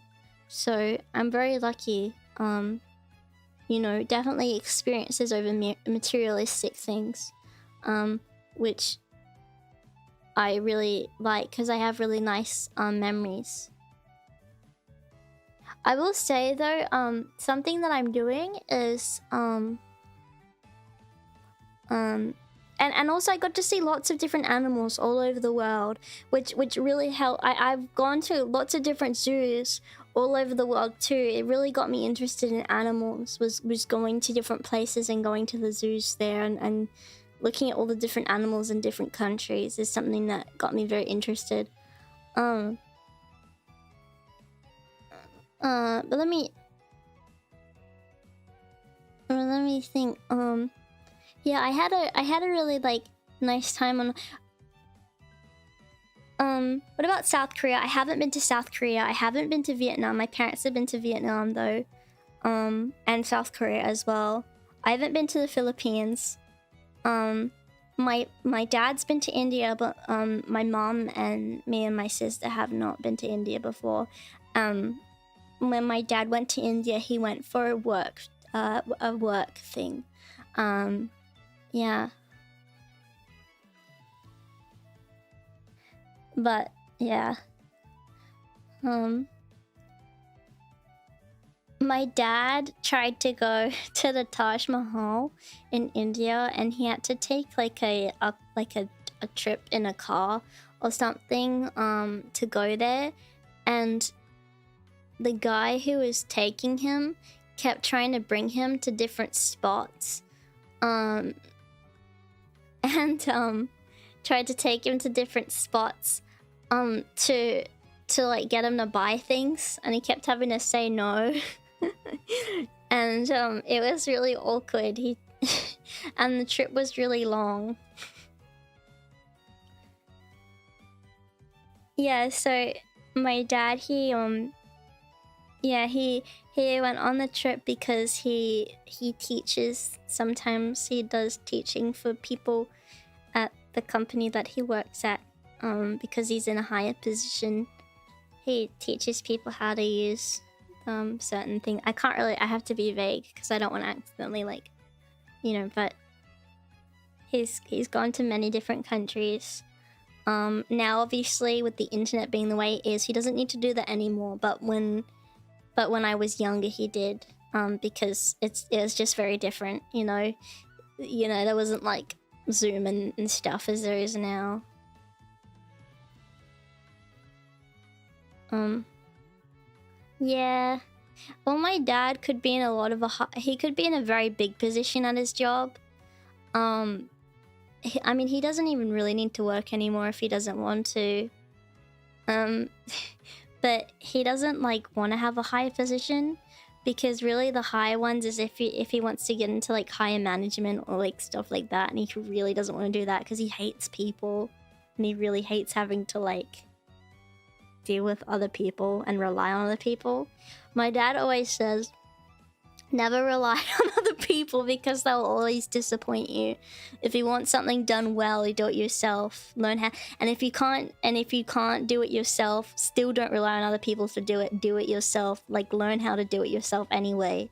So I'm very lucky. You know, definitely experiences over materialistic things, which I really like because I have really nice memories. I will say though, something that I'm doing is and also I got to see lots of different animals all over the world, which really helped. I've gone to lots of different zoos all over the world too. It really got me interested in animals, was going to different places and going to the zoos there and looking at all the different animals in different countries is something that got me very interested. But let me think. Yeah, I had a really like nice time on. What about South Korea? I haven't been to South Korea. I haven't been to Vietnam. My parents have been to Vietnam though, and South Korea as well. I haven't been to the Philippines. My dad's been to India, but my mom and me and my sister have not been to India before. When my dad went to India, he went for a work thing. Yeah. But yeah. My dad tried to go to the Taj Mahal in India, and he had to take like a trip in a car or something to go there, and the guy who was taking him kept trying to bring him to different spots, and tried to take him to different spots to like get him to buy things, and he kept having to say no. And it was really awkward. And the trip was really long. Yeah, so my dad, he went on the trip because he teaches. Sometimes he does teaching for people at the company that he works at, because he's in a higher position. He teaches people how to use certain things. I have to be vague because I don't want to accidentally, like, you know, but he's gone to many different countries. Now obviously with the internet being the way it is, he doesn't need to do that anymore, but when I was younger he did, because it was just very different, you know, there wasn't like Zoom and stuff as there is now. Yeah. Well, my dad could be in he could be in a very big position at his job. I mean, he doesn't even really need to work anymore if he doesn't want to. But he doesn't like want to have a higher position, because really the higher ones is if he wants to get into like higher management or like stuff like that, and he really doesn't want to do that because he hates people and he really hates having to like deal with other people and rely on other people. My dad always says, never rely on other people because they'll always disappoint you. If you want something done well, you do it yourself. Learn how, and if you can't do it yourself, still don't rely on other people to do it. Do it yourself. Like, learn how to do it yourself anyway.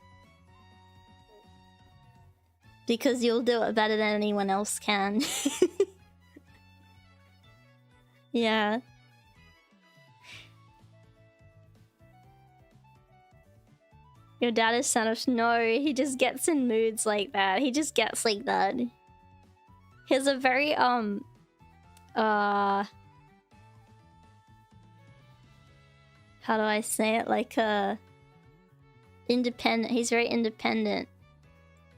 Because you'll do it better than anyone else can. Yeah. Your dad is son of... No, he just gets in moods like that. He just gets like that. He's a very, how do I say it? Like, independent. He's very independent.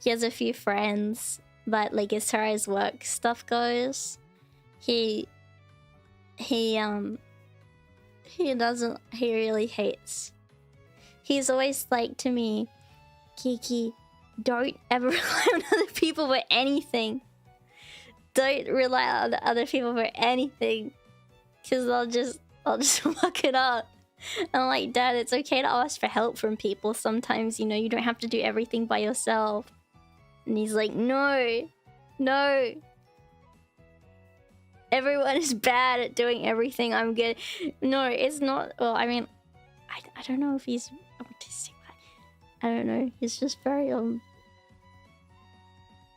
He has a few friends, but like as far as work stuff goes, he really hates. He's always like to me, Kiki, don't ever rely on other people for anything. Don't rely on other people for anything, because I'll just fuck it up. I'm like, Dad, it's okay to ask for help from people sometimes, you know, you don't have to do everything by yourself. And he's like, no. Everyone is bad at doing everything. I'm good. No, it's not. Well, I mean, I don't know if he's autistic. I don't know. He's just very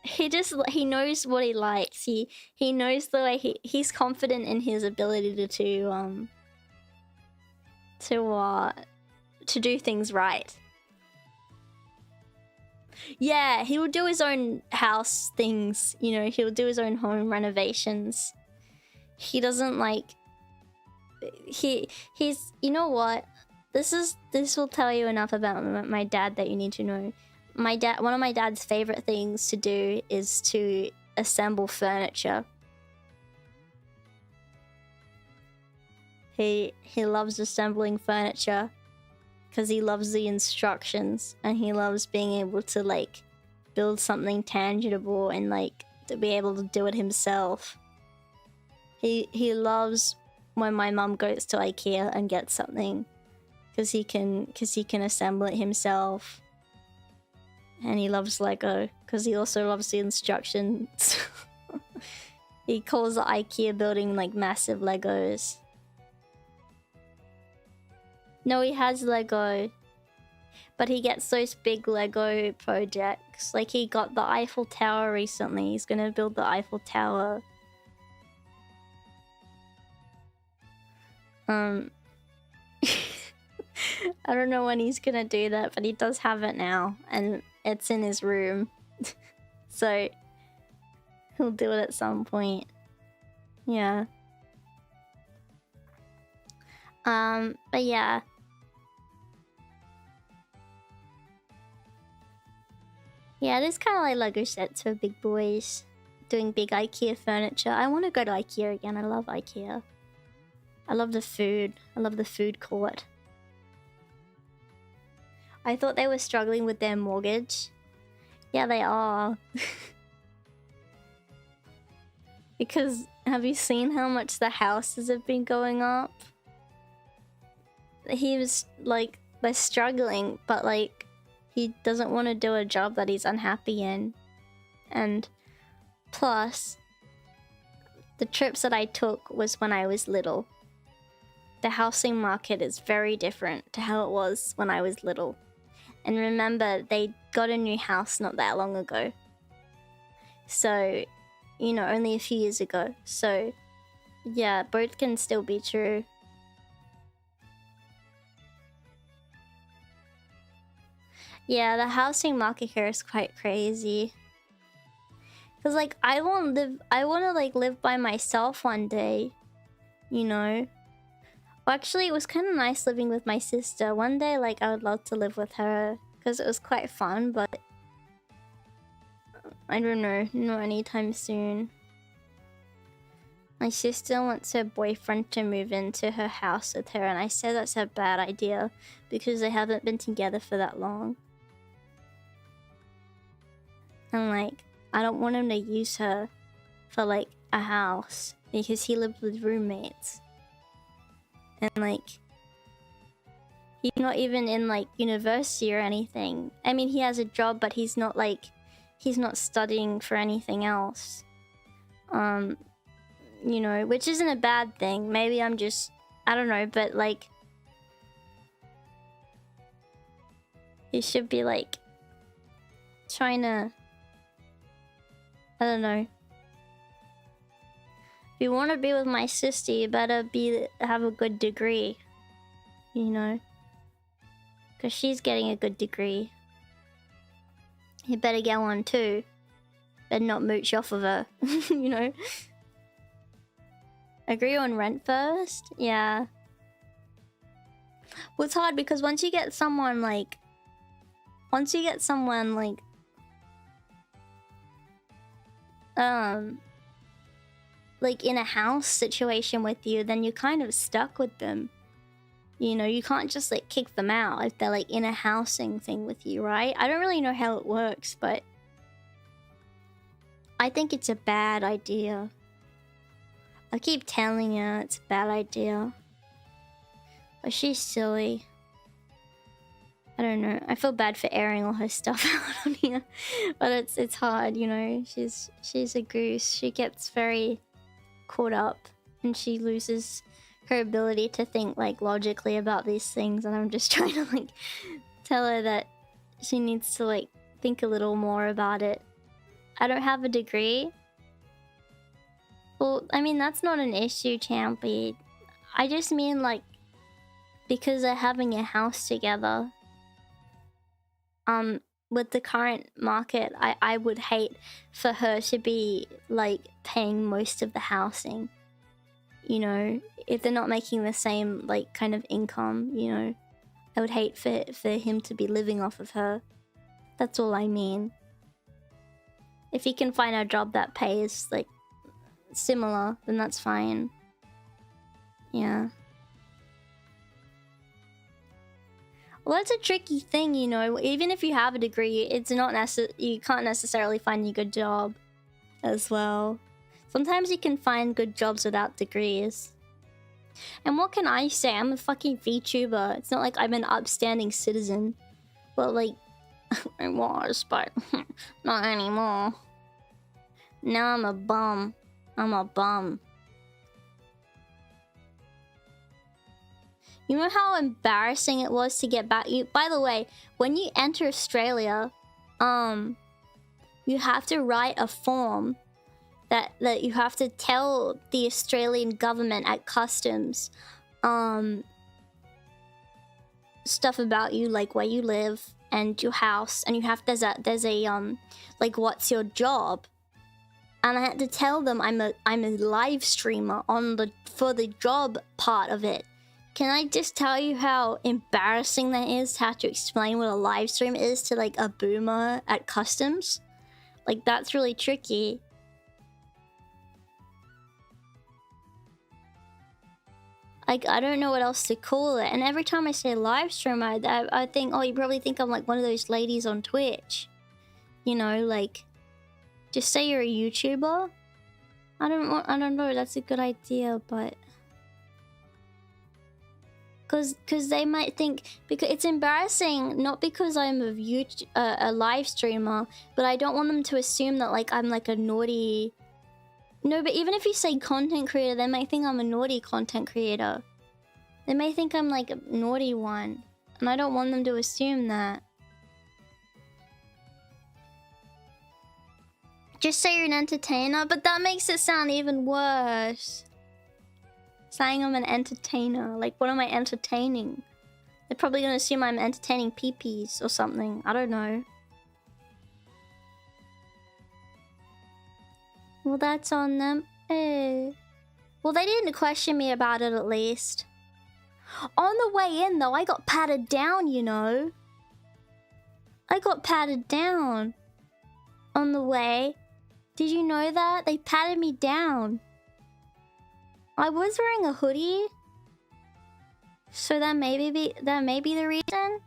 he knows what he likes. He knows the way he's confident in his ability to do things right. Yeah, he will do his own house things, you know, he'll do his own home renovations. He doesn't like he's you know what? This will tell you enough about my dad that you need to know. One of my dad's favorite things to do is to assemble furniture. He loves assembling furniture because he loves the instructions and he loves being able to like build something tangible and like to be able to do it himself. He loves when my mum goes to IKEA and gets something because he can assemble it himself. And he loves Lego because he also loves the instructions. He calls the IKEA building like massive Legos. No, he has Lego, but he gets those big Lego projects. Like he got the Eiffel Tower recently. He's gonna build the Eiffel Tower. I don't know when he's gonna do that, but he does have it now, and it's in his room. So he'll do it at some point. Yeah. But yeah. Yeah, it is kind of like Lego sets for big boys. Doing big IKEA furniture. I want to go to IKEA again. I love IKEA. I love the food. I love the food court. I thought they were struggling with their mortgage. Yeah, they are. Because have you seen how much the houses have been going up? He was like, they're struggling, but like, he doesn't want to do a job that he's unhappy in. And plus, the trips that I took was when I was little. The housing market is very different to how it was when I was little. And remember, they got a new house not that long ago. So, you know, only a few years ago. So, yeah, both can still be true. Yeah, the housing market here is quite crazy. Cause like I want to like live by myself one day, you know. Well, actually, it was kind of nice living with my sister. One day, like I would love to live with her because it was quite fun, but I don't know, not anytime soon. My sister wants her boyfriend to move into her house with her, and I said that's a bad idea because they haven't been together for that long. And like, I don't want him to use her for like a house because he lives with roommates. And like, he's not even in like university or anything. I mean, he has a job, but he's not like, he's not studying for anything else. You know, which isn't a bad thing. Maybe I'm just, I don't know, but like, he should be like trying to, I don't know. If you want to be with my sister, you better have a good degree, you know, because she's getting a good degree. You better get one too. Better not mooch off of her, you know. Agree on rent first? Yeah. Well, it's hard because once you get someone like in a house situation with you, then you're kind of stuck with them. You know, you can't just like kick them out if they're like in a housing thing with you, right? I don't really know how it works, but I think it's a bad idea. I keep telling her it's a bad idea. But she's silly. I don't know. I feel bad for airing all her stuff out on here. But it's hard, you know. She's a goose. She gets very caught up and she loses her ability to think like logically about these things, and I'm just trying to like tell her that she needs to like think a little more about it. I don't have a degree. Well, I mean, that's not an issue, Champy. I just mean like because they're having a house together. With the current market, I would hate for her to be like paying most of the housing. You know, if they're not making the same like kind of income, you know, I would hate for him to be living off of her. That's all I mean. If he can find a job that pays like similar, then that's fine. Yeah. Well, that's a tricky thing, you know. Even if you have a degree, it's not you can't necessarily find a good job as well. Sometimes you can find good jobs without degrees. And what can I say? I'm a fucking VTuber. It's not like I'm an upstanding citizen. Well, like, I was, but not anymore. Now I'm a bum. I'm a bum. You know how embarrassing it was to get back? By the way, when you enter Australia, you have to write a form that you have to tell the Australian government at customs stuff about you, like where you live and your house, and you have there's a like what's your job, and I had to tell them I'm a live streamer for the job part of it. Can I just tell you how embarrassing that is? How to explain what a live stream is to like a boomer at customs? Like that's really tricky. Like I don't know what else to call it. And every time I say live stream, I think, oh, you probably think I'm like one of those ladies on Twitch. You know, like just say you're a YouTuber. I don't know. That's a good idea, but. Cause they might think, because it's embarrassing, not because I'm a live streamer, but I don't want them to assume that like I'm like a naughty. No, but even if you say content creator, they might think I'm a naughty content creator. They may think I'm like a naughty one, and I don't want them to assume that. Just say you're an entertainer, but that makes it sound even worse. Saying I'm an entertainer. Like, what am I entertaining? They're probably gonna assume I'm entertaining peepees or something. I don't know. Well, that's on them. Eh. Well, they didn't question me about it at least. On the way in, though, I got patted down, you know. I got patted down. On the way. Did you know that? They patted me down. I was wearing a hoodie, so that may be the reason.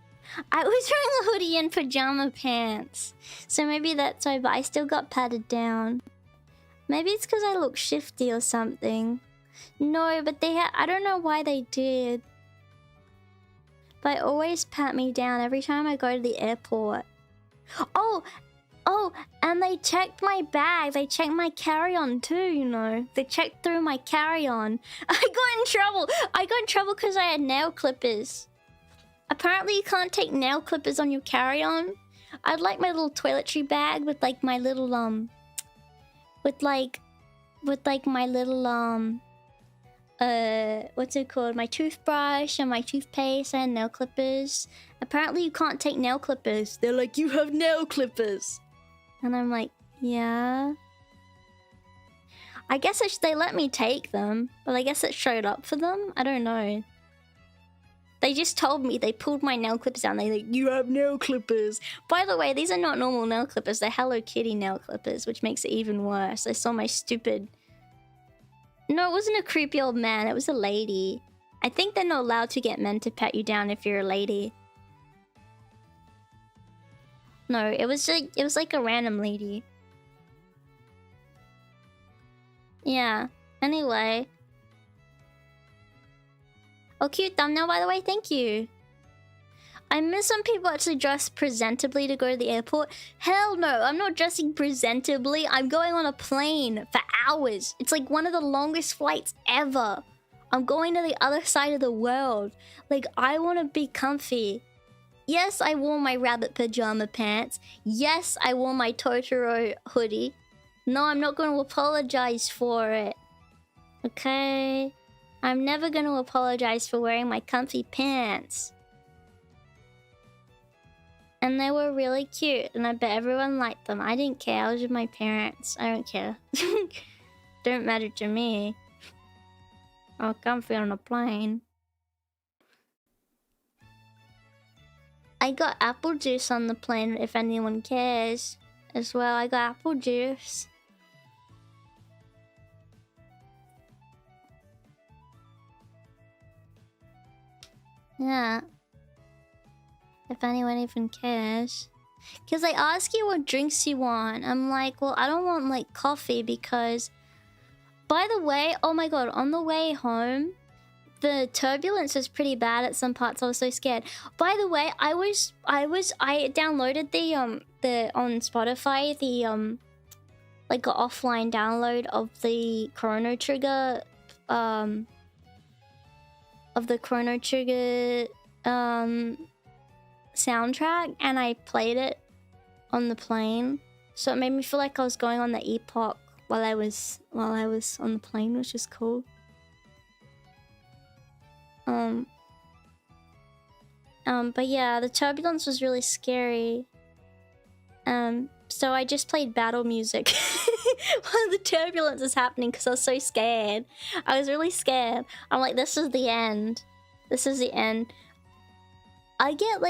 I was wearing a hoodie and pajama pants, so maybe that's why. But I still got patted down. Maybe it's because I look shifty or something. No, but I don't know why they did. But they always pat me down every time I go to the airport. Oh, and they checked my bag. They checked my carry-on too, you know. They checked through my carry-on. I got in trouble. I got in trouble because I had nail clippers. Apparently you can't take nail clippers on your carry-on. I'd like my little toiletry bag with like my little with my little what's it called? My toothbrush and my toothpaste and nail clippers. Apparently you can't take nail clippers. They're like, you have nail clippers. And I'm like, yeah. I guess they let me take them, but I guess it showed up for them. I don't know. They just told me, they pulled my nail clippers down. They're like, you have nail clippers. By the way, these are not normal nail clippers. They're Hello Kitty nail clippers, which makes it even worse. I saw my stupid... No, it wasn't a creepy old man. It was a lady. I think they're not allowed to get men to pat you down if you're a lady. No, it was like a random lady. Yeah. Anyway. Oh, cute thumbnail, by the way. Thank you. I miss when people actually dress presentably to go to the airport. Hell no, I'm not dressing presentably. I'm going on a plane for hours. It's like one of the longest flights ever. I'm going to the other side of the world. Like, I want to be comfy. Yes, I wore my rabbit pajama pants. Yes, I wore my Totoro hoodie. No, I'm not going to apologize for it. Okay? I'm never going to apologize for wearing my comfy pants. And they were really cute, and I bet everyone liked them. I didn't care. I was with my parents. I don't care. Don't matter to me. I'm comfy on a plane. I got apple juice on the plane, if anyone cares. As well, I got apple juice. Yeah. If anyone even cares. Because they ask you what drinks you want. I'm like, well, I don't want, like, coffee because... By the way, oh my god, on the way home, the turbulence was pretty bad at some parts. I was so scared. By the way, I downloaded the on Spotify, the like an offline download of the Chrono Trigger soundtrack, and I played it on the plane. So it made me feel like I was going on the epoch while I was on the plane, which is cool. But yeah, the turbulence was really scary. So I just played battle music while the turbulence is happening because I was so scared. I was really scared. I'm like, this is the end. This is the end. I get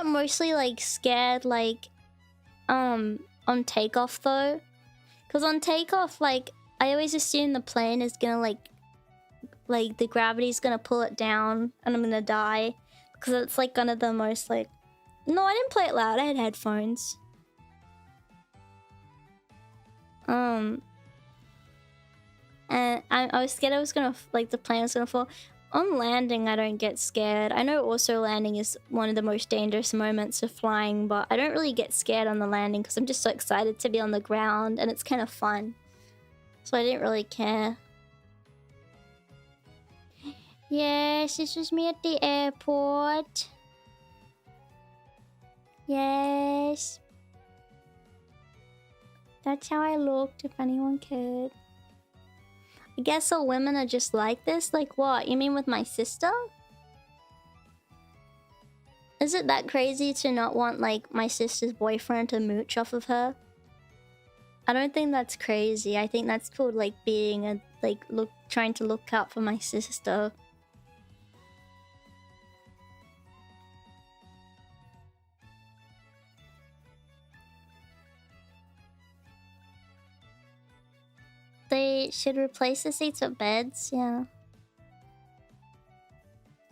mostly like scared like on takeoff though. Cause on takeoff, like I always assume the plane is gonna like the gravity's gonna pull it down and I'm gonna die. Because it's like one of the most like... No, I didn't play it loud. I had headphones. And I was scared I was gonna... Like the plane was gonna fall. On landing, I don't get scared. I know also landing is one of the most dangerous moments of flying, but I don't really get scared on the landing because I'm just so excited to be on the ground and it's kind of fun. So I didn't really care. Yes, this was me at the airport. Yes. That's how I looked, if anyone cared. I guess all women are just like this? Like what? You mean with my sister? Is it that crazy to not want, like, my sister's boyfriend to mooch off of her? I don't think that's crazy. I think that's called, like, being a, like, trying to look out for my sister. They should replace the seats with beds, yeah.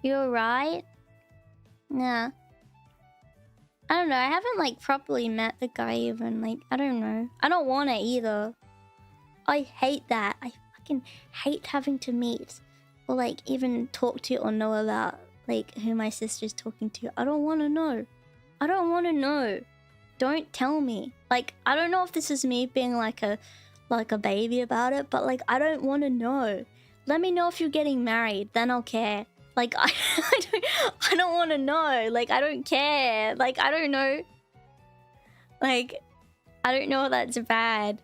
You're right? Yeah. I don't know, I haven't like properly met the guy even, like, I don't know. I don't want it either. I hate that. I fucking hate having to meet or like even talk to or know about like who my sister's talking to. I don't want to know. I don't want to know. Don't tell me. Like, I don't know if this is me being like a baby about it, but like I don't want to know. Let me know if you're getting married, then I'll care. Like I don't want to know. Like I don't care. Like I don't know. Like I don't know if that's bad.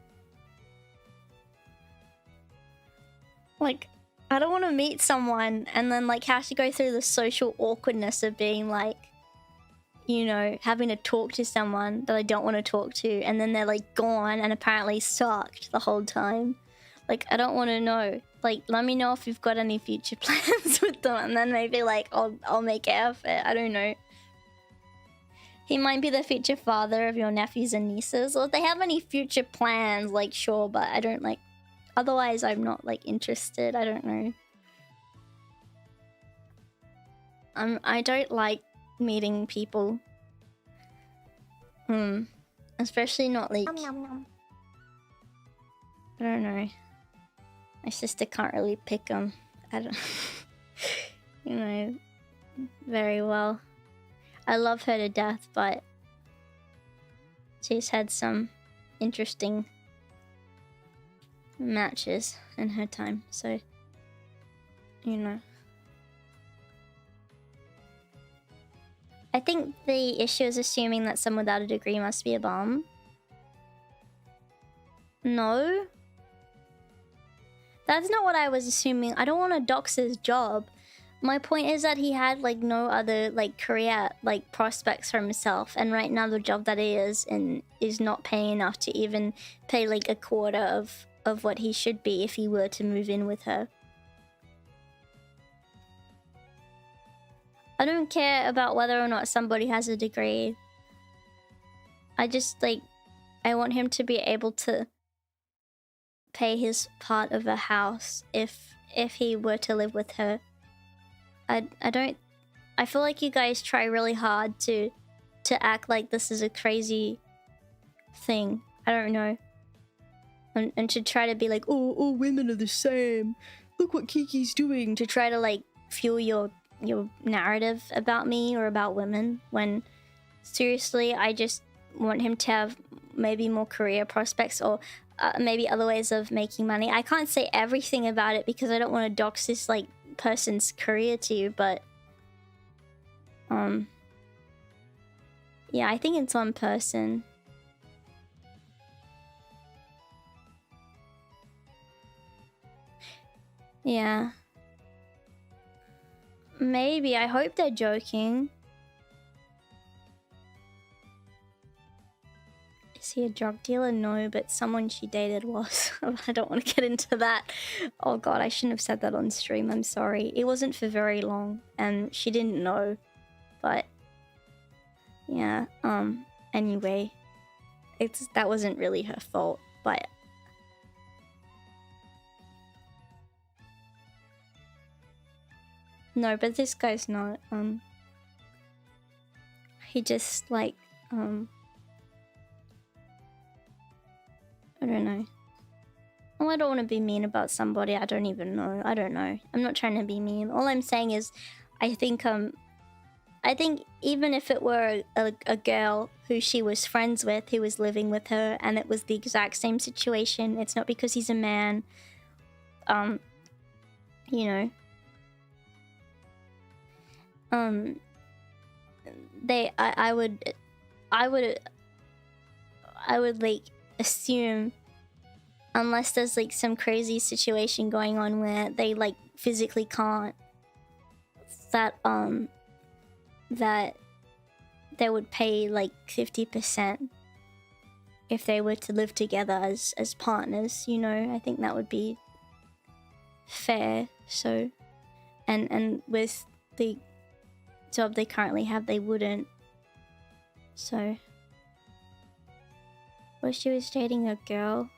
Like I don't want to meet someone and then like have to go through the social awkwardness of being like, you know, having to talk to someone that I don't want to talk to and then they're like gone and apparently sucked the whole time. Like I don't want to know. Like let me know if you've got any future plans with them and then maybe like I'll make an effort. I don't know. He might be the future father of your nephews and nieces, or if they have any future plans, like sure, but I don't like, otherwise I'm not like interested. I don't know. I don't like meeting people. Especially not like... I don't know. My sister can't really pick them. I don't... you know, very well. I love her to death, but she's had some interesting matches in her time, so you know. I think the issue is assuming that someone without a degree must be a bum. No. That's not what I was assuming. I don't want to dox his job. My point is that he had like no other like career like prospects for himself, and right now the job that he is in is not paying enough to even pay like a quarter of what he should be if he were to move in with her. I don't care about whether or not somebody has a degree. I just like, I want him to be able to pay his part of a house if he were to live with her. I feel like you guys try really hard to act like this is a crazy thing. I don't know. And to try to be like, oh, all women are the same. Look what Kiki's doing. To try to like fuel your narrative about me or about women, when seriously I just want him to have maybe more career prospects or maybe other ways of making money. I can't say everything about it because I don't want to dox this like person's career to you, but yeah, I think it's one person. Yeah. Maybe. I hope they're joking. Is he a drug dealer? No, but someone she dated was. I don't want to get into that. Oh god, I shouldn't have said that on stream. I'm sorry. It wasn't for very long, and she didn't know. But yeah, anyway. That wasn't really her fault, but no, but this guy's not. He just like I don't know. Oh, I don't want to be mean about somebody I don't even know. I don't know. I'm not trying to be mean. All I'm saying is, I think even if it were a girl who she was friends with, who was living with her, and it was the exact same situation, it's not because he's a man. You know. I would like assume, unless there's like some crazy situation going on where they like physically can't, that that they would pay like 50% if they were to live together as partners, you know. I think that would be fair. So and with the job they currently have, they wouldn't. So, well, she was dating a girl.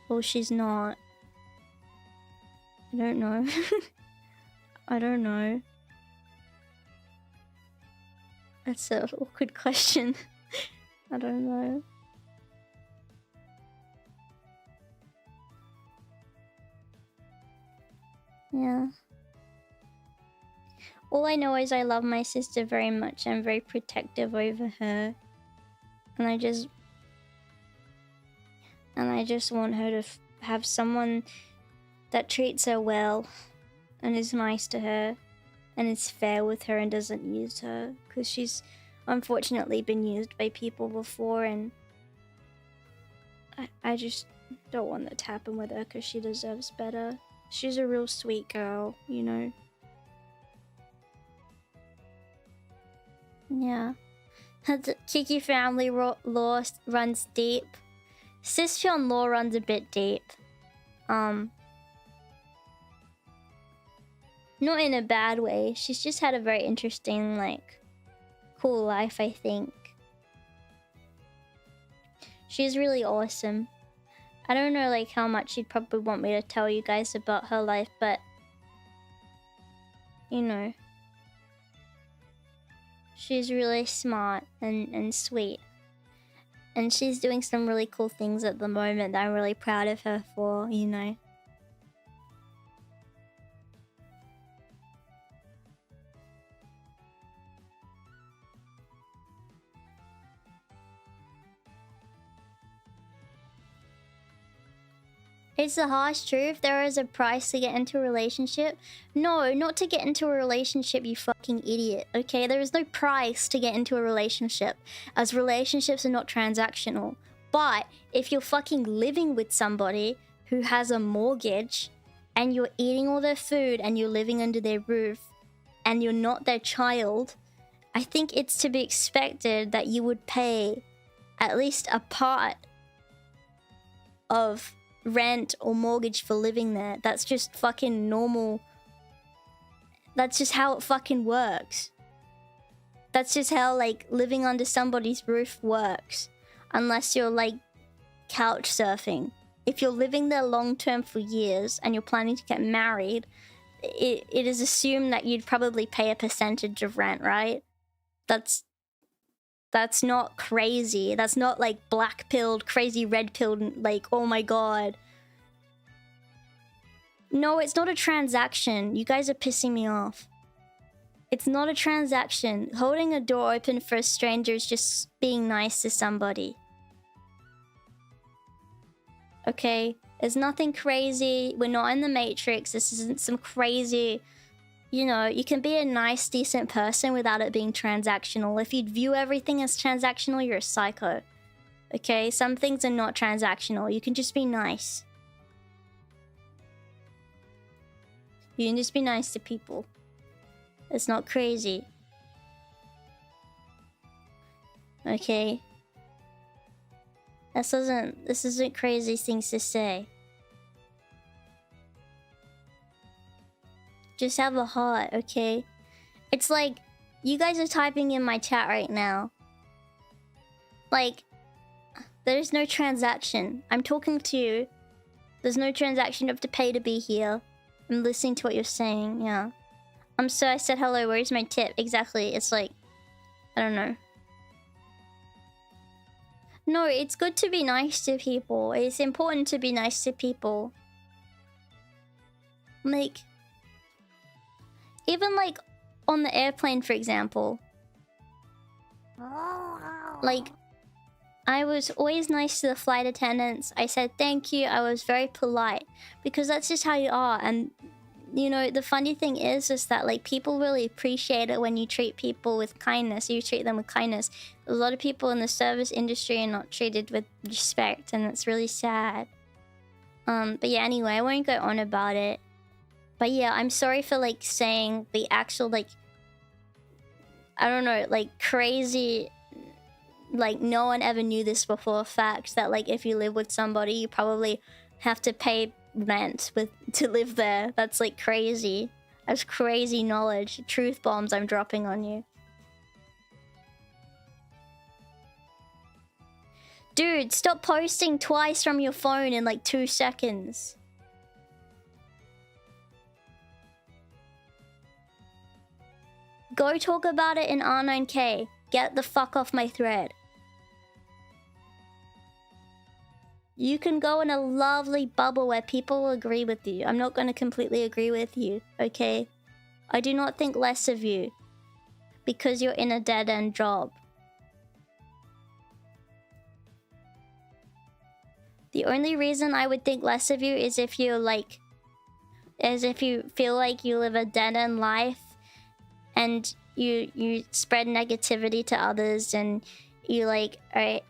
Well, she's not. I don't know. I don't know. That's an awkward question. I don't know. Yeah. All I know is I love my sister very much. I'm very protective over her. And I just want her to have someone that treats her well and is nice to her and is fair with her and doesn't use her, because she's unfortunately been used by people before, and I just don't want that to happen with her because she deserves better. She's a real sweet girl, you know. Yeah. The Kiki family law runs deep. Cis-Pyon law runs a bit deep. Not in a bad way. She's just had a very interesting, like, cool life, I think. She's really awesome. I don't know, like, how much she'd probably want me to tell you guys about her life, but you know. She's really smart and sweet. And she's doing some really cool things at the moment that I'm really proud of her for, you know. It's the harsh truth. There is a price to get into a relationship. No, not to get into a relationship, you fucking idiot. Okay, there is no price to get into a relationship, as relationships are not transactional. But if you're fucking living with somebody who has a mortgage and you're eating all their food and you're living under their roof and you're not their child, I think it's to be expected that you would pay at least a part of rent or mortgage for living there. That's just fucking normal. That's just how it fucking works. That's just how, like, living under somebody's roof works. Unless you're, like, couch surfing. If you're living there long term for years and you're planning to get married, it is assumed that you'd probably pay a percentage of rent, right? That's not crazy. That's not like black pilled, crazy red pilled, like, oh my god. No, it's not a transaction. You guys are pissing me off. It's not a transaction. Holding a door open for a stranger is just being nice to somebody. Okay? There's nothing crazy. We're not in the Matrix. This isn't some crazy... You know, you can be a nice, decent person without it being transactional. If you view everything as transactional, you're a psycho. Okay? Some things are not transactional. You can just be nice. You can just be nice to people. It's not crazy. Okay? This isn't crazy things to say. Just have a heart, okay? It's like, you guys are typing in my chat right now. Like, there's no transaction. I'm talking to you. There's no transaction. You have to pay to be here. I'm listening to what you're saying, yeah. So I said hello, where's my tip? Exactly, it's like, I don't know. No, it's good to be nice to people. It's important to be nice to people. Like... Even, like, on the airplane, for example. Like, I was always nice to the flight attendants. I said thank you. I was very polite. Because that's just how you are. And, you know, the funny thing is that, like, people really appreciate it when you treat people with kindness. You treat them with kindness. A lot of people in the service industry are not treated with respect. And it's really sad. But yeah, anyway, I won't go on about it. But yeah, I'm sorry for, like, saying the actual, like, I don't know, like, crazy, like, no one ever knew this before fact that, like, if you live with somebody, you probably have to pay rent to live there. That's, like, crazy. That's crazy knowledge. Truth bombs I'm dropping on you. Dude, stop posting twice from your phone in, like, 2 seconds. Go talk about it in R9K. Get the fuck off my thread. You can go in a lovely bubble where people will agree with you. I'm not going to completely agree with you, okay? I do not think less of you because you're in a dead-end job. The only reason I would think less of you is if you're like... is if you feel like you live a dead-end life and you spread negativity to others and you like are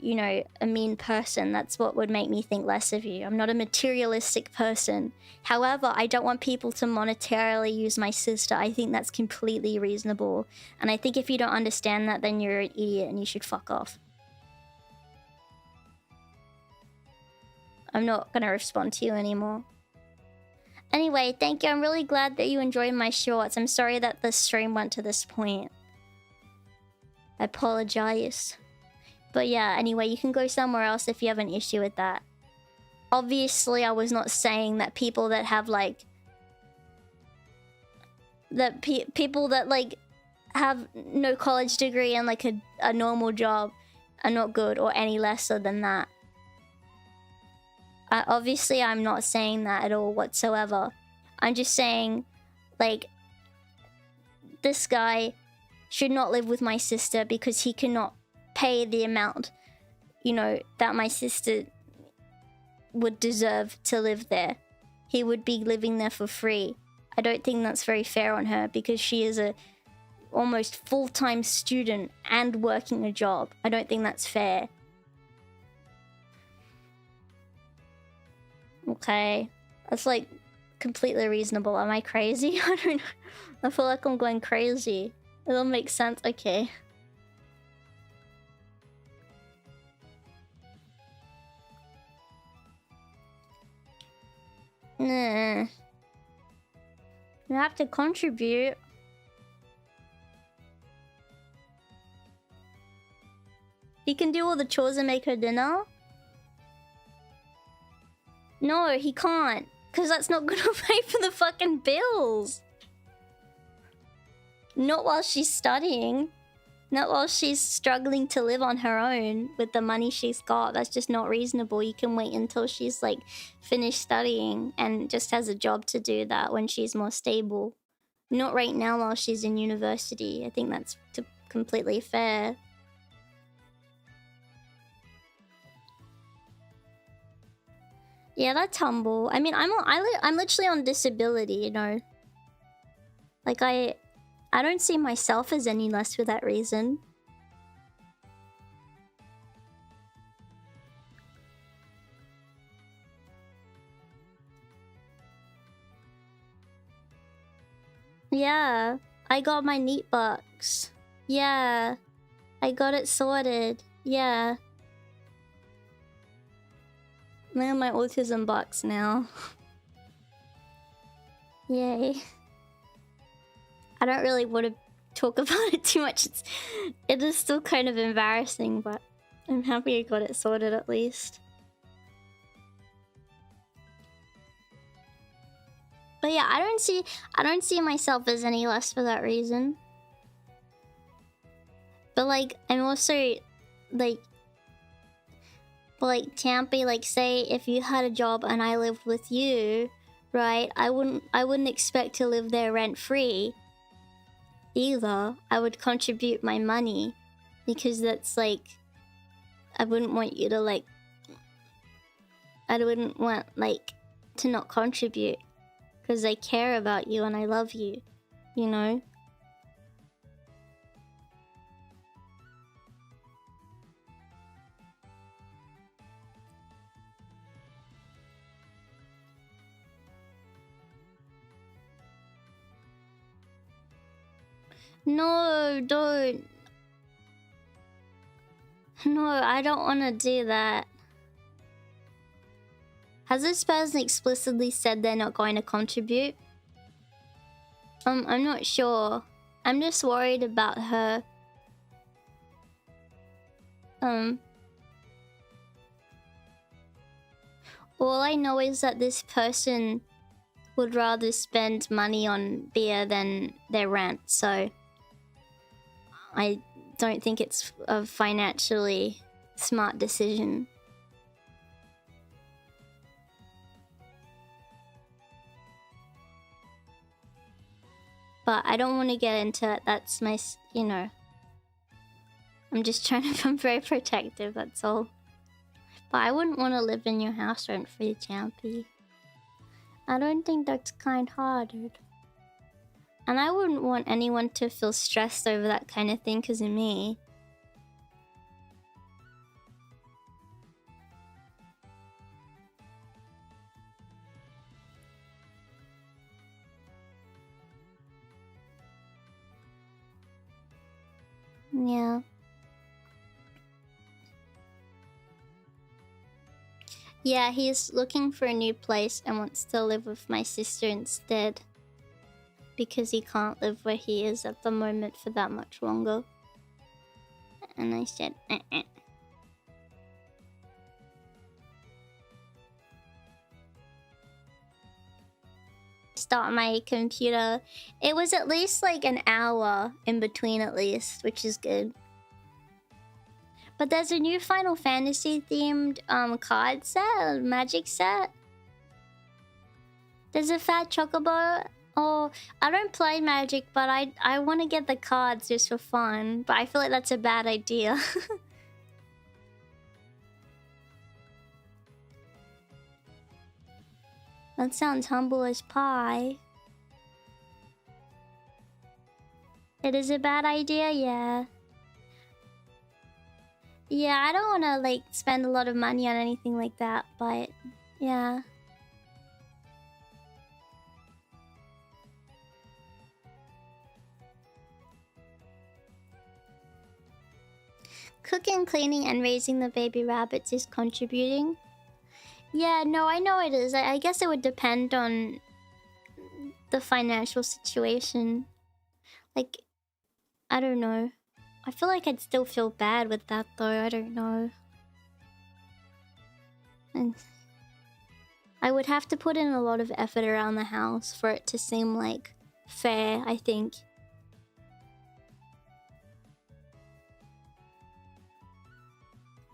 you know, a mean person. That's what would make me think less of you. I'm not a materialistic person. However, I don't want people to monetarily use my sister. I think that's completely reasonable. And I think if you don't understand that, then you're an idiot and you should fuck off. I'm not gonna respond to you anymore. Anyway, thank you. I'm really glad that you enjoyed my shorts. I'm sorry that the stream went to this point. I apologize. But yeah, anyway, you can go somewhere else if you have an issue with that. Obviously, I was not saying that people that have like... that people that like have no college degree and like a normal job are not good or any lesser than that. Obviously, I'm not saying that at all whatsoever. I'm just saying, like, this guy should not live with my sister because he cannot pay the amount, you know, that my sister would deserve to live there. He would be living there for free. I don't think that's very fair on her because she is a almost full-time student and working a job. I don't think that's fair. Okay. That's like completely reasonable. Am I crazy? I don't know. I feel like I'm going crazy. It'll make sense. Okay. Nah. You have to contribute. He can do all the chores and make her dinner? No, he can't. Because that's not gonna pay for the fucking bills. Not while she's studying. Not while she's struggling to live on her own with the money she's got. That's just not reasonable. You can wait until she's like finished studying and just has a job to do that when she's more stable. Not right now while she's in university. I think that's completely fair. Yeah, that's humble. I mean, I'm literally on disability, you know. Like I don't see myself as any less for that reason. Yeah, I got my neat box. Yeah, I got it sorted. Yeah. I'm in my autism box now. Yay. I don't really want to talk about it too much. It is still kind of embarrassing, but I'm happy I got it sorted at least. But yeah, I don't see myself as any less for that reason. But like, I'm also like Champy, like say if you had a job and I lived with you, right? I wouldn't expect to live there rent free either. I would contribute my money because that's like, I wouldn't want you to like, I wouldn't want like to not contribute because I care about you and I love you, you know? No, don't. No, I don't want to do that. Has this person explicitly said they're not going to contribute? I'm not sure. I'm just worried about her. All I know is that this person would rather spend money on beer than their rent, so I don't think it's a financially smart decision. But I don't want to get into it. That's my, you know. I'm just trying to be very protective, that's all. But I wouldn't want to live in your house rent-free, Champy. I don't think that's kind-hearted. And I wouldn't want anyone to feel stressed over that kind of thing because of me. Yeah. Yeah, he's looking for a new place and wants to live with my sister instead. Because he can't live where he is at the moment for that much longer. And I said, Start my computer. It was at least like an hour in between at least, which is good. But there's a new Final Fantasy themed card set, magic set. There's a fat chocobo. Oh, I don't play Magic, but I want to get the cards just for fun. But I feel like that's a bad idea. That sounds humble as pie. It is a bad idea, yeah. Yeah, I don't want to, like, spend a lot of money on anything like that, but... yeah. Cooking, cleaning, and raising the baby rabbits is contributing. Yeah, no, I know it is. I guess it would depend on the financial situation. Like, I don't know. I feel like I'd still feel bad with that, though. I don't know. And I would have to put in a lot of effort around the house for it to seem, like, fair, I think.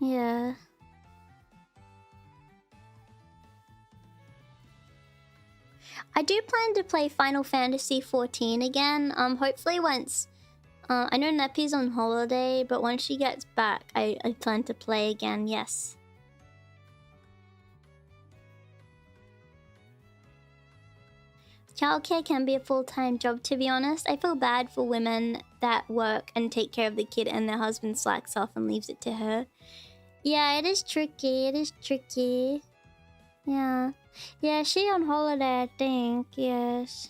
Yeah. I do plan to play Final Fantasy XIV again. Hopefully once... I know Neppy's on holiday, but once she gets back, I plan to play again, yes. Childcare can be a full-time job, to be honest. I feel bad for women that work and take care of the kid and their husband slacks off and leaves it to her. Yeah, it is tricky. It is tricky. Yeah. Yeah, she on holiday, I think. Yes.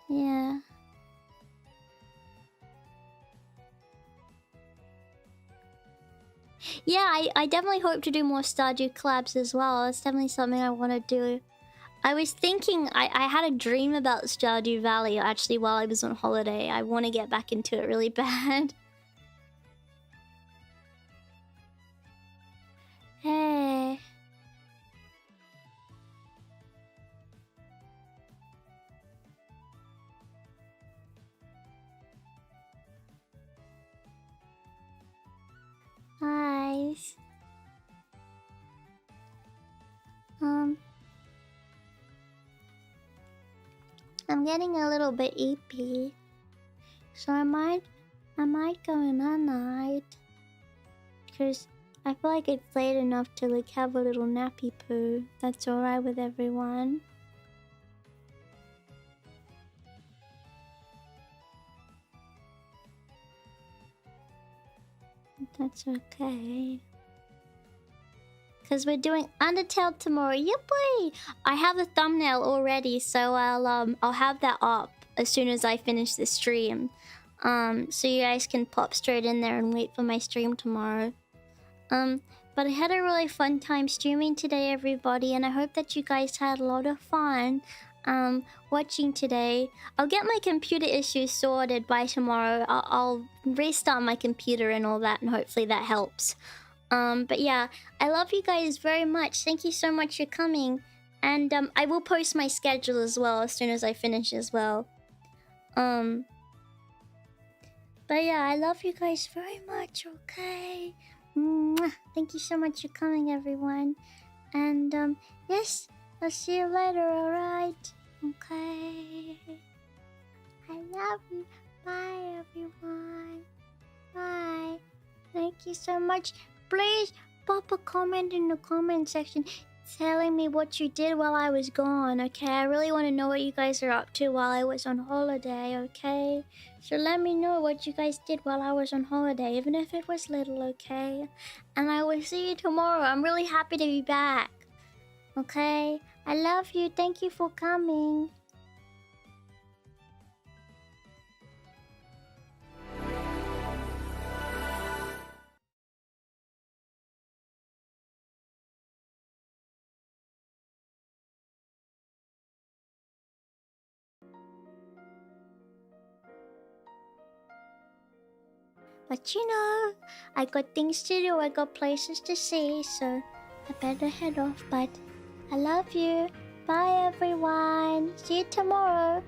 Yeah. Yeah, I definitely hope to do more Stardew collabs as well. That's definitely something I want to do. I was thinking... I had a dream about Stardew Valley, actually, while I was on holiday. I want to get back into it really bad. Hey. Nice. I'm getting a little bit eepy. So I might go in at night. Because I feel like it's late enough to like have a little nappy poo. That's alright with everyone. That's okay. Because we're doing Undertale tomorrow. Yippee! I have a thumbnail already, so I'll have that up as soon as I finish the stream. So you guys can pop straight in there and wait for my stream tomorrow. But I had a really fun time streaming today, everybody, and I hope that you guys had a lot of fun watching today. I'll get my computer issues sorted by tomorrow. I'll restart my computer and all that, and hopefully that helps. But yeah, I love you guys very much. Thank you so much for coming. And I will post my schedule as well as soon as I finish as well. But yeah, I love you guys very much, okay? Mwah. Thank you so much for coming, everyone. And yes, I'll see you later, alright? Okay. I love you. Bye, everyone. Bye. Thank you so much. Please pop a comment in the comment section telling me what you did while I was gone, okay? I really want to know what you guys are up to while I was on holiday, okay? So let me know what you guys did while I was on holiday, even if it was little, okay? And I will see you tomorrow. I'm really happy to be back, okay? I love you. Thank you for coming. But you know, I got things to do, I got places to see, so I better head off. But I love you. Bye, everyone. See you tomorrow.